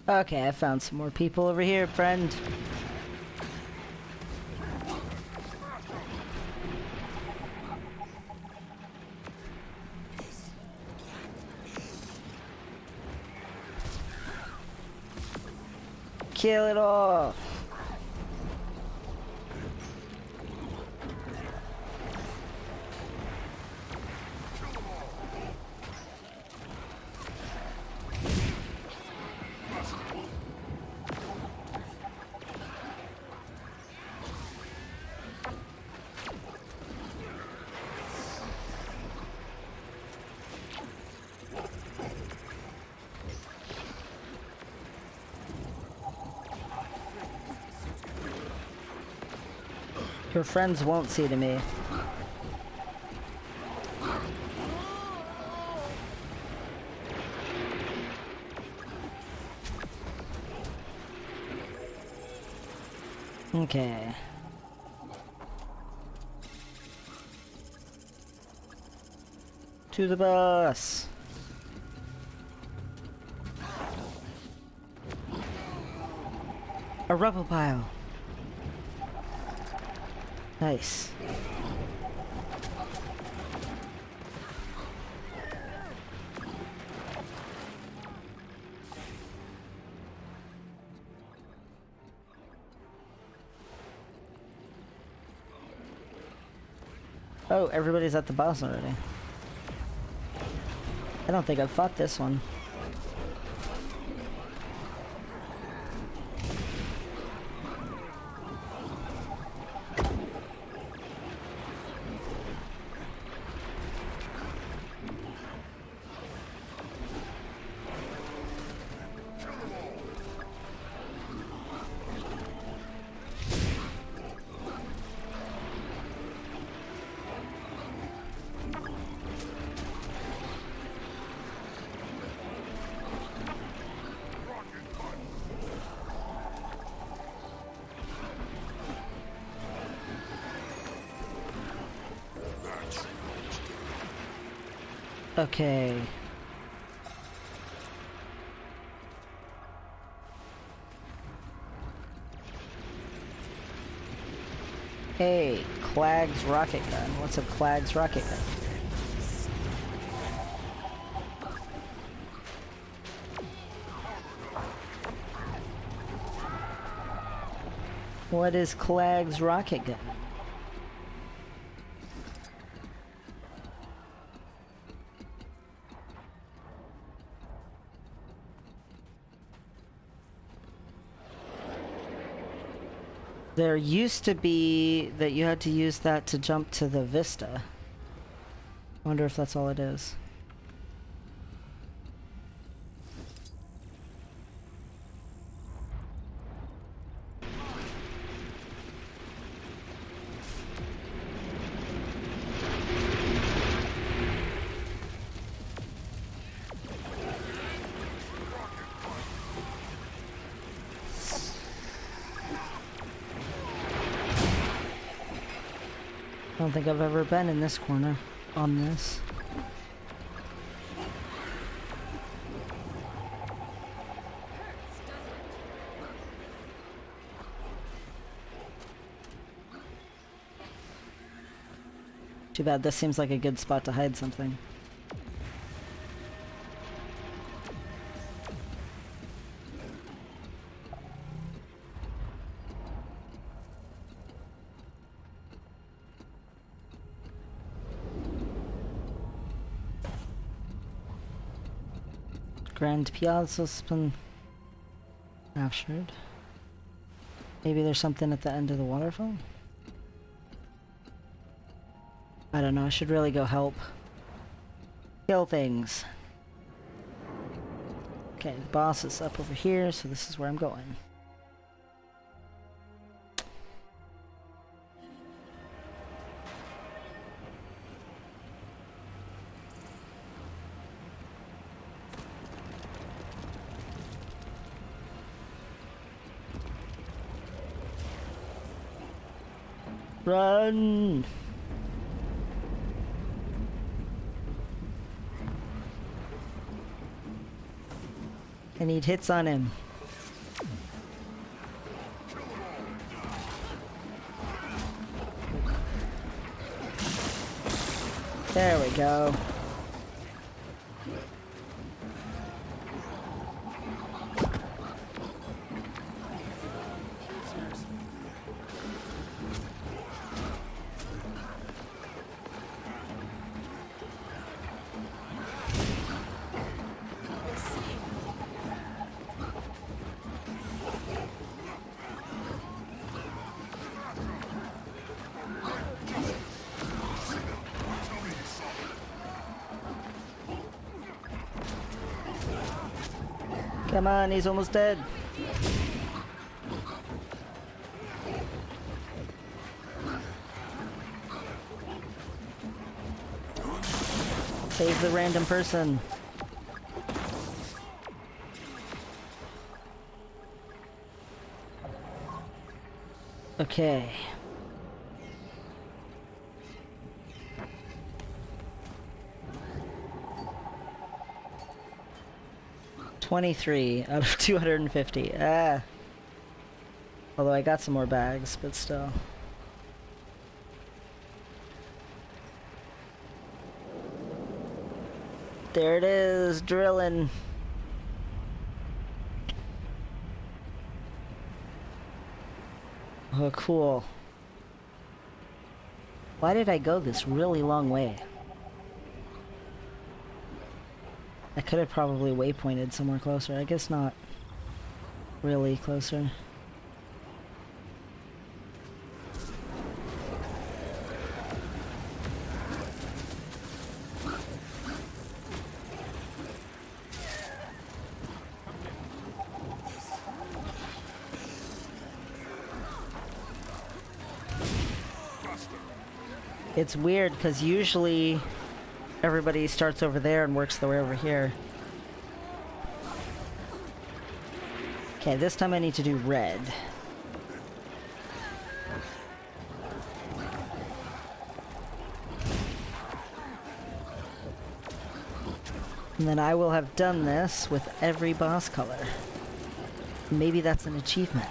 Okay, I found some more people over here, friend. Kill it all! Your friends won't see to me. Okay. To the bus. A rubble pile. Nice. Oh, everybody's at the boss already. I don't think I've fought this one. Okay. Hey, Clag's rocket gun. What's a Clag's rocket gun? What is Clag's rocket gun? There used to be that you had to use that to jump to the Vista. I wonder if that's all it is. I don't think I've ever been in this corner on this. Too bad, this seems like a good spot to hide something. Grand Piazza's been captured. Maybe there's something at the end of the waterfall? I don't know, I should really go help. Kill things. Okay, the boss is up over here, so this is where I'm going. Run! I need hits on him. There we go. Come on, he's almost dead. Save the random person. Okay. $23 out of 250. Ah. Although I got some more bags, but still. There it is, drilling. Oh, cool. Why did I go this really long way? I could have probably waypointed somewhere closer. I guess not really closer. It's weird because usually everybody starts over there and works their way over here. Okay, this time I need to do red. And then I will have done this with every boss color. Maybe that's an achievement.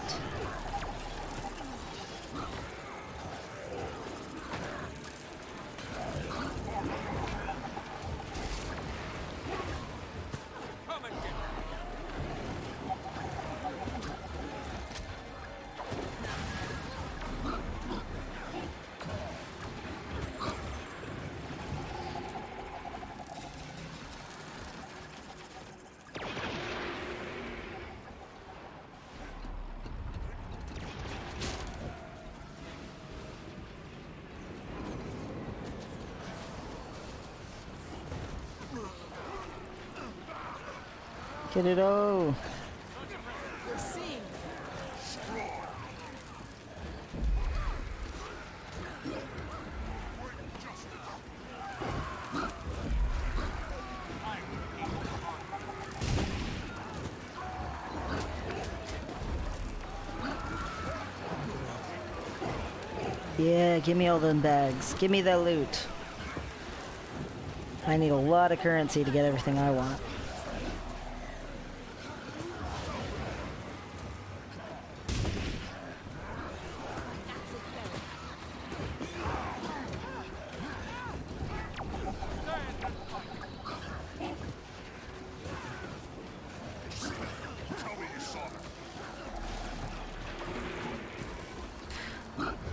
Get it all. Yeah, give me all them bags. Give me the loot. I need a lot of currency to get everything I want.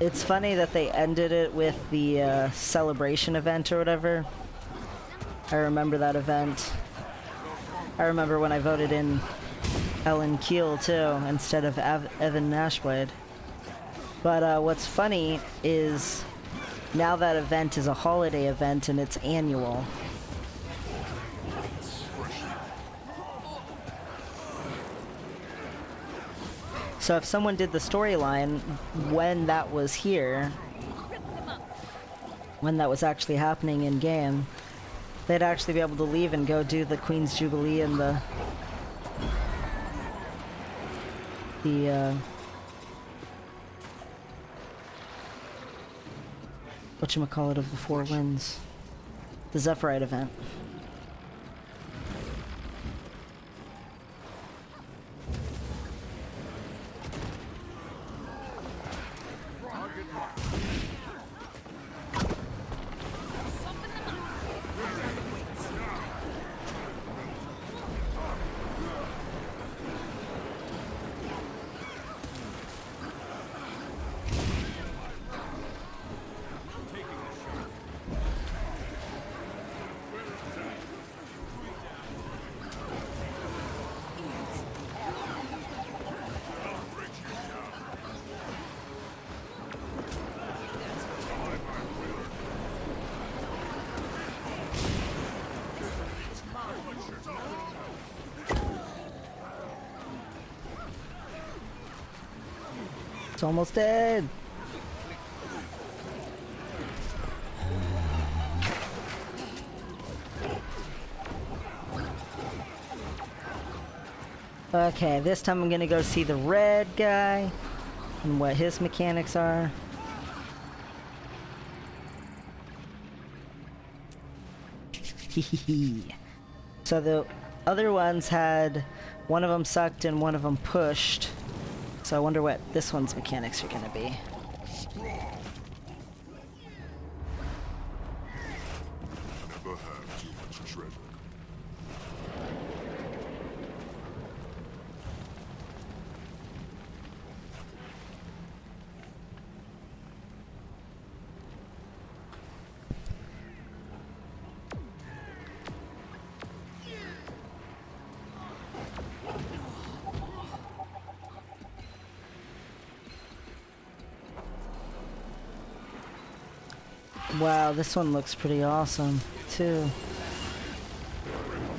It's funny that they ended it with the celebration event or whatever. I remember that event. I remember when I voted in Ellen Keel too, instead of Evan Nashblade. But what's funny is now that event is a holiday event and it's annual. So if someone did the storyline when that was here, when that was actually happening in game, they'd actually be able to leave and go do the Queen's Jubilee and the whatchamacallit of the Four Winds, the Zephyrite event. It's almost dead. Okay, this time I'm gonna go see the red guy and what his mechanics are. So the other ones had, one of them sucked and one of them pushed. So I wonder what this one's mechanics are gonna be. Never have too much treasure. Wow, this one looks pretty awesome, too.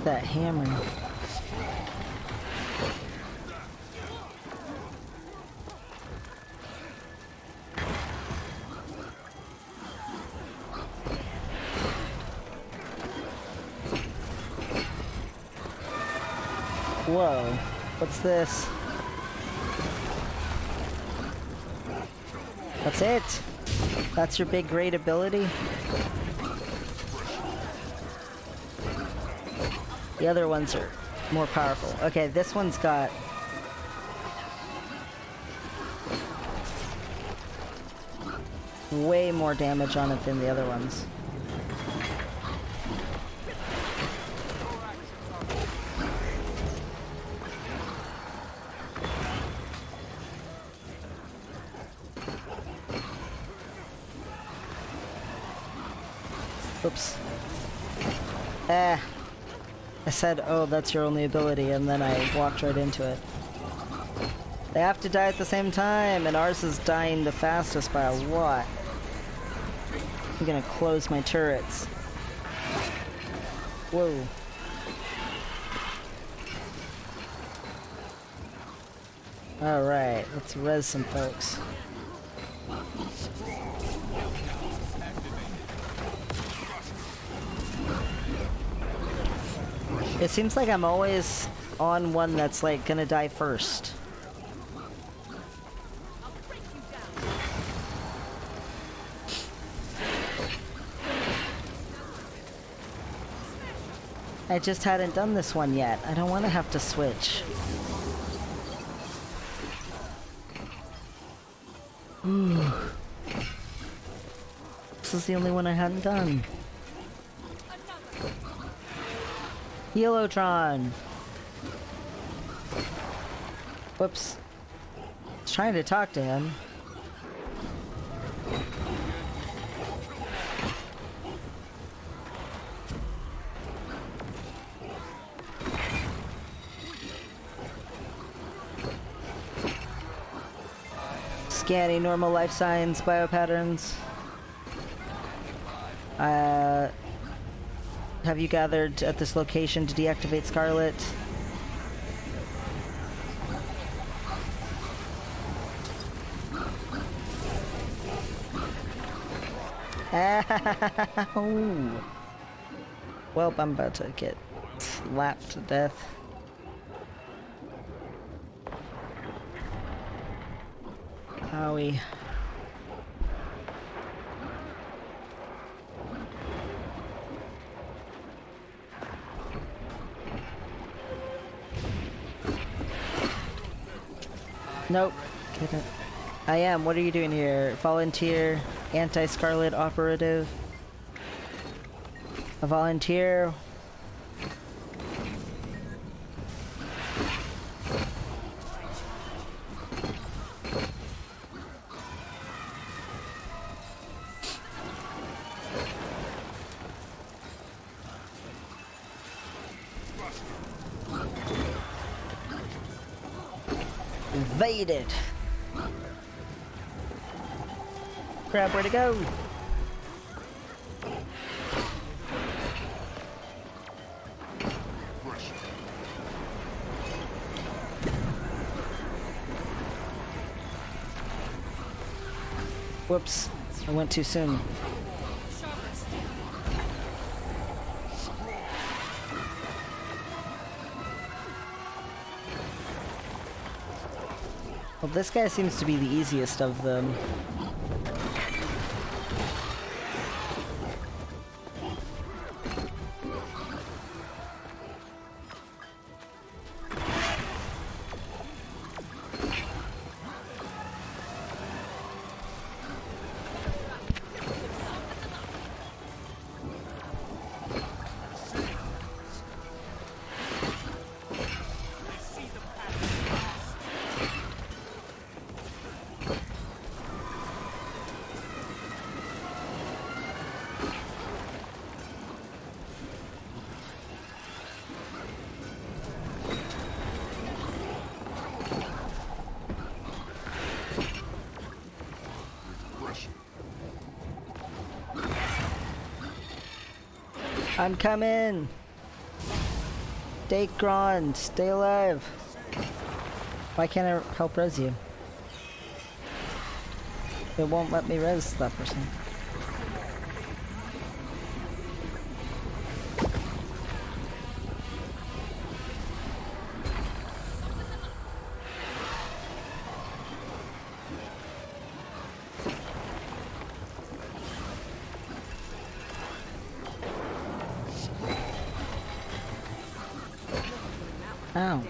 That hammer. Whoa, what's this? That's it? That's your big great ability? The other ones are more powerful. Okay, this one's got... way more damage on it than the other ones. Oops. I said, oh, that's your only ability, and then I walked right into it. They have to die at the same time, and ours is dying the fastest by a lot. I'm gonna close my turrets. Whoa. Alright, let's res some folks. It seems like I'm always on one that's like gonna die first. I just hadn't done this one yet. I don't want to have to switch. Ooh. This is the only one I hadn't done. Helotron! Whoops. I was trying to talk to him. Scanning normal life signs, biopatterns. Have you gathered at this location to deactivate Scarlet? Ow! Well, I'm about to get slapped to death. Howie. Nope. Get it. I am. What are you doing here? Volunteer, anti-Scarlet operative. A volunteer. Invaded. Crap, where'd it go? Whoops, I went too soon. Well, this guy seems to be the easiest of them. I'm coming! Dacron, stay alive! Why can't I help res you? It won't let me res that person. Ow.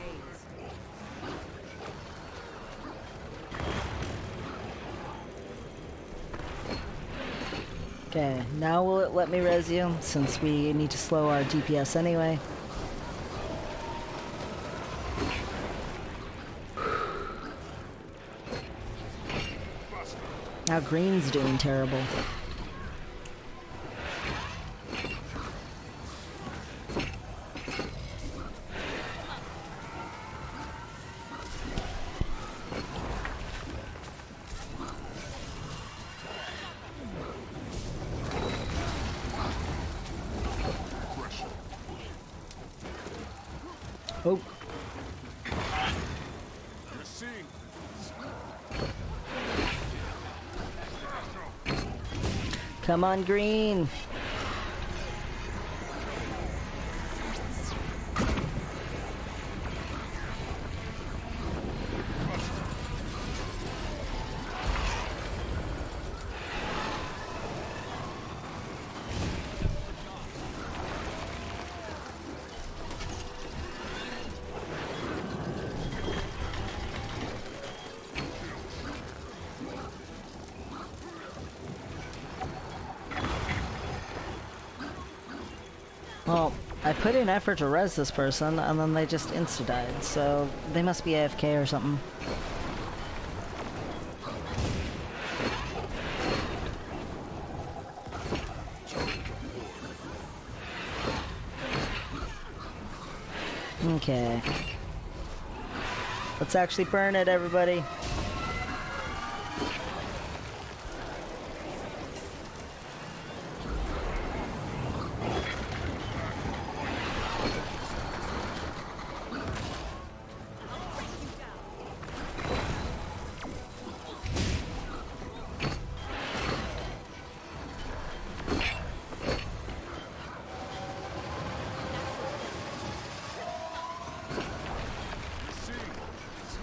Okay, now will it let me res you, since we need to slow our DPS anyway? Now green's doing terrible. Oh. Come on, green. Well, I put in effort to res this person, and then they just insta-died, so they must be AFK or something. Okay. Let's actually burn it, everybody.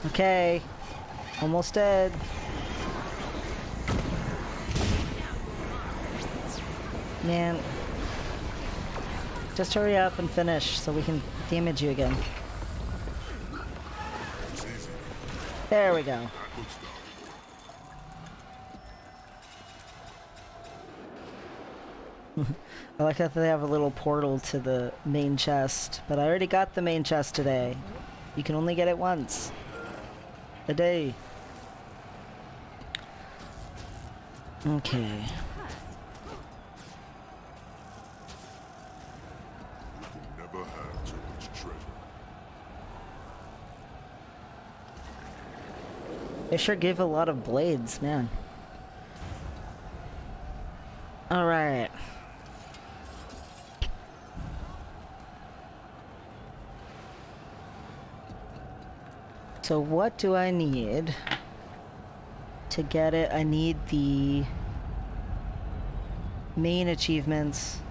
Okay, almost dead. Man, just hurry up and finish so we can damage you again. There we go. I like that they have a little portal to the main chest, but I already got the main chest today. You can only get it once a day. Okay. You can never have too much treasure. They sure give a lot of blades, man. Alright. So what do I need to get it? I need the main achievements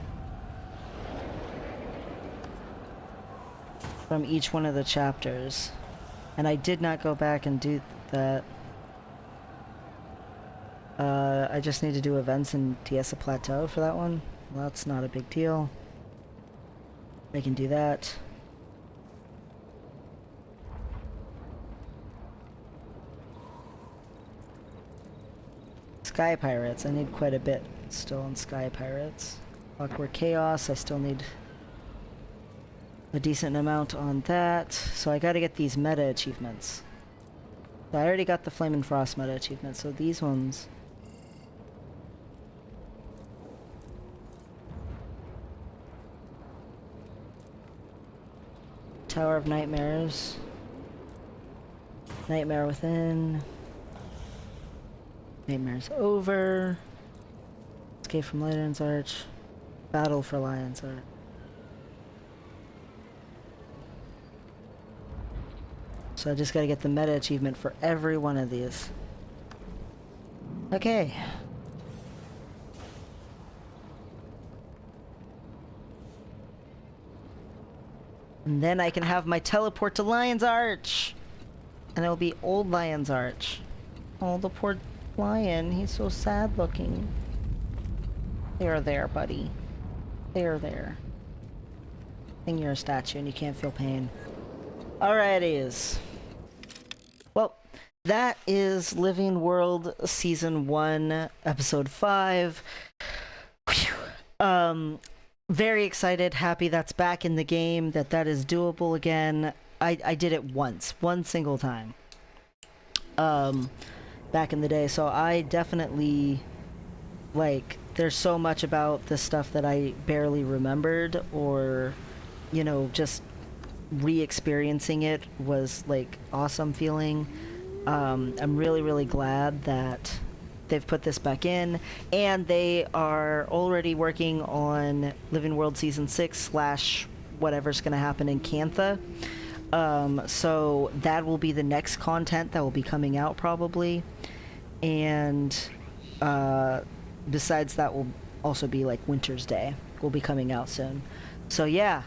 from each one of the chapters. And I did not go back and do that. I just need to do events in Tiesa Plateau for that one. Well, that's not a big deal. I can do that. Sky Pirates, I need quite a bit still on Sky Pirates. Clockwork Chaos, I still need a decent amount on that. So I gotta get these meta achievements. So I already got the Flame and Frost meta achievement, so these ones. Tower of Nightmares. Nightmare Within. Nightmare's Over. Escape from Lion's Arch. Battle for Lion's Arch. So I just gotta get the meta achievement for every one of these. Okay. And then I can have my teleport to Lion's Arch! And it'll be old Lion's Arch. Oh, the poor lion. He's so sad looking. There, buddy. There. I think you're a statue and you can't feel pain. Alrighties. Well, that is Living World Season 1, Episode 5. Whew. Very excited, happy that's back in the game, that is doable again. I did it once, one single time. Back in the day, so I definitely, like, there's so much about this stuff that I barely remembered, or, you know, just re-experiencing it was, like, awesome feeling. I'm really glad that they've put this back in, and they are already working on Living World Season 6 / whatever's going to happen in Cantha. So that will be the next content that will be coming out probably, and besides that will also be like Winter's Day will be coming out soon. So yeah,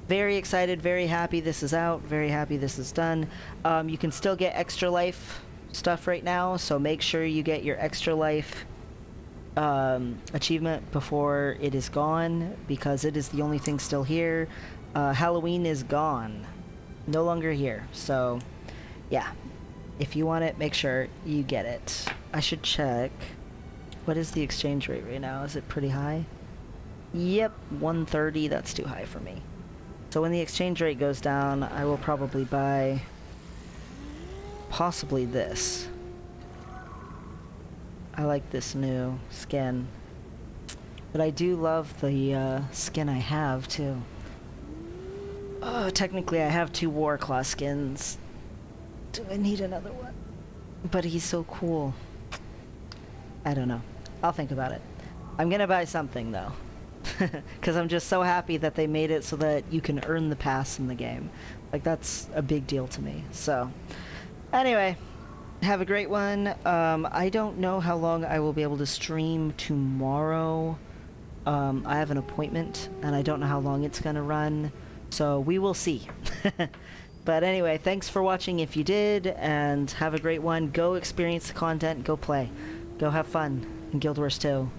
very excited, very happy this is out, very happy this is done. You can still get Extra Life stuff right now, so make sure you get your Extra Life achievement before it is gone, because it is the only thing still here. Halloween is gone, no longer here, so yeah, if you want it, make sure you get it. I should check, what is the exchange rate right now? Is it pretty high? Yep, 130, that's too high for me. So when the exchange rate goes down, I will probably buy possibly this. I like this new skin, but I do love the skin I have too. Technically I have 2 Warclaw skins. Do I need another one? But he's so cool. I don't know. I'll think about it. I'm gonna buy something though. Because I'm just so happy that they made it so that you can earn the pass in the game. Like, that's a big deal to me. So, anyway, have a great one. I don't know how long I will be able to stream tomorrow. I have an appointment, and I don't know how long it's going to run. So, we will see. But anyway, thanks for watching if you did, and have a great one. Go experience the content, go play. Go have fun in Guild Wars 2.